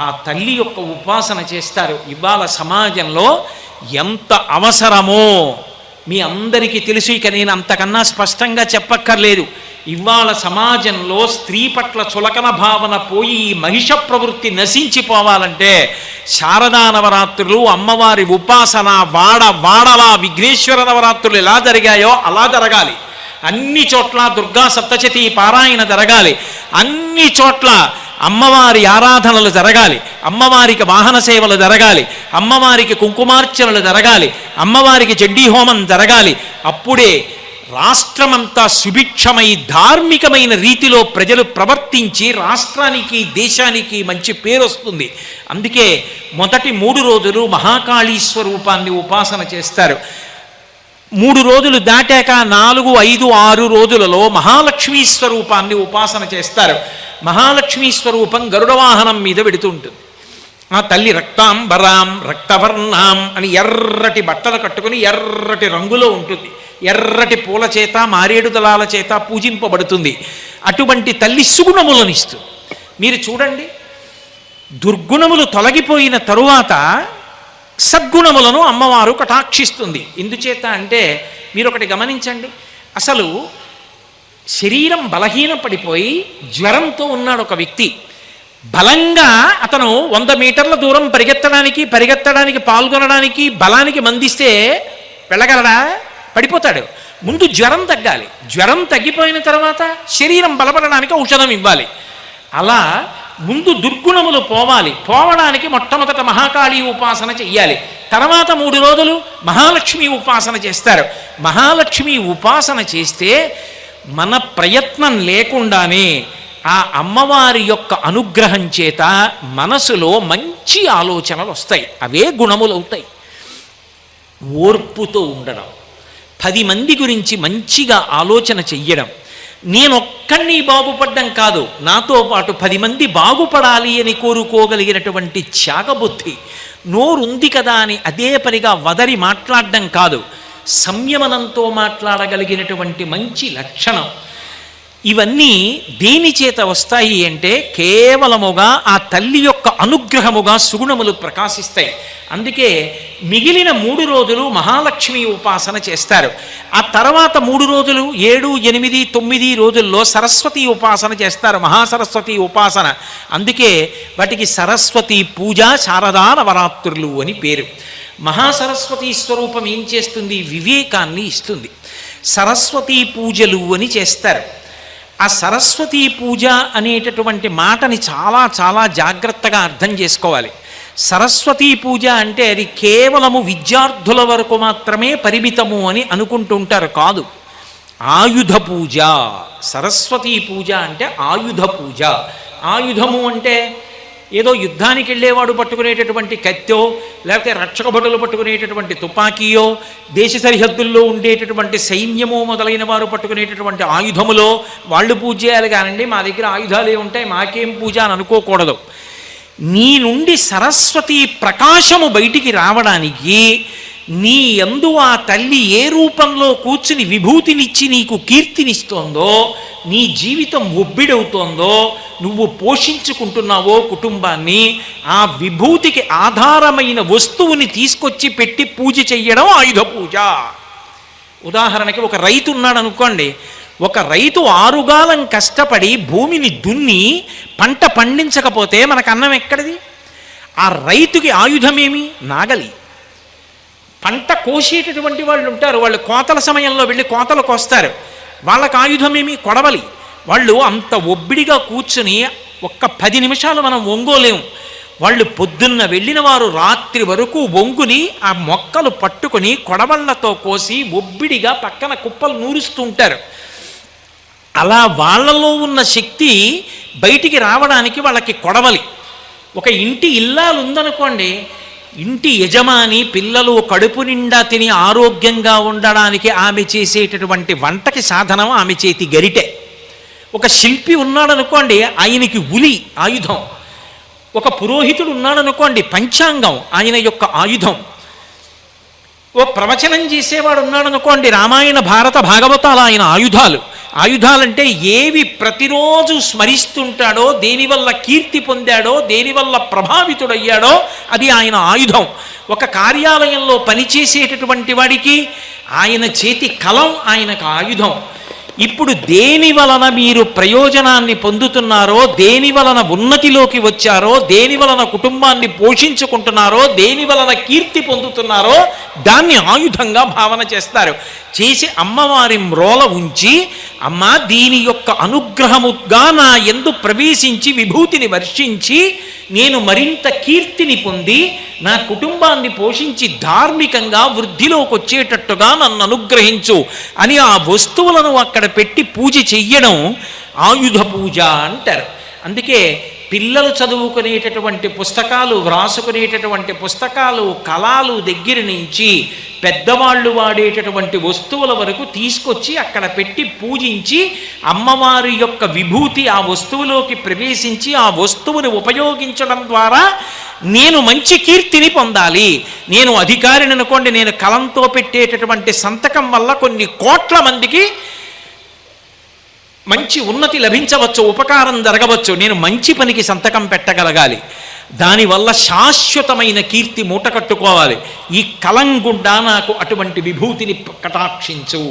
ఆ తల్లి యొక్క ఉపాసన చేస్తారు. ఇవాళ సమాజంలో ఎంత అవసరమో మీ అందరికీ తెలుసు, ఇక నేను అంతకన్నా స్పష్టంగా చెప్పక్కర్లేదు. ఇవాళ సమాజంలో స్త్రీ పట్ల చులకన భావన పోయి ఈ మహిష ప్రవృత్తి నశించిపోవాలంటే శారదా నవరాత్రులు, అమ్మవారి ఉపాసన, వాడలా విఘ్నేశ్వర నవరాత్రులు ఎలా జరిగాయో అలా జరగాలి. అన్ని చోట్ల దుర్గా సప్తశతి పారాయణ జరగాలి. అన్ని చోట్ల అమ్మవారి ఆరాధనలు జరగాలి, అమ్మవారికి వాహన సేవలు జరగాలి, అమ్మవారికి కుంకుమార్చనలు జరగాలి, అమ్మవారికి చండీహోమం జరగాలి. అప్పుడే రాష్ట్రమంతా సుభిక్షమై ధార్మికమైన రీతిలో ప్రజలు ప్రవర్తించి రాష్ట్రానికి దేశానికి మంచి పేరు వస్తుంది. అందుకే మొదటి 3 రోజులు మహాకాళీ స్వరూపాన్ని ఉపాసన చేస్తారు. 3 రోజులు దాటాక 4, 5, 6 రోజులలో మహాలక్ష్మీ స్వరూపాన్ని ఉపాసన చేస్తారు. మహాలక్ష్మీ స్వరూపం గరుడ వాహనం మీద వెడుతూ ఉంటుంది. ఆ తల్లి రక్తాంబరాం రక్తవర్ణాం అని ఎర్రటి బట్టలు కట్టుకుని ఎర్రటి రంగులో ఉంటుంది. ఎర్రటి పూల చేత మారేడు దళాల చేత పూజింపబడుతుంది. అటువంటి తల్లి సుగుణములనిస్తుంది. మీరు చూడండి, దుర్గుణములు తొలగిపోయిన తరువాత సద్గుణములను అమ్మవారు కటాక్షిస్తుంది. ఎందుచేత అంటే మీరు ఒకటి గమనించండి, అసలు శరీరం బలహీన పడిపోయి జ్వరంతో ఉన్నాడు ఒక వ్యక్తి. బలంగా అతను 100 మీటర్ల దూరం పరిగెత్తడానికి పాల్గొనడానికి బలానికి మందిస్తే వెళ్ళగలడా? పడిపోతాడు. ముందు జ్వరం తగ్గాలి. జ్వరం తగ్గిపోయిన తర్వాత శరీరం బలపడడానికి ఔషధం ఇవ్వాలి. అలా ముందు దుర్గుణములు పోవడానికి మొట్టమొదట మహాకాళీ ఉపాసన చెయ్యాలి. తర్వాత 3 రోజులు మహాలక్ష్మి ఉపాసన చేస్తారు. మహాలక్ష్మి ఉపాసన చేస్తే మన ప్రయత్నం లేకుండానే ఆ అమ్మవారి యొక్క అనుగ్రహం చేత మనసులో మంచి ఆలోచనలు వస్తాయి. అవే గుణములవుతాయి. ఓర్పుతో ఉండడం, 10 మంది గురించి మంచిగా ఆలోచన చెయ్యడం, నేనొక్కడిని బాగుపడ్డం కాదు, నాతో పాటు 10 మంది బాగుపడాలి అని కోరుకోగలిగినటువంటి త్యాగబుద్ధి, నోరుంది కదా అని అదే పనిగా వదరి మాట్లాడడం కాదు, సంయమనంతో మాట్లాడగలిగినటువంటి మంచి లక్షణం. ఇవన్నీ దేని చేత వస్తాయి అంటే కేవలముగా ఆ తల్లి యొక్క అనుగ్రహముగా సుగుణములు ప్రకాశిస్తాయి. అందుకే మిగిలిన 3 రోజులు మహాలక్ష్మి ఉపాసన చేస్తారు. ఆ తర్వాత 3 రోజులు 7, 8, 9 రోజుల్లో సరస్వతి ఉపాసన చేస్తారు, మహాసరస్వతి ఉపాసన. అందుకే వాటికి సరస్వతి పూజ, శారదా నవరాత్రులు అని పేరు. మహాసరస్వతి స్వరూపం ఏం చేస్తుంది? వివేకాన్ని ఇస్తుంది. సరస్వతీ పూజలు అని చేస్తారు. ఆ సరస్వతీ పూజ అనేటటువంటి మాటని చాలా చాలా జాగ్రత్తగా అర్థం చేసుకోవాలి. సరస్వతీ పూజ అంటే అది కేవలము విద్యార్థుల వరకు మాత్రమే పరిమితము అని అనుకుంటుంటారు. కాదు, ఆయుధ పూజ. సరస్వతీ పూజ అంటే ఆయుధ పూజ. ఆయుధము అంటే ఏదో యుద్ధానికి వెళ్ళేవాడు పట్టుకునేటటువంటి కత్తో, లేకపోతే రక్షక భటులు పట్టుకునేటటువంటి తుపాకీయో, దేశ సరిహద్దుల్లో ఉండేటటువంటి సైన్యము మొదలైన వారు పట్టుకునేటటువంటి ఆయుధములో వాళ్ళు పూజ చేయాలి. కానండి మా దగ్గర ఆయుధాలే ఉంటాయి, మాకేం పూజ అని అనుకోకూడదు. నీ నుండి సరస్వతి ప్రకాశము బయటికి రావడానికి నీ యందు ఆ తల్లి ఏ రూపంలో కూర్చుని విభూతినిచ్చి నీకు కీర్తినిస్తోందో, నీ జీవితం ఒబ్బిడవుతోందో, నువ్వు పోషించుకుంటున్నావో కుటుంబాన్ని, ఆ విభూతికి ఆధారమైన వస్తువుని తీసుకొచ్చి పెట్టి పూజ చెయ్యడం ఆయుధ పూజ. ఉదాహరణకి ఒక రైతు ఉన్నాడు అనుకోండి. ఒక రైతు 6 కాలం కష్టపడి భూమిని దున్ని పంట పండించకపోతే మనకు అన్నం ఎక్కడిది? ఆ రైతుకి ఆయుధమేమి? నాగలి. పంట కోసేటటువంటి వాళ్ళు ఉంటారు, వాళ్ళు కోతల సమయంలో వెళ్ళి కోతలు కోస్తారు, వాళ్ళకు ఆయుధమేమి? కొడవలి. వాళ్ళు అంత ఒబ్బిడిగా కూర్చుని ఒక్క 10 నిమిషాలు మనం వంగోలేము. వాళ్ళు పొద్దున్న వెళ్ళిన వారు రాత్రి వరకు వంగుని ఆ మొక్కలు పట్టుకొని కొడవళ్లతో కోసి ఒబ్బిడిగా పక్కన కుప్పలు నూరుస్తూ ఉంటారు. అలా వాళ్ళలో ఉన్న శక్తి బయటికి రావడానికి వాళ్ళకి కొడవలి. ఒక ఇంటి ఇల్లాలు ఉందనుకోండి, ఇంటి యజమాని పిల్లలు కడుపు నిండా తిని ఆరోగ్యంగా ఉండడానికి ఆమె చేసేటటువంటి వంటకి సాధనం ఆమె చేతి గరిటె. ఒక శిల్పి ఉన్నాడనుకోండి, ఆయనకి ఉలి ఆయుధం. ఒక పురోహితుడు ఉన్నాడనుకోండి, పంచాంగం ఆయన యొక్క ఆయుధం. ఓ ప్రవచనం చేసేవాడు ఉన్నాడనుకోండి, రామాయణ భారత భాగవతాలు ఆయన ఆయుధాలు. ఆయుధాలంటే ఏవి ప్రతిరోజు స్మరిస్తుంటాడో, దేనివల్ల కీర్తి పొందాడో, దేనివల్ల ప్రభావితుడయ్యాడో అది ఆయన ఆయుధం. ఒక కార్యాలయంలో పనిచేసేటటువంటి వాడికి ఆయన చేతి కలం ఆయనకు ఆయుధం. ఇప్పుడు దేని వలన మీరు ప్రయోజనాన్ని పొందుతున్నారో, దేని వలన ఉన్నతిలోకి వచ్చారో, దేని వలన కుటుంబాన్ని పోషించుకుంటున్నారో, దేని వలన కీర్తి పొందుతున్నారో దాన్ని ఆయుధంగా భావన చేస్తారు. చేసి అమ్మవారి మ్రోల ఉంచి, అమ్మ దీని యొక్క అనుగ్రహముగా నా యందు ప్రవేశించి విభూతిని వర్షించి నేను మరింత కీర్తిని పొంది నా కుటుంబాన్ని పోషించి ధార్మికంగా వృద్ధిలోకి వచ్చేటట్టుగా నన్ను అనుగ్రహించు అని ఆ వస్తువులను అక్కడ పెట్టి పూజ చెయ్యడం ఆయుధ పూజ అంటారు. అందుకే పిల్లలు చదువుకునేటటువంటి పుస్తకాలు, వ్రాసుకునేటటువంటి పుస్తకాలు, కళాలు దగ్గర నుంచి పెద్దవాళ్ళు వాడేటటువంటి వస్తువుల వరకు తీసుకొచ్చి అక్కడ పెట్టి పూజించి అమ్మవారి యొక్క విభూతి ఆ వస్తువులోకి ప్రవేశించి ఆ వస్తువుని ఉపయోగించడం ద్వారా నేను మంచి కీర్తిని పొందాలి. నేను అధికారిని అనుకోండి, నేను కలంతో పెట్టేటటువంటి సంతకం వల్ల కొన్ని కోట్ల మందికి మంచి ఉన్నతి లభించవచ్చు, ఉపకారం జరగవచ్చు. నేను మంచి పనికి సంతకం పెట్టగలగాలి. దానివల్ల శాశ్వతమైన కీర్తి మూట కట్టుకోవాలి. ఈ కలం గుండా నాకు అటువంటి విభూతిని కటాక్షించు,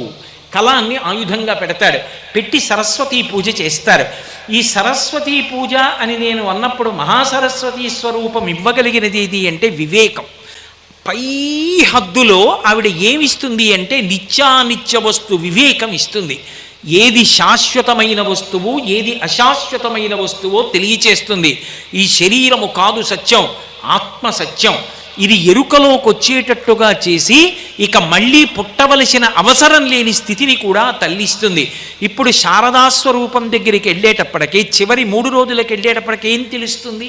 కలాన్ని ఆయుధంగా పెడతాడు. పెట్టి సరస్వతీ పూజ చేస్తారు. ఈ సరస్వతీ పూజ అని నేను అన్నప్పుడు మహాసరస్వతీ స్వరూపం ఇవ్వగలిగినది ఏది అంటే వివేకం. పై హద్దులో ఆవిడ ఏమిస్తుంది అంటే నిత్యానిత్య వస్తు వివేకం ఇస్తుంది. ఏది శాశ్వతమైన వస్తువు, ఏది అశాశ్వతమైన వస్తువో తెలియచేస్తుంది. ఈ శరీరము కాదు సత్యం, ఆత్మ సత్యం. ఇది ఎరుకలోకి వచ్చేటట్టుగా చేసి ఇక మళ్ళీ పుట్టవలసిన అవసరం లేని స్థితిని కూడా తల్లిస్తుంది. ఇప్పుడు శారదాస్వరూపం దగ్గరికి వెళ్ళేటప్పటికీ, చివరి 3 రోజులకు వెళ్ళేటప్పటికీ ఏం తెలుస్తుంది?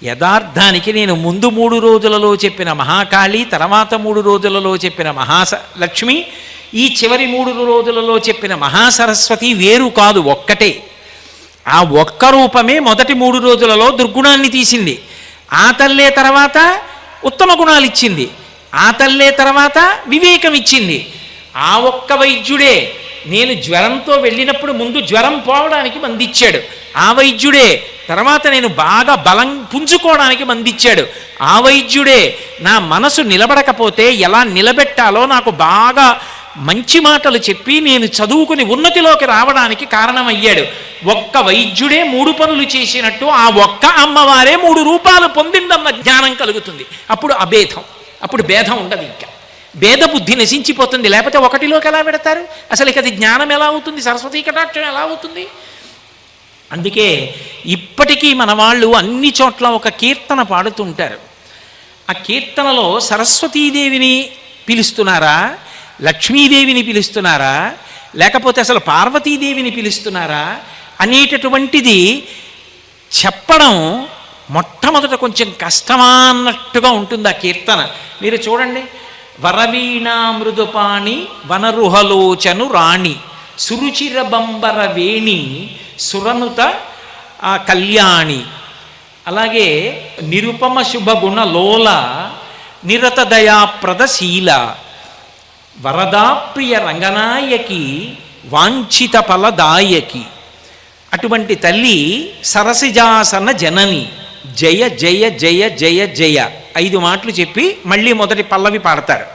యథార్థానికి నేను ముందు 3 రోజులలో చెప్పిన మహాకాళి, తర్వాత 3 రోజులలో చెప్పిన లక్ష్మి, ఈ చివరి 3 రోజులలో చెప్పిన మహాసరస్వతి వేరు కాదు, ఒక్కటే. ఆ ఒక్క రూపమే మొదటి 3 రోజులలో దుర్గుణాన్ని తీసింది. ఆ తల్లే తర్వాత ఉత్తమ గుణాలు ఇచ్చింది. ఆ తల్లే తర్వాత వివేకం ఇచ్చింది. ఆ ఒక్క వైద్యుడే నేను జ్వరంతో వెళ్ళినప్పుడు ముందు జ్వరం పోవడానికి మందిచ్చాడు. ఆ వైద్యుడే తర్వాత నేను బాగా బలం పుంజుకోవడానికి మందిచ్చాడు. ఆ వైద్యుడే నా మనసు నిలబడకపోతే ఎలా నిలబెట్టాలో నాకు బాగా మంచి మాటలు చెప్పి నేను చదువుకుని ఉన్నతిలోకి రావడానికి కారణమయ్యాడు. ఒక్క వైద్యుడే 3 పనులు చేసినట్టు ఆ ఒక్క అమ్మవారే 3 రూపాలు పొందిందన్న జ్ఞానం కలుగుతుంది. అప్పుడు అభేదం, అప్పుడు భేదం ఉండదు. ఇంకా భేద బుద్ధి నశించిపోతుంది. లేకపోతే ఒకటిలోకి ఎలా పెడతారు? అసలు ఇక అది జ్ఞానం ఎలా అవుతుంది? సరస్వతీ కటాక్షం ఎలా అవుతుంది? అందుకే ఇప్పటికీ మన వాళ్ళు అన్ని చోట్ల ఒక కీర్తన పాడుతుంటారు. ఆ కీర్తనలో సరస్వతీదేవిని పిలుస్తున్నారా, లక్ష్మీదేవిని పిలుస్తున్నారా, లేకపోతే అసలు పార్వతీదేవిని పిలుస్తున్నారా అనేటటువంటిది చెప్పడం మొట్టమొదట కొంచెం కష్టమా అన్నట్టుగా ఉంటుంది ఆ కీర్తన. మీరు చూడండి, వరవీణా మృదుపాణి వనరుహలోచను రాణి సురుచిర బంబర వేణి సురనుత కళ్యాణి, అలాగే నిరుపమ శుభగుణ లోల నిరత దయాప్రదశీల వరదాప్రియ రంగనాయకి వాంఛిత ఫలదాయకి. అటువంటి తల్లి సరసిజాసన జనని జయ జయ జయ జయ జయ 5 మాటలు చెప్పి మళ్ళీ మొదటి పల్లవి పాడతారు.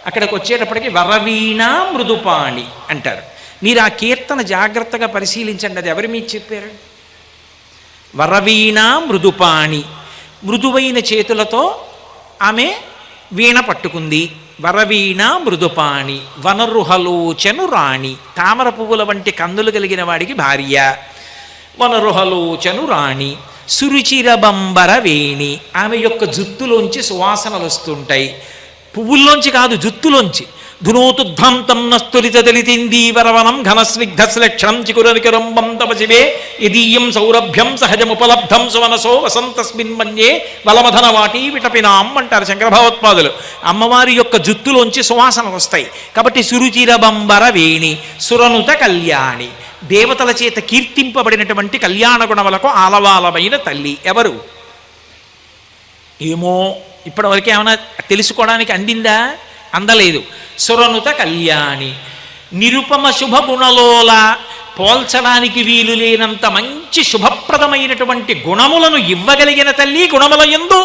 అక్కడికి వచ్చేటప్పటికి వరవీణా మృదుపాణి అంటారు. మీరు ఆ కీర్తన జాగ్రత్తగా పరిశీలించండి, అది ఎవరి మీద చెప్పారు? వరవీణా మృదుపాణి, మృదువైన చేతులతో ఆమె వీణ పట్టుకుంది. వరవీణ మృదుపాణి వనరుహలోచను రాణి, తామర పువ్వుల వంటి కందులు కలిగిన వాడికి భార్య. వనరుహలోచను రాణి సురుచిరబంబర వేణి, ఆమె యొక్క జుత్తులోంచి సువాసనలు వస్తుంటాయి. పువ్వుల్లోంచి కాదు, జుత్తులోంచి. ధునోతుధ్వంతం నస్తులిత దళితిందీవరవనం ఘనస్నిగ్ధశ్లక్షణం చికురనికరంబం తవ శివే యదీయం సౌరభ్యం సహజముపలబ్ధం సువనసో వసంతస్మిన్ మన్యే వలమధన వాటి విటపినాం అంటారు శంకర భగవత్పాదులు. అమ్మవారి యొక్క జుత్తులోంచి సువాసనలు వస్తాయి. కాబట్టి సురుచిరబంబర వేణి సురనుత కళ్యాణి, దేవతల చేత కీర్తింపబడినటువంటి కళ్యాణ గుణములకు ఆలవాలమైన తల్లి. ఎవరు? ఏమో ఇప్పటివరకు ఏమైనా తెలుసుకోవడానికి అందిందా? అందలేదు. సురనుత కళ్యాణి, నిరుపమ శుభగుణలోల, పోల్చడానికి వీలు లేనంత మంచి శుభప్రదమైనటువంటి గుణములను ఇవ్వగలిగిన తల్లి, గుణముల యందు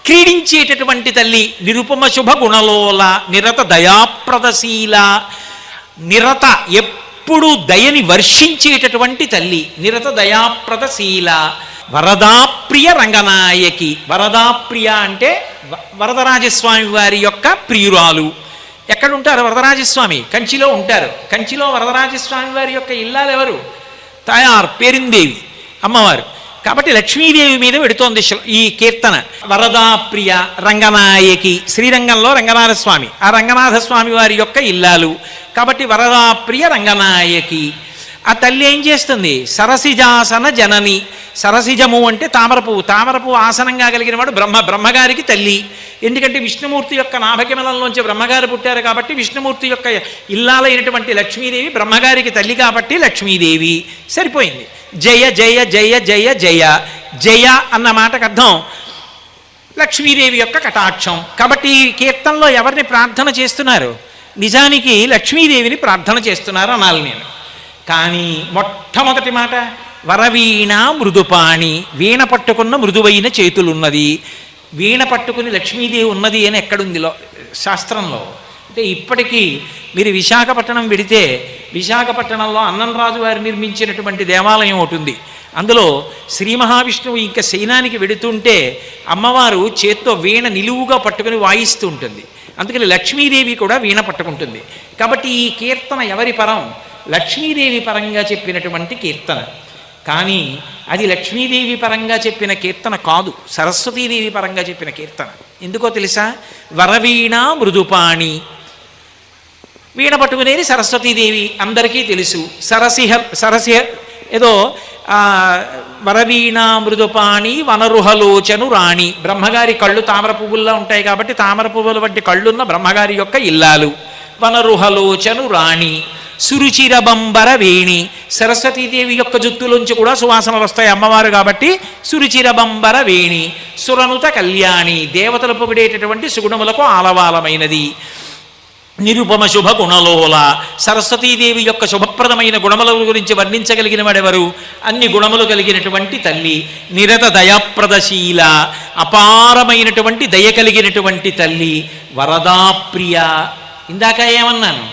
క్రీడించేటటువంటి తల్లి. నిరుపమ శుభగుణలోల నిరత దయాప్రదశీల, నిరత ఎప్పుడు దయని వర్షించేటటువంటి తల్లి. నిరత దయాప్రదశీల వరదాప్రియ రంగనాయకి. వరదాప్రియ అంటే వరదరాజస్వామి వారి యొక్క ప్రియురాలు. ఎక్కడుంటారు వరదరాజస్వామి? కంచిలో ఉంటారు. కంచిలో వరదరాజస్వామి వారి యొక్క ఇల్లాలు ఎవరు? తాయార్ పేరిందేవి అమ్మవారు. కాబట్టి లక్ష్మీదేవి మీద పెడుతోంది ఈ కీర్తన. వరదాప్రియ రంగనాయకి, శ్రీరంగంలో రంగనాథస్వామి, ఆ రంగనాథస్వామి వారి యొక్క ఇల్లాలు. కాబట్టి వరదాప్రియ రంగనాయకి. ఆ తల్లి ఏం చేస్తుంది? సరసిజాసన జనని. సరసిజము అంటే తామర పువ్వు. తామర పువ్వు ఆసనంగా కలిగిన వాడు బ్రహ్మగారికి తల్లి. ఎందుకంటే విష్ణుమూర్తి యొక్క నాభకమలంలోంచి బ్రహ్మగారు పుట్టారు కాబట్టి విష్ణుమూర్తి యొక్క ఇల్లాలైనటువంటి లక్ష్మీదేవి బ్రహ్మగారికి తల్లి కాబట్టి లక్ష్మీదేవి. సరిపోయింది. జయ జయ జయ జయ జయ. జయ అన్న మాటకు అర్థం లక్ష్మీదేవి యొక్క కటాక్షం. కాబట్టి ఈ కీర్తనలో ఎవరిని ప్రార్థన చేస్తున్నారు? నిజానికి లక్ష్మీదేవిని ప్రార్థన చేస్తున్నారు అనాలి నేను. కానీ మొట్టమొదటి మాట వరవీణ మృదుపాణి, వీణ పట్టుకున్న మృదువైన చేతులున్నది. వీణ పట్టుకుని లక్ష్మీదేవి ఉన్నది అని ఎక్కడుంది శాస్త్రంలో? అంటే అంటే ఇప్పటికీ మీరు విశాఖపట్నం వెడితే విశాఖపట్నంలో అన్నంరాజు వారు నిర్మించినటువంటి దేవాలయం ఒకటి ఉంది. అందులో శ్రీ మహావిష్ణువు ఇంకా శయనానికి వెడుతుంటే అమ్మవారు చేత్తో వీణ నిలువుగా పట్టుకుని వాయిస్తూ ఉంటుంది. అందుకని లక్ష్మీదేవి కూడా వీణ పట్టుకుంటుంది. కాబట్టి ఈ కీర్తన ఎవరి పరం? లక్ష్మీదేవి పరంగా చెప్పినటువంటి కీర్తన. కానీ అది లక్ష్మీదేవి పరంగా చెప్పిన కీర్తన కాదు, సరస్వతీదేవి పరంగా చెప్పిన కీర్తన. ఎందుకో తెలుసా? వరవీణ మృదుపాణి, వీణ పట్టుకునేది సరస్వతీదేవి అందరికీ తెలుసు. సరసిహ ఏదో వరవీణ మృదుపాణి వనరుహలోచను రాణి, బ్రహ్మగారి కళ్ళు తామర పువ్వుల్లో ఉంటాయి కాబట్టి తామర పువ్వుల వంటి కళ్ళున్న బ్రహ్మగారి యొక్క ఇల్లాలు. వనరుహలోచను రాణి సురుచిరబంబర వేణి, సరస్వతీదేవి యొక్క జుత్తులోంచి కూడా సువాసనలు వస్తాయి అమ్మవారు కాబట్టి సురుచిరబంబర వేణి. సురనుత కళ్యాణి, దేవతలు పొగిడేటటువంటి సుగుణములకు ఆలవాలమైనది. నిరుపమ శుభ గుణలోల, సరస్వతీదేవి యొక్క శుభప్రదమైన గుణముల గురించి వర్ణించగలిగిన వాడెవరు? అన్ని గుణములు కలిగినటువంటి తల్లి. నిరత దయాప్రదశీల, అపారమైనటువంటి దయ కలిగినటువంటి తల్లి. వరదాప్రియ, ఇందాక ఏమన్నాను?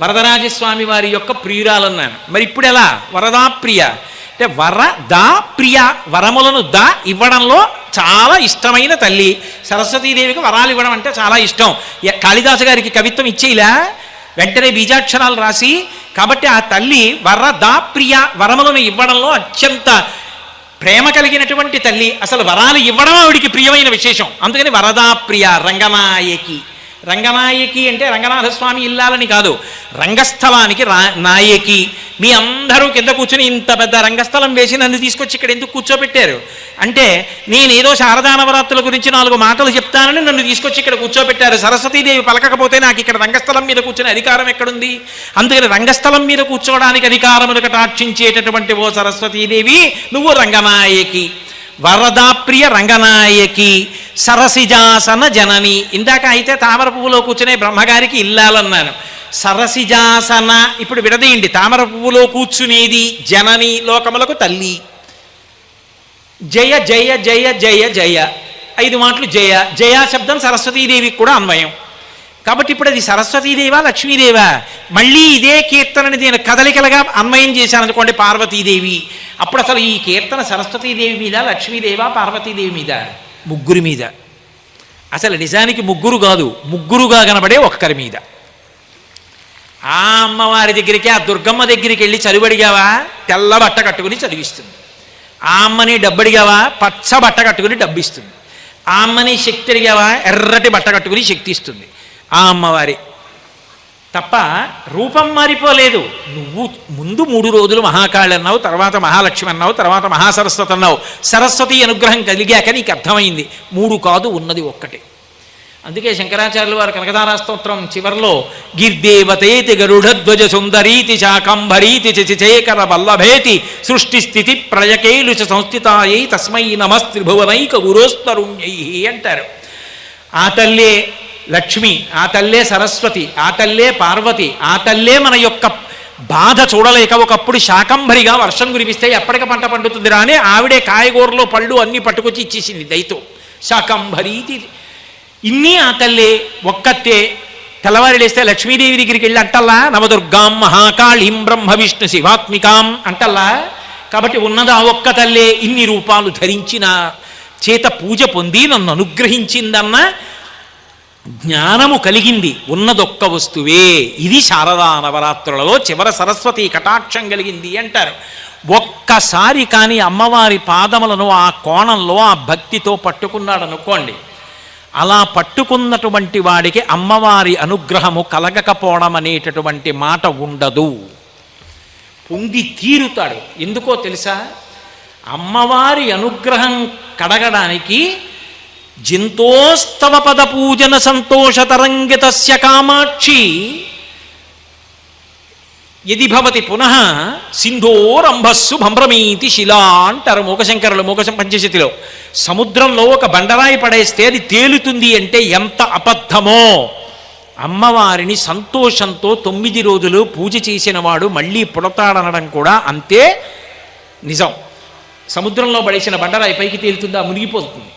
వరదరాజస్వామి వారి యొక్క ప్రియురాలన్నాను. మరి ఇప్పుడు ఎలా? వరదాప్రియ అంటే వరదా ప్రియ, వరములను ఇవ్వడంలో చాలా ఇష్టమైన తల్లి. సరస్వతీదేవికి వరాలు ఇవ్వడం అంటే చాలా ఇష్టం. కాళిదాసు గారికి కవిత్వం ఇచ్చేలా వెంటనే బీజాక్షరాలు రాసి, కాబట్టి ఆ తల్లి వరదా ప్రియ, వరములను ఇవ్వడంలో అత్యంత ప్రేమ కలిగినటువంటి తల్లి. అసలు వరాలు ఇవ్వడం ఆవిడికి ప్రియమైన విశేషం. అందుకని వరదా ప్రియ. రంగనాయకి, రంగనాయకి అంటే రంగనాథస్వామి ఇల్లాలని కాదు, రంగస్థలానికి నాయకి. మీ అందరూ కింద కూర్చుని ఇంత పెద్ద రంగస్థలం వేసి నన్ను తీసుకొచ్చి ఇక్కడ ఎందుకు కూర్చోబెట్టారు అంటే, నేనేదో శారదా నవరాత్రుల గురించి 4 మాటలు చెప్తానని నన్ను తీసుకొచ్చి ఇక్కడ కూర్చోబెట్టారు. సరస్వతీదేవి పలకకపోతే నాకు ఇక్కడ రంగస్థలం మీద కూర్చునే అధికారం ఎక్కడుంది? అందుకని రంగస్థలం మీద కూర్చోవడానికి అధికారములు కటాక్షించేటటువంటి ఓ సరస్వతీదేవి, నువ్వు రంగనాయకి. వరదాప్రియ రంగనాయకి. సరసిజాసన జనని, ఇందాక అయితే తామర పువ్వులో కూర్చునే బ్రహ్మగారికి ఇల్లాలన్నాను. సరసిజాసన ఇప్పుడు విడదీయండి. తామర పువ్వులో కూర్చునేది జనని, లోకములకు తల్లి. జయ జయ జయ జయ జయ, 5 మాటలు జయ. జయ శబ్దం సరస్వతీదేవికి కూడా అన్వయం. కాబట్టి ఇప్పుడు అది సరస్వతీదేవా లక్ష్మీదేవా? మళ్ళీ ఇదే కీర్తనని నేను కదలికలుగా అన్వయం చేశాను అనుకోండి, పార్వతీదేవి. అప్పుడు అసలు ఈ కీర్తన సరస్వతీదేవి మీద, లక్ష్మీదేవా, పార్వతీదేవి మీద? ముగ్గురి మీద. అసలు నిజానికి ముగ్గురు కాదు, ముగ్గురుగా కనబడే ఒక్కరి మీద. ఆ అమ్మవారి దగ్గరికి, ఆ దుర్గమ్మ దగ్గరికి వెళ్ళి చదివడిగావా, తెల్ల బట్ట కట్టుకుని చదివిస్తుంది. ఆ అమ్మని డబ్బడిగావా, పచ్చ బట్ట కట్టుకుని డబ్బిస్తుంది. ఆ అమ్మని శక్తి అడిగావా, ఎర్రటి బట్ట కట్టుకుని శక్తి ఇస్తుంది. ఆ అమ్మవారి తప్ప రూపం మారిపోలేదు. నువ్వు ముందు 3 రోజులు మహాకాళి అన్నావు, తర్వాత మహాలక్ష్మి అన్నావు, తర్వాత మహాసరస్వతి అన్నావు. సరస్వతి అనుగ్రహం కలిగాక నీకు అర్థమైంది 3 కాదు, ఉన్నది ఒక్కటే. అందుకే శంకరాచార్యులు వారు కనకధారా స్తోత్రం చివరిలో గిర్దేవతేతి గరుడధ్వజ సుందరీతి శాకంభరీతి చచేకర వల్లభేతి సృష్టి స్థితి ప్రళయకేలు చ సంస్థితాయై తస్మై నమస్త్రిభువనైక గురోస్తరుణ్యై అంటారు. ఆ తల్లే లక్ష్మి, ఆ తల్లే సరస్వతి, ఆ తల్లే పార్వతి, ఆ తల్లే మన యొక్క బాధ చూడలేక ఒకప్పుడు శాకంభరిగా వర్షం కురిపిస్తే ఎప్పటికి పంట పండుతుంది రాని ఆవిడే కాయగూరలో పళ్ళు అన్నీ పట్టుకొచ్చి ఇచ్చేసింది దయతో. శాకంభరీతి ఇన్ని ఆ తల్లే ఒక్కతే. తెల్లవారి లేస్తే లక్ష్మీదేవి దగ్గరికి వెళ్ళి అంటల్లా, నవదుర్గాం మహాకాళీం బ్రహ్మ విష్ణు శివాత్మికాం అంటల్లా. కాబట్టి ఉన్నది ఆ ఒక్క తల్లే. ఇన్ని రూపాలు ధరించిన చేత పూజ పొంది నన్ను అనుగ్రహించిందన్న జ్ఞానము కలిగింది ఉన్నదొక్క వస్తువే. ఇది శారదా నవరాత్రులలో చివర సరస్వతి కటాక్షం కలిగింది అంటారు. ఒక్కసారి కానీ అమ్మవారి పాదములను ఆ కోణంలో ఆ భక్తితో పట్టుకున్నాడు అనుకోండి, అలా పట్టుకున్నటువంటి వాడికి అమ్మవారి అనుగ్రహము కలగకపోవడం అనేటటువంటి మాట ఉండదు. పొంది తీరుతాడు. ఎందుకో తెలుసా? అమ్మవారి అనుగ్రహం కడగడానికి జింతోస్తవ పద పూజన సంతోషతరంగితస్య కామాక్షి యది భవతి పునః సింధోరంభస్సు భ్రమీతి శిలా అంటారు మూకశంకరులు పంచశతిలో. సముద్రంలో ఒక బండరాయి పడేస్తే అది తేలుతుంది అంటే ఎంత అబద్ధమో, అమ్మవారిని సంతోషంతో 9 రోజులు పూజ చేసిన వాడు మళ్ళీ పుడతాడనడం కూడా అంతే నిజం. సముద్రంలో పడేసిన బండరాయి పైకి తేలుతుందా? మునిగిపోతుంది.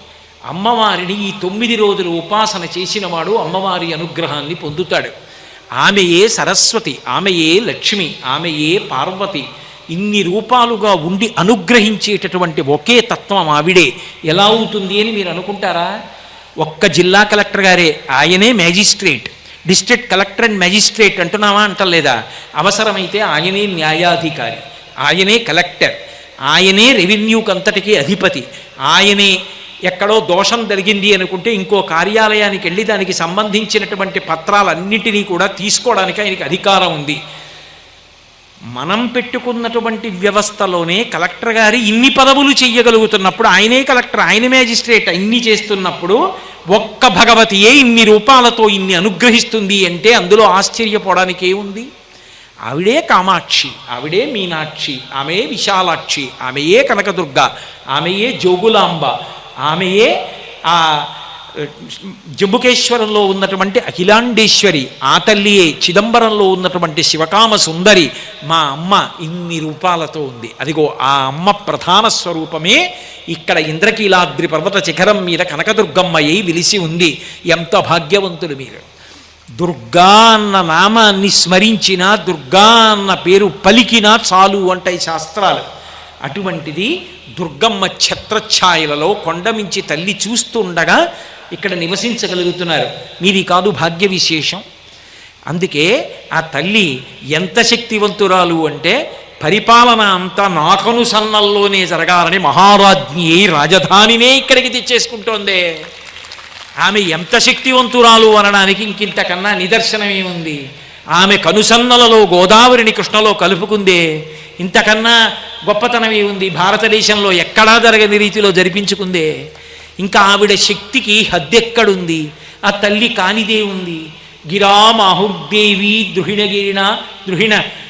అమ్మవారిని ఈ 9 రోజులు ఉపాసన చేసిన వాడు అమ్మవారి అనుగ్రహాన్ని పొందుతాడు. ఆమెయే సరస్వతి, ఆమెయే లక్ష్మి, ఆమెయే పార్వతి. ఇన్ని రూపాలుగా ఉండి అనుగ్రహించేటటువంటి ఒకే తత్వం ఆవిడే. ఎలా అవుతుంది అని మీరు అనుకుంటారా? ఒక్క జిల్లా కలెక్టర్ గారే, ఆయనే magistrate, district collector and magistrate అంటున్నావా అంటలేదా? అవసరమైతే ఆయనే న్యాయాధికారి, ఆయనే కలెక్టర్, ఆయనే రెవెన్యూకి అంతటికీ అధిపతి, ఆయనే ఎక్కడో దోషం జరిగింది అనుకుంటే ఇంకో కార్యాలయానికి వెళ్ళి దానికి సంబంధించినటువంటి పత్రాలన్నింటినీ కూడా తీసుకోవడానికి ఆయనకి అధికారం ఉంది. మనం పెట్టుకున్నటువంటి వ్యవస్థలోనే కలెక్టర్ గారు ఇన్ని పదవులు చెయ్యగలుగుతున్నప్పుడు, ఆయనే కలెక్టర్, ఆయన మ్యాజిస్ట్రేట్, ఇన్ని చేస్తున్నప్పుడు ఒక్క భగవతియే ఇన్ని రూపాలతో ఇన్ని అనుగ్రహిస్తుంది అంటే అందులో ఆశ్చర్యపోవడానికి ఏముంది? ఆవిడే కామాక్షి, ఆవిడే మీనాక్షి, ఆమెయే విశాలాక్షి, ఆమెయే కనకదుర్గ, ఆమెయే జోగులాంబ, ఆమెయే ఆ జంబుకేశ్వరంలో ఉన్నటువంటి అఖిలాండేశ్వరి, ఆ తల్లియే చిదంబరంలో ఉన్నటువంటి శివకామ సుందరి. మా అమ్మ ఇన్ని రూపాలతో ఉంది. అదిగో ఆ అమ్మ ప్రధాన స్వరూపమే ఇక్కడ ఇంద్రకీలాద్రి పర్వత శిఖరం మీద కనకదుర్గమ్మయ్యి విలిసి ఉంది. ఎంత భాగ్యవంతులు మీరు! దుర్గా అన్న నామాన్ని స్మరించినా, దుర్గా అన్న పేరు పలికినా చాలు అంటాయి శాస్త్రాలు. అటువంటిది దుర్గమ్మ ఛత్రఛాయలలో కొండమించి తల్లి చూస్తుండగా ఇక్కడ నివసించగలుగుతున్నారు. మీది కాదు భాగ్య విశేషం. అందుకే ఆ తల్లి ఎంత శక్తివంతురాలు అంటే, పరిపాలన అంతా నాకను సన్నల్లోనే జరగాలని మహారాజ్ఞి రాజధానినే ఇక్కడికి తెచ్చేసుకుంటోందే. ఆమె ఎంత శక్తివంతురాలు అనడానికి ఇంకింతకన్నా నిదర్శనమేముంది? ఆమె కనుసన్నలలో గోదావరిని కృష్ణలో కలుపుకుందే. ఇంతకన్నా గొప్పతనమే ఉంది? భారతదేశంలో ఎక్కడా జరగని రీతిలో జరిపించుకుందే. ఇంకా ఆవిడ శక్తికి హద్దెక్కడుంది? ఆ తల్లి కానిదే ఉంది? గిరామాహుర్దేవి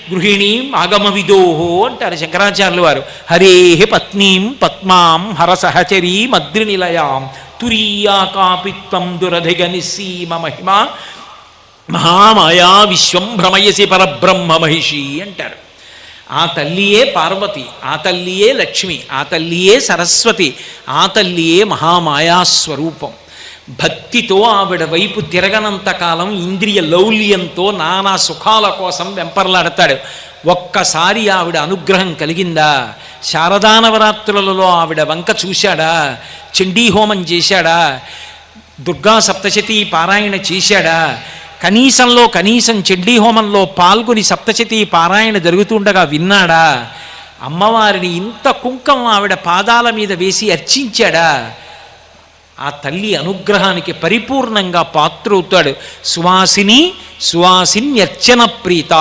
గృహిణీం ఆగమ విదోహో అంటారు శంకరాచార్యులు వారు. హరే పత్నీం పద్మాం హరసహచరీ మద్రినిలయాం తురీయా కాపిత్వం దురధిగ నిస్సీమ మహిమ మహామాయా విశ్వం భ్రమయసి పరబ్రహ్మ మహిషి అంటారు. ఆ తల్లియే పార్వతి, ఆ తల్లియే లక్ష్మి, ఆ తల్లియే సరస్వతి, ఆ తల్లియే మహామాయాస్వరూపం. భక్తితో ఆవిడ వైపు తిరగనంతకాలం ఇంద్రియ లౌల్యంతో నానా సుఖాల కోసం వెంపర్లాడతాడు. ఒక్కసారి ఆవిడ అనుగ్రహం కలిగిందా? శారదానవరాత్రులలో ఆవిడ వంక చూశాడా? చండీహోమం చేశాడా? దుర్గా సప్తశతీ పారాయణ చేశాడా? కనీసంలో కనీసం చండీహోమంలో పాల్గొని సప్తశతీ పారాయణ జరుగుతుండగా విన్నాడా? అమ్మవారిని ఇంత కుంకం ఆవిడ పాదాల మీద వేసి అర్చించాడా? ఆ తల్లి అనుగ్రహానికి పరిపూర్ణంగా పాత్రవుతాడు. సువాసిన్యర్చన ప్రీత.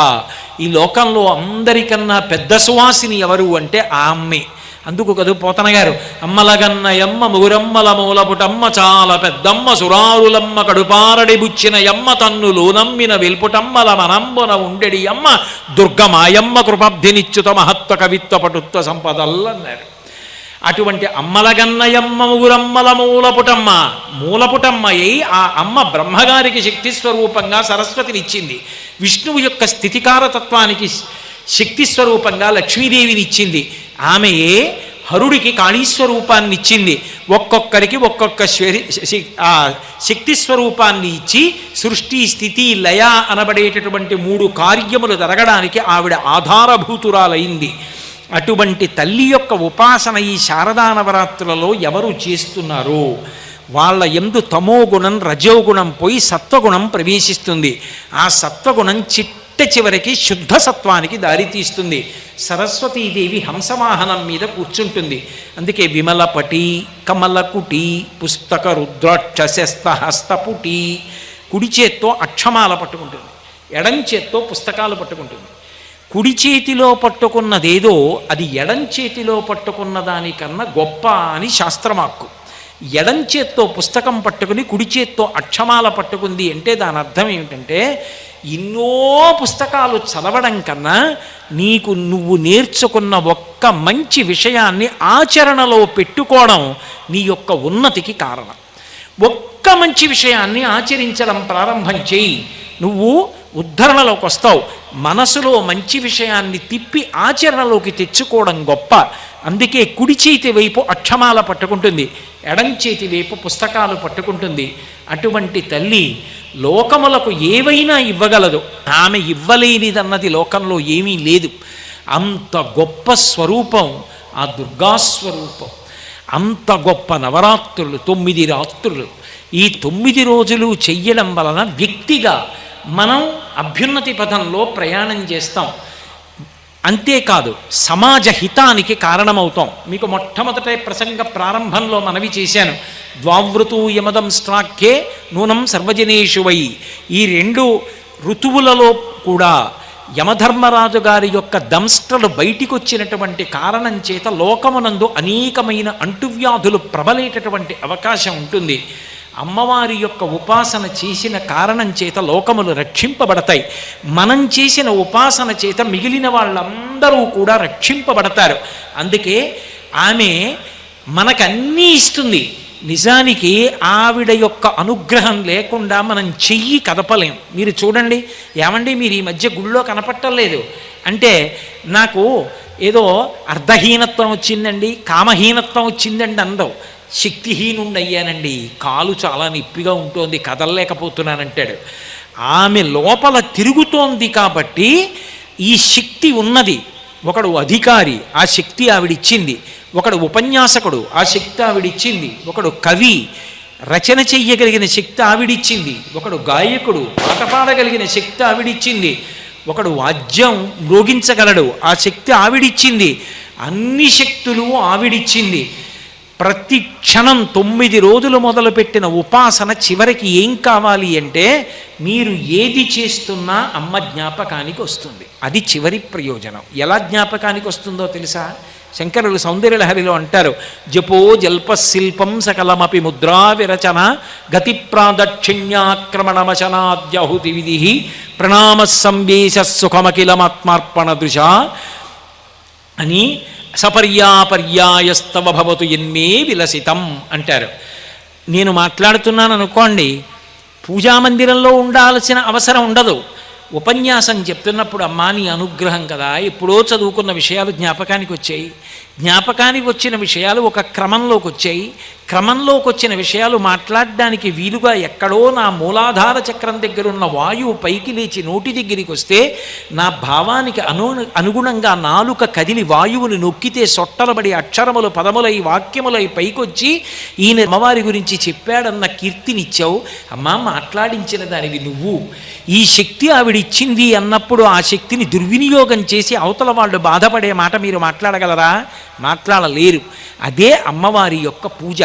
ఈ లోకంలో అందరికన్నా పెద్ద సువాసిని ఎవరు అంటే ఆ అమ్మే. అందుకు కదూ పోతన గారు, అమ్మలగన్నయమ్మ ముగురమ్మల మూలపుటమ్మ చాలా పెద్దమ్మ సురారులమ్మ కడుపారడి బుచ్చిన యమ్మ తన్నులు నమ్మిన వెల్పుటమ్మల మనంబున ఉండెడి అమ్మ దుర్గమాయమ్మ కృపబ్ధినిచ్యుత మహత్వ కవిత్వ పటుత్వ సంపదల్లన్నారు. అటువంటి అమ్మలగన్నయమ్మ ముగురమ్మల మూలపుటమ్మయ్యి ఆ అమ్మ బ్రహ్మగారికి శక్తి స్వరూపంగా సరస్వతినిచ్చింది. విష్ణువు యొక్క స్థితికారతత్వానికి శక్తి స్వరూపంగా లక్ష్మీదేవిని ఇచ్చింది. ఆమెయే హరుడికి కాళీస్వరూపాన్ని ఇచ్చింది. ఒక్కొక్కరికి ఒక్కొక్క శక్తి స్వరూపాన్ని ఇచ్చి సృష్టి స్థితి లయ అనబడేటటువంటి 3 కార్యములు జరగడానికి ఆవిడ ఆధారభూతురాలైంది. అటువంటి తల్లి యొక్క ఉపాసన ఈ శారదానవరాత్రులలో ఎవరు చేస్తున్నారో వాళ్ళ యందు తమోగుణం రజోగుణం పోయి సత్వగుణం ప్రవేశిస్తుంది. ఆ సత్వగుణం చివరికి శుద్ధ సత్వానికి దారితీస్తుంది. సరస్వతీదేవి హంసవాహనం మీద కూర్చుంటుంది. అందుకే విమలపటి కమలకుటి పుస్తక రుద్రాక్షస్త హస్తపుటి. కుడి చేత్తో అక్షమాల పట్టుకుంటుంది, ఎడం చేత్తో పుస్తకాలు పట్టుకుంటుంది. కుడి చేతిలో పట్టుకున్నదేదో అది ఎడం చేతిలో పట్టుకున్న దానికన్నా గొప్ప అని శాస్త్రమాక్కు. ఎడం చేత్తో పుస్తకం పట్టుకుని కుడి చేత్తో అక్షమాల పట్టుకుంది అంటే దాని అర్థం ఏమిటంటే, ఎన్నో పుస్తకాలు చదవడం కన్నా నువ్వు నేర్చుకున్న ఒక్క మంచి విషయాన్ని ఆచరణలో పెట్టుకోవడం నీ యొక్క ఉన్నతికి కారణం. ఒక్క మంచి విషయాన్ని ఆచరించడం ప్రారంభం చేయి, నువ్వు ఉద్ధరణలోకి వస్తావు. మనసులో మంచి విషయాన్ని తిప్పి ఆచరణలోకి తెచ్చుకోవడం గొప్ప. అందుకే కుడి చేతి వైపు అక్షమాల పట్టుకుంటుంది, ఎడం చేతి వైపు పుస్తకాలు పట్టుకుంటుంది. అటువంటి తల్లి లోకములకు ఏవైనా ఇవ్వగలదు. ఆమె ఇవ్వలేనిదన్నది లోకంలో ఏమీ లేదు. అంత గొప్ప స్వరూపం ఆ దుర్గాస్వరూపం. అంత గొప్ప నవరాత్రులు, 9 రాత్రులు. ఈ 9 రోజులు చెయ్యడం వలన వ్యక్తిగా మనం అభ్యున్నతి పథంలో ప్రయాణం చేస్తాం. అంతేకాదు సమాజ హితానికి కారణమవుతాం. మీకు మొట్టమొదట ప్రసంగ ప్రారంభంలో మనవి చేశాను, ద్వావృతూ యమదం స్ట్రాఖ్యే నూనం సర్వజనేషు వై. ఈ 2 ఋతువులలో కూడా యమధర్మరాజు గారి యొక్క దంష్ట్రలు బయటికి వచ్చినటువంటి కారణం చేత లోకమునందు అనేకమైన అంటువ్యాధులు ప్రబలేటటువంటి అవకాశం ఉంటుంది. అమ్మవారి యొక్క ఉపాసన చేసిన కారణం చేత లోకములు రక్షింపబడతాయి. మనం చేసిన ఉపాసన చేత మిగిలిన వాళ్ళందరూ కూడా రక్షింపబడతారు. అందుకే ఆమె మనకన్నీ ఇస్తుంది. నిజానికి ఆవిడ యొక్క అనుగ్రహం లేకుండా మనం చెయ్యి కదపలేం. మీరు చూడండి, ఏమండి మీరు ఈ మధ్య గుళ్ళో కనపట్టలేదు అంటే నాకు ఏదో అర్ధహీనత్వం వచ్చిందండి, కామహీనత్వం వచ్చిందండి అందం. శక్తిహీనుండి అయ్యానండి, కాలు చాలా నొప్పిగా ఉంటుంది, కదలలేకపోతున్నానంటాడు. ఆమె లోపల తిరుగుతోంది కాబట్టి ఈ శక్తి ఉన్నది. ఒకడు అధికారి, ఆ శక్తి ఆవిడిచ్చింది. ఒకడు ఉపన్యాసకుడు, ఆ శక్తి ఆవిడిచ్చింది. ఒకడు కవి, రచన చెయ్యగలిగిన శక్తి ఆవిడిచ్చింది. ఒకడు గాయకుడు, పాట పాడగలిగిన శక్తి ఆవిడిచ్చింది. ఒకడు వాద్యం మ్రోగించగలడు, ఆ శక్తి ఆవిడిచ్చింది. అన్ని శక్తులు ఆవిడిచ్చింది. ప్రతి క్షణం 9 రోజులు మొదలుపెట్టిన ఉపాసన చివరికి ఏం కావాలి అంటే మీరు ఏది చేస్తున్నా అమ్మ జ్ఞాపకానికి వస్తుంది. అది చివరి ప్రయోజనం. ఎలా జ్ఞాపకానికి వస్తుందో తెలుసా? శంకరులు సౌందర్యలహరిలో అంటారు, జపో జల్పశిల్పం సకలమపి ముద్రా విరచన గతి ప్రాదక్షిణ్యాక్రమణమశనాద్యహుతి విధి ప్రణామ సంవేశ సుఖమఖిలమాత్మార్పణ దృశ అని సపర్యాపర్యాయస్తవ భవతు ఎన్మే విలసితం అంటారు. నేను మాట్లాడుతున్నాను అనుకోండి, పూజామందిరంలో ఉండాల్సిన అవసరం ఉండదు. ఉపన్యాసం చెప్తున్నప్పుడు అమ్మా నీ అనుగ్రహం కదా, ఎప్పుడో చదువుకున్న విషయాలు జ్ఞాపకానికి వచ్చాయి. జ్ఞాపకానికి వచ్చిన విషయాలు ఒక క్రమంలోకి వచ్చాయి. క్రమంలోకి వచ్చిన విషయాలు మాట్లాడడానికి వీలుగా ఎక్కడో నా మూలాధార చక్రం దగ్గర ఉన్న వాయువు పైకి లేచి నోటి దగ్గరికి వస్తే నా భావానికి అనుగుణంగా నాలుక కదిలి వాయువుని నొక్కితే సొట్టలబడి అక్షరములు పదములై వాక్యములై పైకొచ్చి ఈయన అమ్మవారి గురించి చెప్పాడన్న కీర్తినిచ్చావు. అమ్మా మాట్లాడించిన దానివి నువ్వు. ఈ శక్తి ఆవిడిచ్చింది అన్నప్పుడు ఆ శక్తిని దుర్వినియోగం చేసి అవతల వాళ్ళు బాధపడే మాట మీరు మాట్లాడగలరా? మాట్లాడలేరు. అదే అమ్మవారి యొక్క పూజ.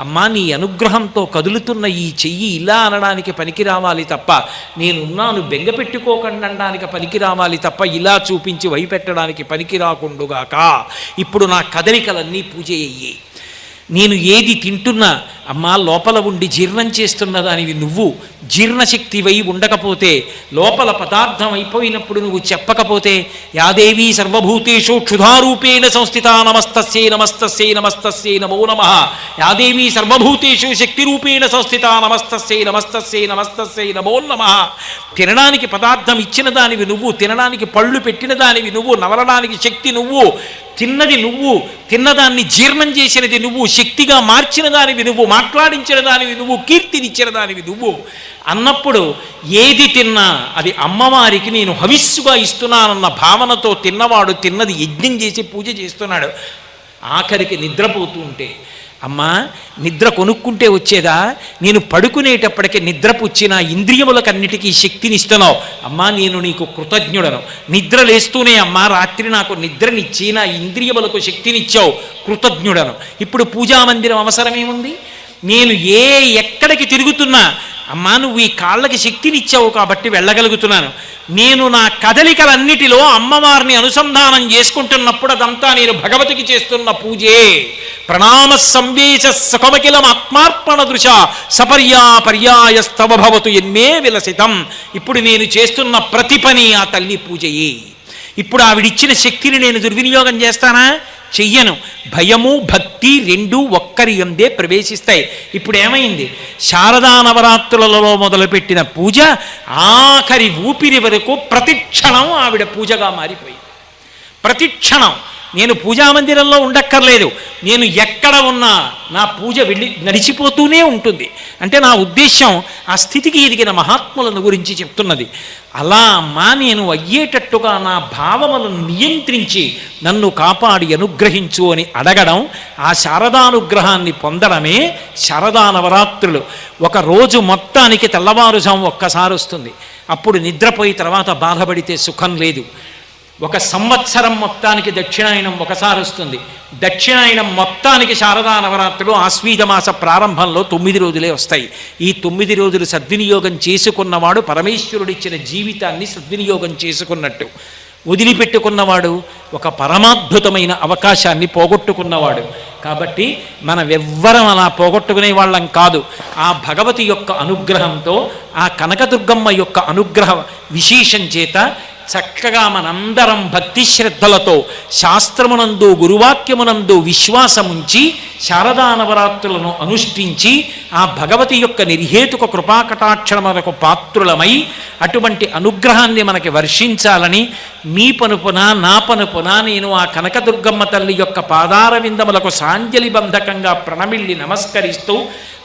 అమ్మా నీ అనుగ్రహంతో కదులుతున్న ఈ చెయ్యి ఇలా అనడానికి పనికి రావాలి తప్ప, నేనున్నాను బెంగ పెట్టుకోకండి అనడానికి పనికి రావాలి తప్ప, ఇలా చూపించి వైపెట్టడానికి పనికి రాకుండుగాక. ఇప్పుడు నా కదలికలన్నీ పూజ అయ్యి. నేను ఏది తింటున్నా అమ్మా లోపల ఉండి జీర్ణం చేస్తున్న దానివి నువ్వు. జీర్ణశక్తివై ఉండకపోతే, లోపల పదార్థం అయిపోయినప్పుడు నువ్వు చెప్పకపోతే, యాదేవీ సర్వభూతేషు క్షుధారూపేణ సంస్థితా నమస్తస్యై నమస్తస్యై నమస్తస్యై నమో నమః. యాదేవీ సర్వభూతేషు శక్తిరూపేణ సంస్థితా నమస్తస్యై నమస్తస్యై నమస్తస్యై నమో నమః. తినడానికి పదార్థం ఇచ్చిన దానివి నువ్వు, తినడానికి పళ్ళు పెట్టిన దానివి నువ్వు, నవలడానికి శక్తి నువ్వు, తిన్నది నువ్వు, తిన్నదాన్ని జీర్ణం చేసినది నువ్వు, శక్తిగా మార్చిన దానివి నువ్వు, మాట్లాడించిన దానివి నువ్వు, కీర్తినిచ్చిన దానివి నువ్వు అన్నప్పుడు ఏది తిన్నా అది అమ్మవారికి నేను హవిస్సుగా ఇస్తున్నానన్న భావనతో తిన్నవాడు తిన్నది యజ్ఞం చేసి పూజ చేస్తున్నాడు. ఆఖరికి నిద్రపోతూ ఉంటే, అమ్మా నిద్ర కొనుక్కుంటే వచ్చేదా? నేను పడుకునేటప్పటికీ నిద్రపుచ్చి నా ఇంద్రియములకన్నిటికీ శక్తినిస్తున్నావు. అమ్మా నేను నీకు కృతజ్ఞుడను. నిద్ర లేస్తూనే అమ్మా రాత్రి నాకు నిద్రనిచ్చి నా ఇంద్రియములకు శక్తినిచ్చావు, కృతజ్ఞుడను. ఇప్పుడు పూజామందిరం అవసరమేముంది? నేను ఎక్కడికి తిరుగుతున్నా అమ్మా నువ్వు ఈ కాళ్ళకి శక్తినిచ్చావు కాబట్టి వెళ్ళగలుగుతున్నాను. నేను నా కదలికలన్నిటిలో అమ్మవారిని అనుసంధానం చేసుకుంటున్నప్పుడు అదంతా నేను భగవతికి చేస్తున్న పూజే. ప్రణామ సంవేశ సుఖమఖిలం ఆత్మార్పణ దృశ సపర్యాపర్యాయస్తవ భవతు ఎన్మే విలసితం. ఇప్పుడు నేను చేస్తున్న ప్రతి పని ఆ తల్లి పూజయే. ఇప్పుడు ఆవిడిచ్చిన శక్తిని నేను దుర్వినియోగం చేస్తానా? చెయ్యను. భయము భక్తి రెండూ ఒక్కరి యందే ప్రవేశిస్తాయి. ఇప్పుడు ఏమైంది? శారదా నవరాత్రులలో మొదలుపెట్టిన పూజ ఆఖరి ఊపిరి వరకు ప్రతిక్షణం ఆవిడ పూజగా మారిపోయింది. ప్రతిక్షణం నేను పూజామందిరంలో ఉండక్కర్లేదు, నేను ఎక్కడ ఉన్నా నా పూజ నడిచిపోతూనే ఉంటుంది. అంటే నా ఉద్దేశం ఆ స్థితికి ఎదిగిన మహాత్ములను గురించి చెప్తున్నది. అలా అమ్మా నేను అయ్యేటట్టుగా నా భావములను నియంత్రించి నన్ను కాపాడి అనుగ్రహించు అని అడగడం, ఆ శారదానుగ్రహాన్ని పొందడమే శారదా నవరాత్రులు. ఒక రోజు మొత్తానికి తెల్లవారుజాము ఒక్కసారి వస్తుంది, అప్పుడు నిద్రపోయి తర్వాత బాధపడితే సుఖం లేదు. ఒక సంవత్సరం మొత్తానికి దక్షిణాయనం ఒకసారి వస్తుంది, దక్షిణాయనం మొత్తానికి శారదా నవరాత్రులు ఆశ్వీజమాస ప్రారంభంలో 9 రోజులే వస్తాయి. ఈ 9 రోజులు సద్వినియోగం చేసుకున్నవాడు పరమేశ్వరుడిచ్చిన జీవితాన్ని సద్వినియోగం చేసుకున్నట్టు. వదిలిపెట్టుకున్నవాడు ఒక పరమాద్భుతమైన అవకాశాన్ని పోగొట్టుకున్నవాడు. కాబట్టి మనమెవ్వరం అలా పోగొట్టుకునే వాళ్ళం కాదు. ఆ భగవతి యొక్క అనుగ్రహంతో, ఆ కనకదుర్గమ్మ యొక్క అనుగ్రహ విశేషం చేత చక్కగా మనందరం భక్తి శ్రద్ధలతో శాస్త్రమునందు గురువాక్యమునందు విశ్వాసముంచి శారదా నవరాత్రులను అనుష్ఠించి ఆ భగవతి యొక్క నిర్హేతుక కృపాకటాక్షణములకు పాత్రులమై అటువంటి అనుగ్రహాన్ని మనకి వర్షించాలని మీ పనుపున నా పనుపున నేను ఆ కనకదుర్గమ్మ తల్లి యొక్క పాదార విందములకు సాంజలి బంధకంగా ప్రణమిల్లి నమస్కరిస్తూ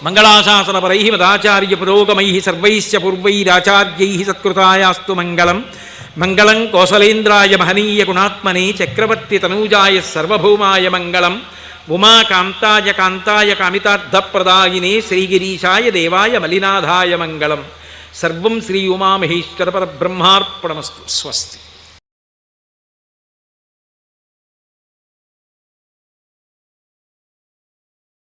మంగళాశాసనపరై మదాచార్య పురోగమై సర్వైశ్చ పూర్వైరాచార్యై సత్కృతాయాస్తు మంగళం. మంగళం కోసలేంద్రాయ మహనీయ గుణాత్మనే చక్రవర్తి తనూజాయ సర్వభౌమాయ మంగళం. ఉమాకాంతాయ కాంతాయ కామితార్థప్రదాయినే శ్రీగిరీశాయ దేవాయ మలినాథాయ మంగళం. సర్వం శ్రీ ఉమామహేశ్వర పరబ్రహ్మార్పణమస్తు. స్వస్తి.